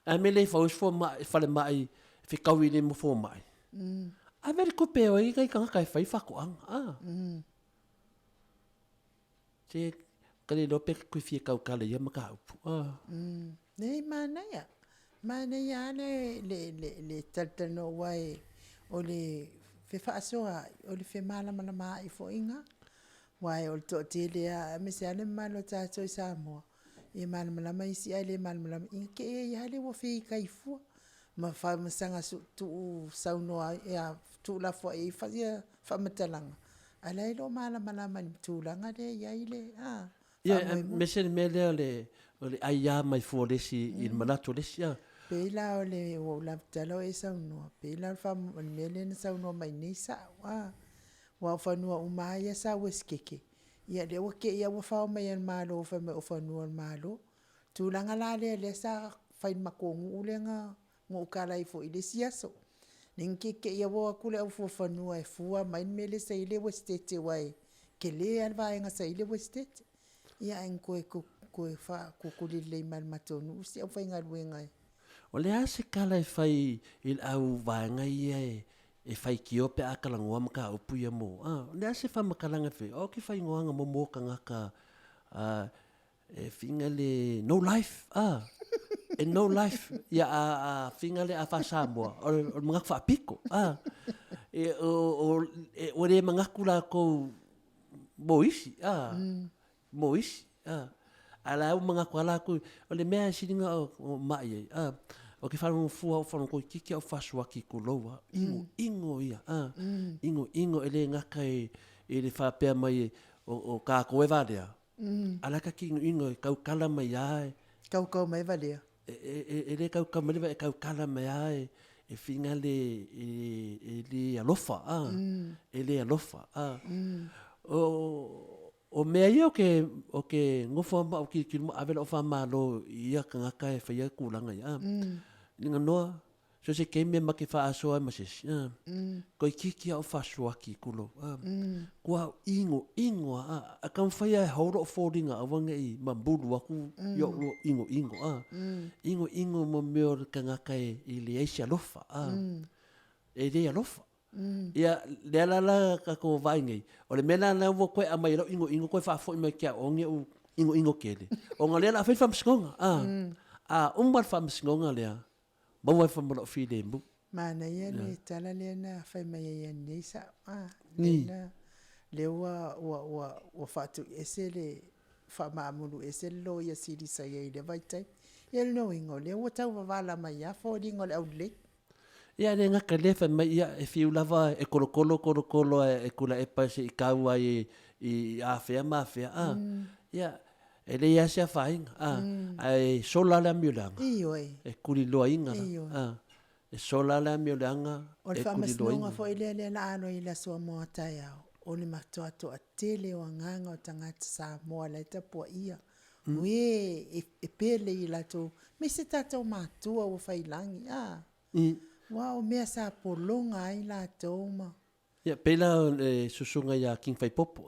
S6: Ai me le whaus for mai, whale mai, whikawi le mo for mai. Ai veri ko peo I kai kanga kai whai whakoanga. Te, kare lope kui fie kau kale ia maka upu.
S5: Nei manaya. Manaya le taltano wai o le fe whaasoa, o le fe malama maa I fo inga. Wai o to te lea me se ale malo tātou I Samoa. E malama isi ai le malama inga ke e hale wa whi kaifua. Ma wha masanga tu saunoa e a tu la fo e whazia whamatalanga. Ala e lo malama ni tūlanga le iai le.
S6: Ia, me se me lea le ai a mai fo lesi I manato lesi a.
S5: Pela o le o la talo e saunoa. Pela fa mele na saunoa mai nei sa. Wa whanua umaya sa weskeke. Ia le wake ia wa whao mai an malo o whanua an malo. Tūlanga la le sa whain makongu ulenga ngō kala I fo I le siaso. Ningke ia wa kule au fo whanua e fua main mele sa I le westete wai. Ke le alvaenga sa I le westete. Ia en koe wha kukulile mal matonu. Usi au whainga luenga e.
S6: O le ase kala e whai I au vaenga ia e whai ki ope a kalangoa maka upu ia mo. Le ase wha makalanga whi. O ki whai ngoanga mo mō ka ngaka e whinga le no life. E no life. Ia a whinga le a wha Samoa. O mga wha piko. O re mga kula kou mo isi. Mo isi. A la au mga kula kou. O le mea siringa o mai ai. O ke whanau fua o whanau koe kiki au whasua ki kuloa. Ingo ia. Ingo e le ngaka e le whapea mai o kā koe wārea. Alaka ki ingo e kau kala mai ai.
S5: Kau mai valea.
S6: e le kau kamaliva e kau kala mai ai e finga le alofa e le alofa o mea ia o ke ngofa ma o ki mo avela o fa malo ia kanga e fa ia kulanga ia ninga noa so se ke me ma ke fa aso ma se ko ki o fa so ki kulo kwa ingo a kan fa ia horo foldinga awanga i mambulu aku yo ingo mo me kanga kai i le asia lofa e le alofa ia le la ka ko vai ngai o le mena na wo ko ama ingo ko fa fo me kia o nge ingo kele o ngale la fa msngonga umbar fa msngonga le ba wa fa mo fi le mbu
S5: mana ia le tala le na fa mai ia nei sa na le wa fa tu esele fa mamulu esele lo ia sidi sa ia le vai tai ia no ingo le wa tau va la mai ia fo dingo le outlet
S6: ia le ngaka le fa mai ia e fiu lava e kolokolo e kula e pase i kaua i a fea ma fea ia e le ia se fainga ai sola la miolanga e kuli loa inga e sola la miolanga
S5: e kuli loa inga fo ile le la ano i la so mo tai au o le mato ato a tele o nganga o tangata sa mo la ta po ia we e pele i la to me se tato matua o failangi wow, mea sa polonga ai la toma.
S6: Ia pela susunga ia King Fai Popo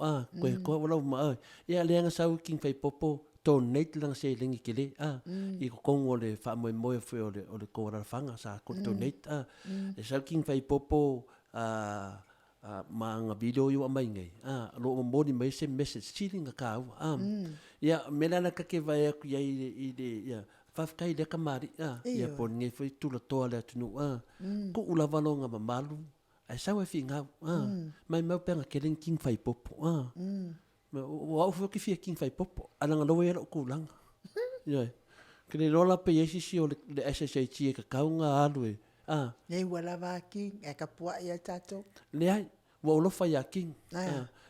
S6: ko wala ma ia le nga sa King Fai Popo donate lang se lengi kele i ko kongo le fa mo fe o le ko ra fanga sa ko donate e sa King Fai Popo ma nga video yo mai ngai lo mo ni mai se message chilling ka ia mela na ka ke vai ku ia fafkai le kamari ia pon nge foi tula toa le tunu ko ula valonga mamalu ai sa we finga mai mau penga kelen King Fai Popo wa fu ki fi King Fai Popo ala nga lo era ku langa ia ke le lola pe yesi si o le SSH ka kaunga alwe
S5: nei wala va King e ka pua ia tato
S6: le ai wa lo fa ya King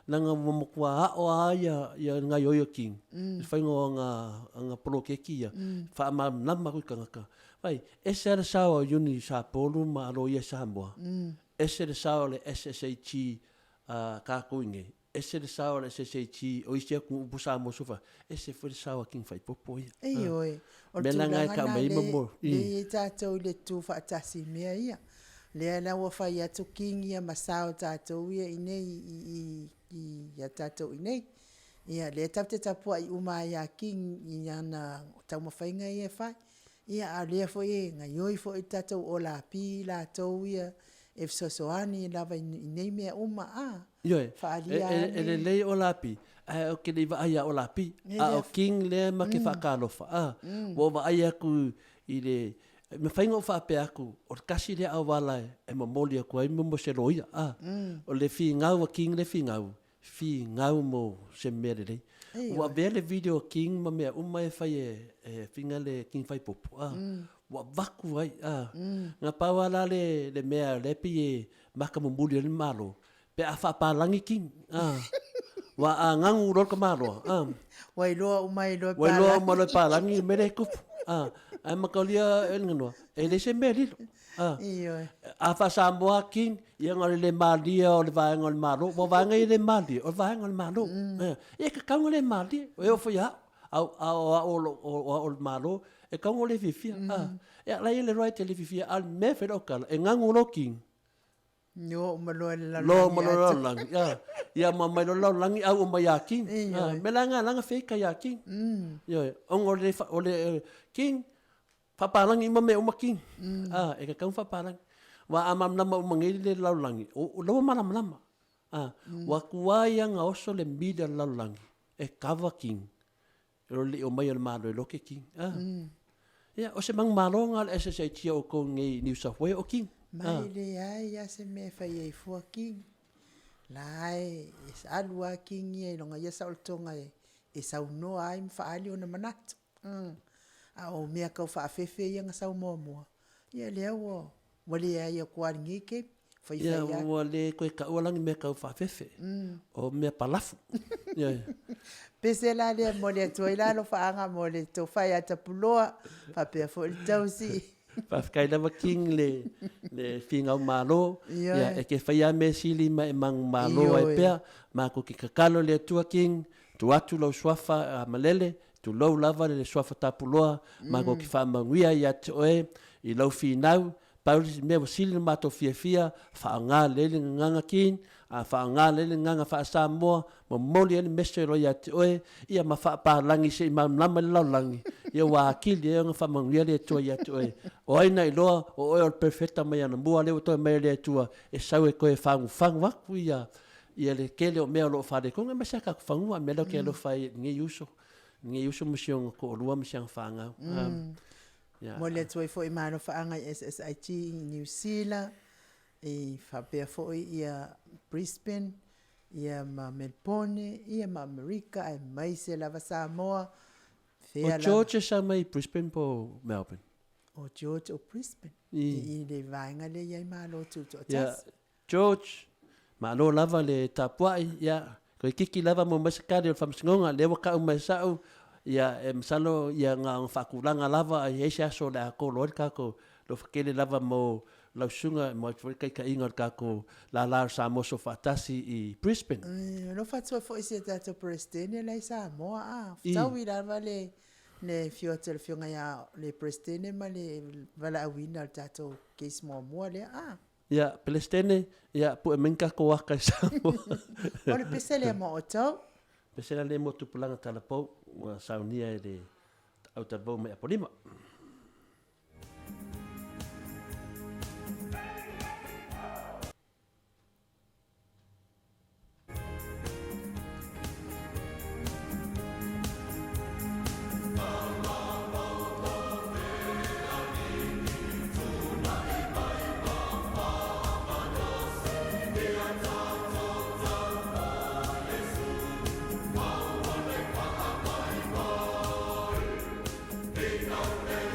S6: nanga mo kwa o ia nga yo King fa nga pro ke kia fa ma nama ku kanga vai ese sa o uni sa polu ma lo ia sa mo ese sa le SSH ka kuinge ese sa le SSH o isia ku busa mo sufa ese foi sa o King Fai Popo ia
S5: oi
S6: o melanga ka mai mo
S5: le tato le tu fa tasi mea ia le la wa fa ya to King ia masao tato ia inei ia tato inei ia le tapte tapua i uma ia King ia na tau mawhainga ia fai ia a lea fo e nga yoi fo i tato o la pi la tau ia e fsosoani lava inei mea uma
S6: ele lei o la pi o ke le va ia o la pi o King le ma ke whakalofa wo va ia ku i le me whainga o whape aku o kasi le au wala e mamoli aku ai mo se roia o le fi ngau a King le fi ngau mo se mere rei wa vele video King ma mea uma e whai e finga le King Fai Popo wa vaku ai nga pawala le mea le pi e maka mamuli le malo pe a whapalangi King wa a ngangu rol ka malo
S5: wailoa umai
S6: lo palangi mere kupu ai makalia ngano e le se meri a fa samboa King ia ngol le malia o le vai ngol malo mo vai ngai le mali o vai ngol malo e ka ka ngol le mali o foi o malo e ka ngol le fifia e la ile right le fifia al me fe lokal e ngangu lo King
S5: no malo
S6: lang ia mama lo lang au ma ya King melanga langa fe ka ya King yo ngol le King papalang ima me uma King e ka fa palang wa amam nama umangili le laulangi o lo malam lama wa kuaya nga oso le mida laulangi e kava King ro le o mai ma lo ke King ya o se mang malonga le SSH o ko ngi New South Wales o King
S5: mai le ai ya se me fa ye fo King lai is alwa King ye longa ya sa ultonga e sa no ai fa ali ona manat o mea kau whaafefe ia nga sau moa ia lea wo wale ia kuari ngike
S6: ia wale koe ka ualangi mea kau whaafefe o mea palafu
S5: Pese la le mo le toi la lo faanga mo le to fai ata puloa pa pe fo le tausi.
S6: Pa kai lava king le finga malo ya e ke fai me sili ma mang malo e pe ma ko ki kakalo le tua king tu atu lo swafa malele tu lo lava le swafa tapuloa ma ko ki fa manguia ya toe I lo finau Paulus me sili ma to fia fa nga le nganga king a fa nga le nganga fa Samoa mo moli ni mesero ya toe ia ma fa pa langi se ma lama langi ia wa kili ia fa manguia le toe ya toe o ina ilo o o perfecta me ana bua le to me le tua e sau e ko e fang wa ku ia le kele o me lo fa de ko me sa ka fangu me lo ke lo fa ngi uso mission ko lua mission fanga
S5: mo le toi fo imano faanga SSIT New Zealand e fa pe fo ia Brisbane ia ma Melbourne ia ma America e mai se lava Samoa
S6: o George sa mai Brisbane po Melbourne
S5: o George o Brisbane I le vainga le ia malo tu
S6: George ma lo lava le tapuai ia ko kiki lava mo masakari o famsingonga le waka umasau ia msalo ia nga fakulanga lava e sia so la ko lo ka ko lo fakele lava mo la sunga mo kai ka inga ka ko la Samoa fatasi I Brisbane
S5: lo fatso fo isi tato Preston la Samoa tawi lava le fiotel fionga ya le Preston ma le vala wina tato case mo le
S6: ia Palestine ia pu menka ko waka Samoa
S5: o le pesele mo oto
S6: pesele le mo tupulanga talapo wa saunia le au tavo me apolima
S2: Ding dong,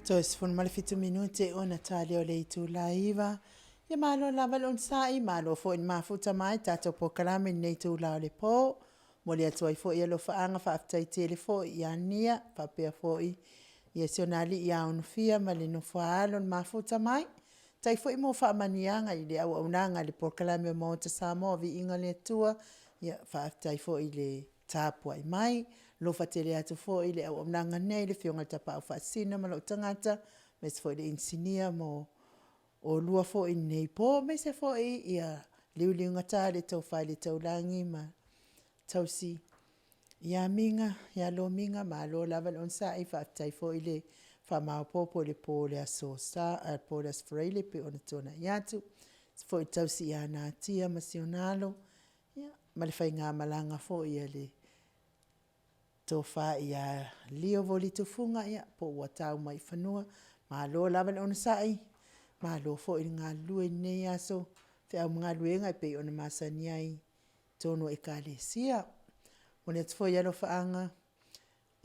S5: Toes fun malefitu minute ona tali o le itu laiva. Ia malo lava lon sai, malo fo in mafuta mai, tato po kalame nei tu lao le po. Moli atuai fo ia lo faanga fa aftai tele fo ia nia, fa pea fo ia sionali ia unufia, mali no fa alon mafuta mai. Tai fo imo fa manianga i le au unanga le po kalame mo te samo vi inga le tua, ia fa aftai fo i le tapua i mai. Lo fa tele atu fo i le au unanga nei le fionga tapa au fa sina malo tangata, mes fo i le insinia mo o lua fo i nei po, me se fo i ia liu ngata le tau fai le tau langi ma tau si. Ia minga, ia lo minga, ma lo lava le onsa i fa aftai fo i le fa maupopo le po le aso sa, po le asfreile pe ona tona iatu. Fo i tau si ia na tia masionalo, ia ma le fai ngā malanga fo ia le tō wha ia lio voli tufunga ia po ua tau mai whanua. Ma lo lava le ona sai, ma lo fo i ngā lue nei aso, fe au mga luenga i pe ona masani ai tono e ka le sia. Mone atu fo i alo whaanga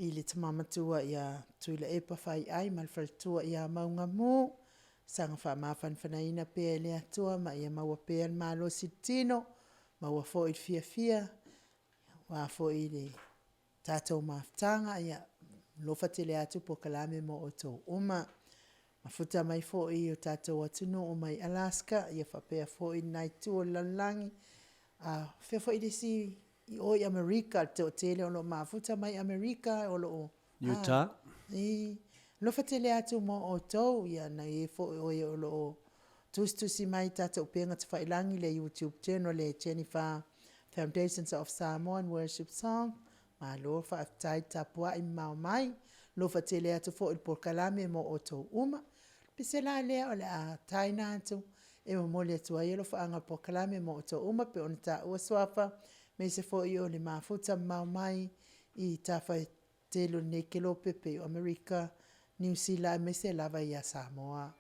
S5: i le tamamatua ia tuila epa whai ai, malwhalatua ia maunga mō, sanga wha mawhan whanaina pēa le atua, ma ia maua pēa malo sitino, maua fo i fia fia, wa fo i le tātou maftanga ia lofa tele atu po kalame mo o tō uma. Mafuta mai fo i o tātou atunu o mai Alaska, ia whapea fo i nai tu o lalangi. Whea fo i desi i oi Amerika, te o tele o lo mafuta mai Amerika o lo o
S6: Utah.
S5: Lofa tele atu mo o tō, ia na e fo i oi o lo o tustusi mai tātou penga te whailangi le YouTube channel le Jennifer Foundations of Samoan Worship Song. Ma lo fa aftai tapua i mau mai, lo fa tele atu fo il porkalame mo o tō uma. Pise la lea o le a taina atu, e mo mole atu a lo fa anga porkalame mo o tō uma, pe ona ta ua swafa, me se fo i o le mafuta mau mai, i ta fai telo ne kelo pepe o Amerika, New Zealand, me se lava i a Samoa.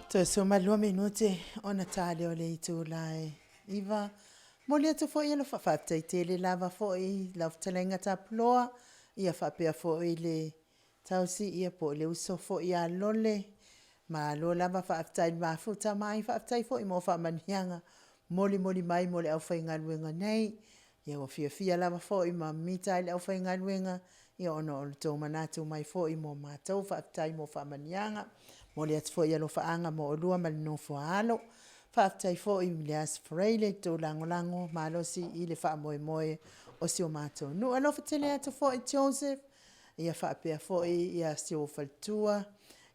S5: To soma 2 minute ona tale o le itu lai. Iva, mole atu fo ia lo whawhaptai te le lava fo i lau talenga ta ploa, ia whapea fo i le tausi ia po le uso fo ia lole, ma lo lava whaptai mafuta mai whaptai fo i mo whamanianga, moli mai mole au whainga luenga nei, ia wa fia lava fo i ma mita ile au whainga luenga, ia ono o tō manatu mai fo i mo mātou whaptai mo whamanianga, mole atu fo ia lo whaanga mo o lua malino fo alo, whaptai fo i milias freile tō langolango malosi i le wha moe o si o mātou. Nu alo whatele atu fo i Joseph, ia whapea fo i ia si o whaltua,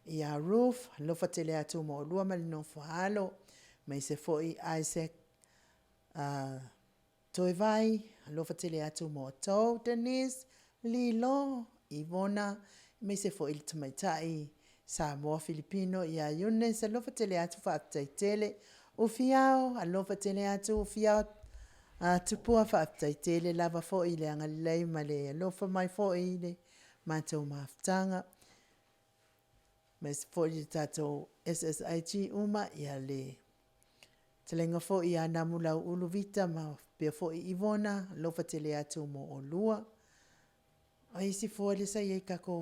S5: ia Ruth, lo whatele atu mo o lua malino fo alo, mai se fo i Isaac Toivai, lo whatele atu mo o tau, Denise, Lilo, Ivona, mai se fo i le tamaitai, Samoa Filipino, ia Yunes, alofa tele atu whaaptai tele, ufiao, alofa tele atu ufiao, tupua whaaptai tele, lava fo i le angalei male, alofa mai fo i le mātou maaftanga, mes fo i tatou SSIG uma, ia le telenga fo i anamulau uluvita, ma pia fo i Ivona, alofa tele atu mo o lua, a isi fo le sa iei kako,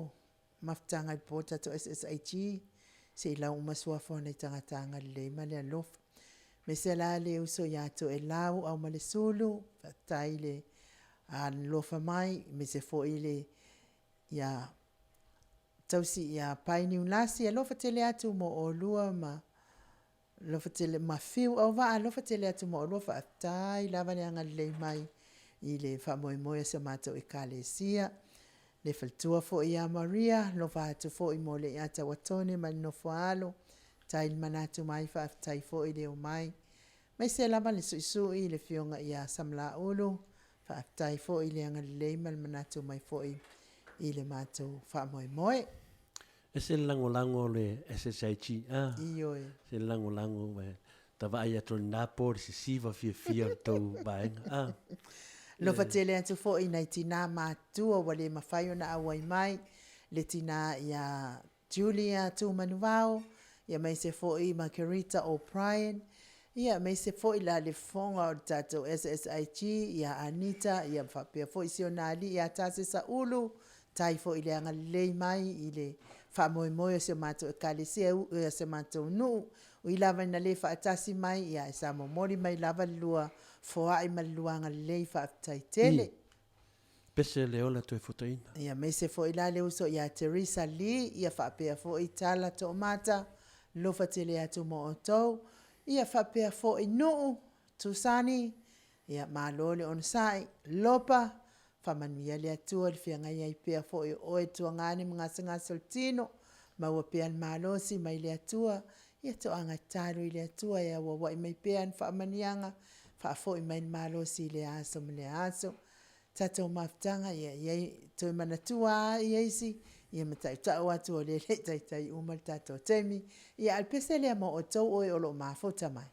S5: maftanga i pota to SSIG, se ila umasua fona i tangatanga le male alofa. Me se la le uso ya to e lau au male sulu, tai le alofa mai, me se fo ile ya tausi ya paini unlasi, alofa tele atu mo o lua ma, alofa tele ma fiu au va, alofa tele atu mo o lua fa tai lava le anga le mai, ile fa moe se mato e kalesia, le faltua fo ia Maria, lo atu fo i mole i ata watone ma no fo alo, tail manatu mai fa tai fo i leo mai. Mai se lava le suisu i le fionga ia samla ulu, fa tai fo i le anga le mal manatu mai fo i le mato fa moe.
S6: E se lango le SSIG,
S5: Iyo e.
S6: Se lango, tava ai atu napo, se siva fia tau baenga,
S5: Lo fatele atu fo i nei tina mātua wale mawhaio na awai mai, le tina ia Julia tu manuao, ia mai se fo i Margarita O'Brien, ia mai se fo i la le fonga o tato SSIG, ia Anita, ia whapea fo i sionali, ia tase sa ulu, tai fo i le anga lei mai, i le whamoe se mato e kalesia u, ia se mato nu, u i lava na le whaatasi mai, ia e sa momori mai lava lua, foa i maluanga lei whaaftai tele.
S6: Pese leola tu e fotoina.
S5: Ia me se fo i la le uso ia Teresa Lee, ia whaapea fo i tala to mata, lofa tele atu mo o tau, ia whaapea fo i nuu, tusani, ia maalole on sai, lopa, whamanuia le atua, le whianga ia i pea fo i oe tua ngani mga sanga soltino, maua pea maalosi mai le atua, ia to anga taro i le atua, ia wawa i mai pea whamanianga, whaafo i mai malo si le aso me le aso. Tatou maftanga ia toi manatua i eisi, ia matai tau atu o le tai umal tatou temi, ia alpese lea mo o tau oe o lo mafota mai.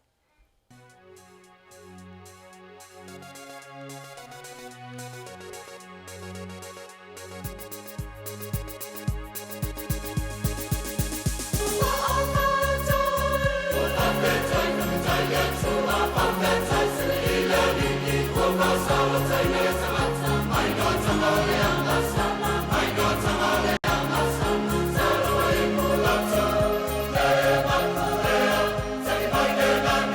S2: Ai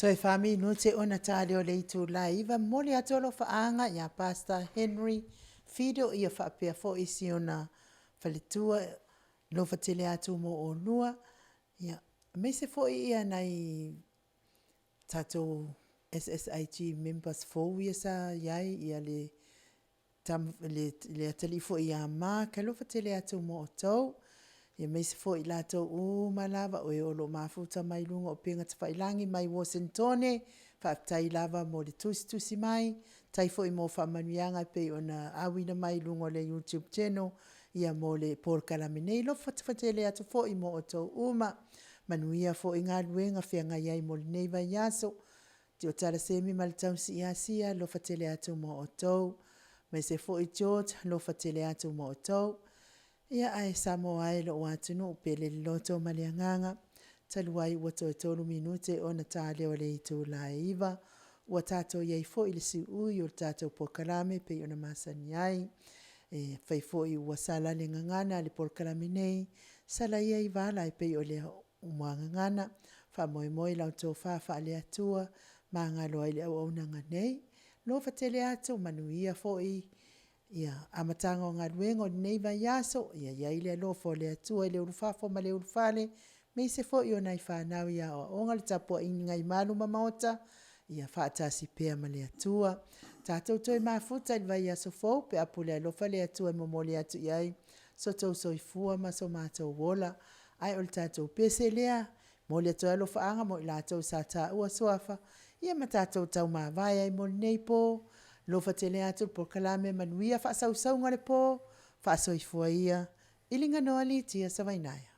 S5: So e fami no te ona tale o leitu laiva mole atolo faanga ya Pastor Henry Fido ia whapea fo isi ona whaletua lo fatele atu mo o nua. Ia, me se fo ia nei tato SSIG members fo ia sa iai ia le atali fo ia ma ka lo fatele atu mo o tau. Ia me se fo i lato malava o e olo mafuta mai lunga o pinga te whailangi mai Washingtone, whaaptai lava mo le tusi mai, tai fo i mo whamanuianga pe ona awina mai lunga le YouTube channel, ia mo le Paul Kalaminei, lo fatele atu fo i mo o tau manuia fo i ngā luenga whianga iai mo le neiva iaso, te o tara semi malitau si asia, lo fatele atu mo o tau, me se fo i George, lo fatele atu mo o tau, ia ai samo ai lo watu no pele loto malianganga taluai wato tolu minute ona tale o le itu laiva watato ye fo ile si u yo tato pokalame pe ona masani ai fai fo i wasala le ngangana le pokalame nei sala ye vala pe ole umangana fa moi la to fa le atua mangalo ile ona nganei lo fatele atu manuia fo i ia amatanga o ngā ruenga o neiva iaso, ia ile lo fo le atua ile urufafo ma le urufale, me se fo i o nai whanau ia o ngale tapua i ngai malu mamaota, ia whaatasi pea ma le atua. Tātou toi mafuta i vai aso fo, pe apule alofa le atua i momole atu iai, so tau soifua ma so mātou wola, ai o le tātou pese lea, mo le atua alofa anga mo i lātou sa tā ua soafa, ia ma tātou tau maa vai ai mo neipo, lo fatele atu por kalame manuia fa sau ngale po fa soifua ia ilinga noali tia savainaya.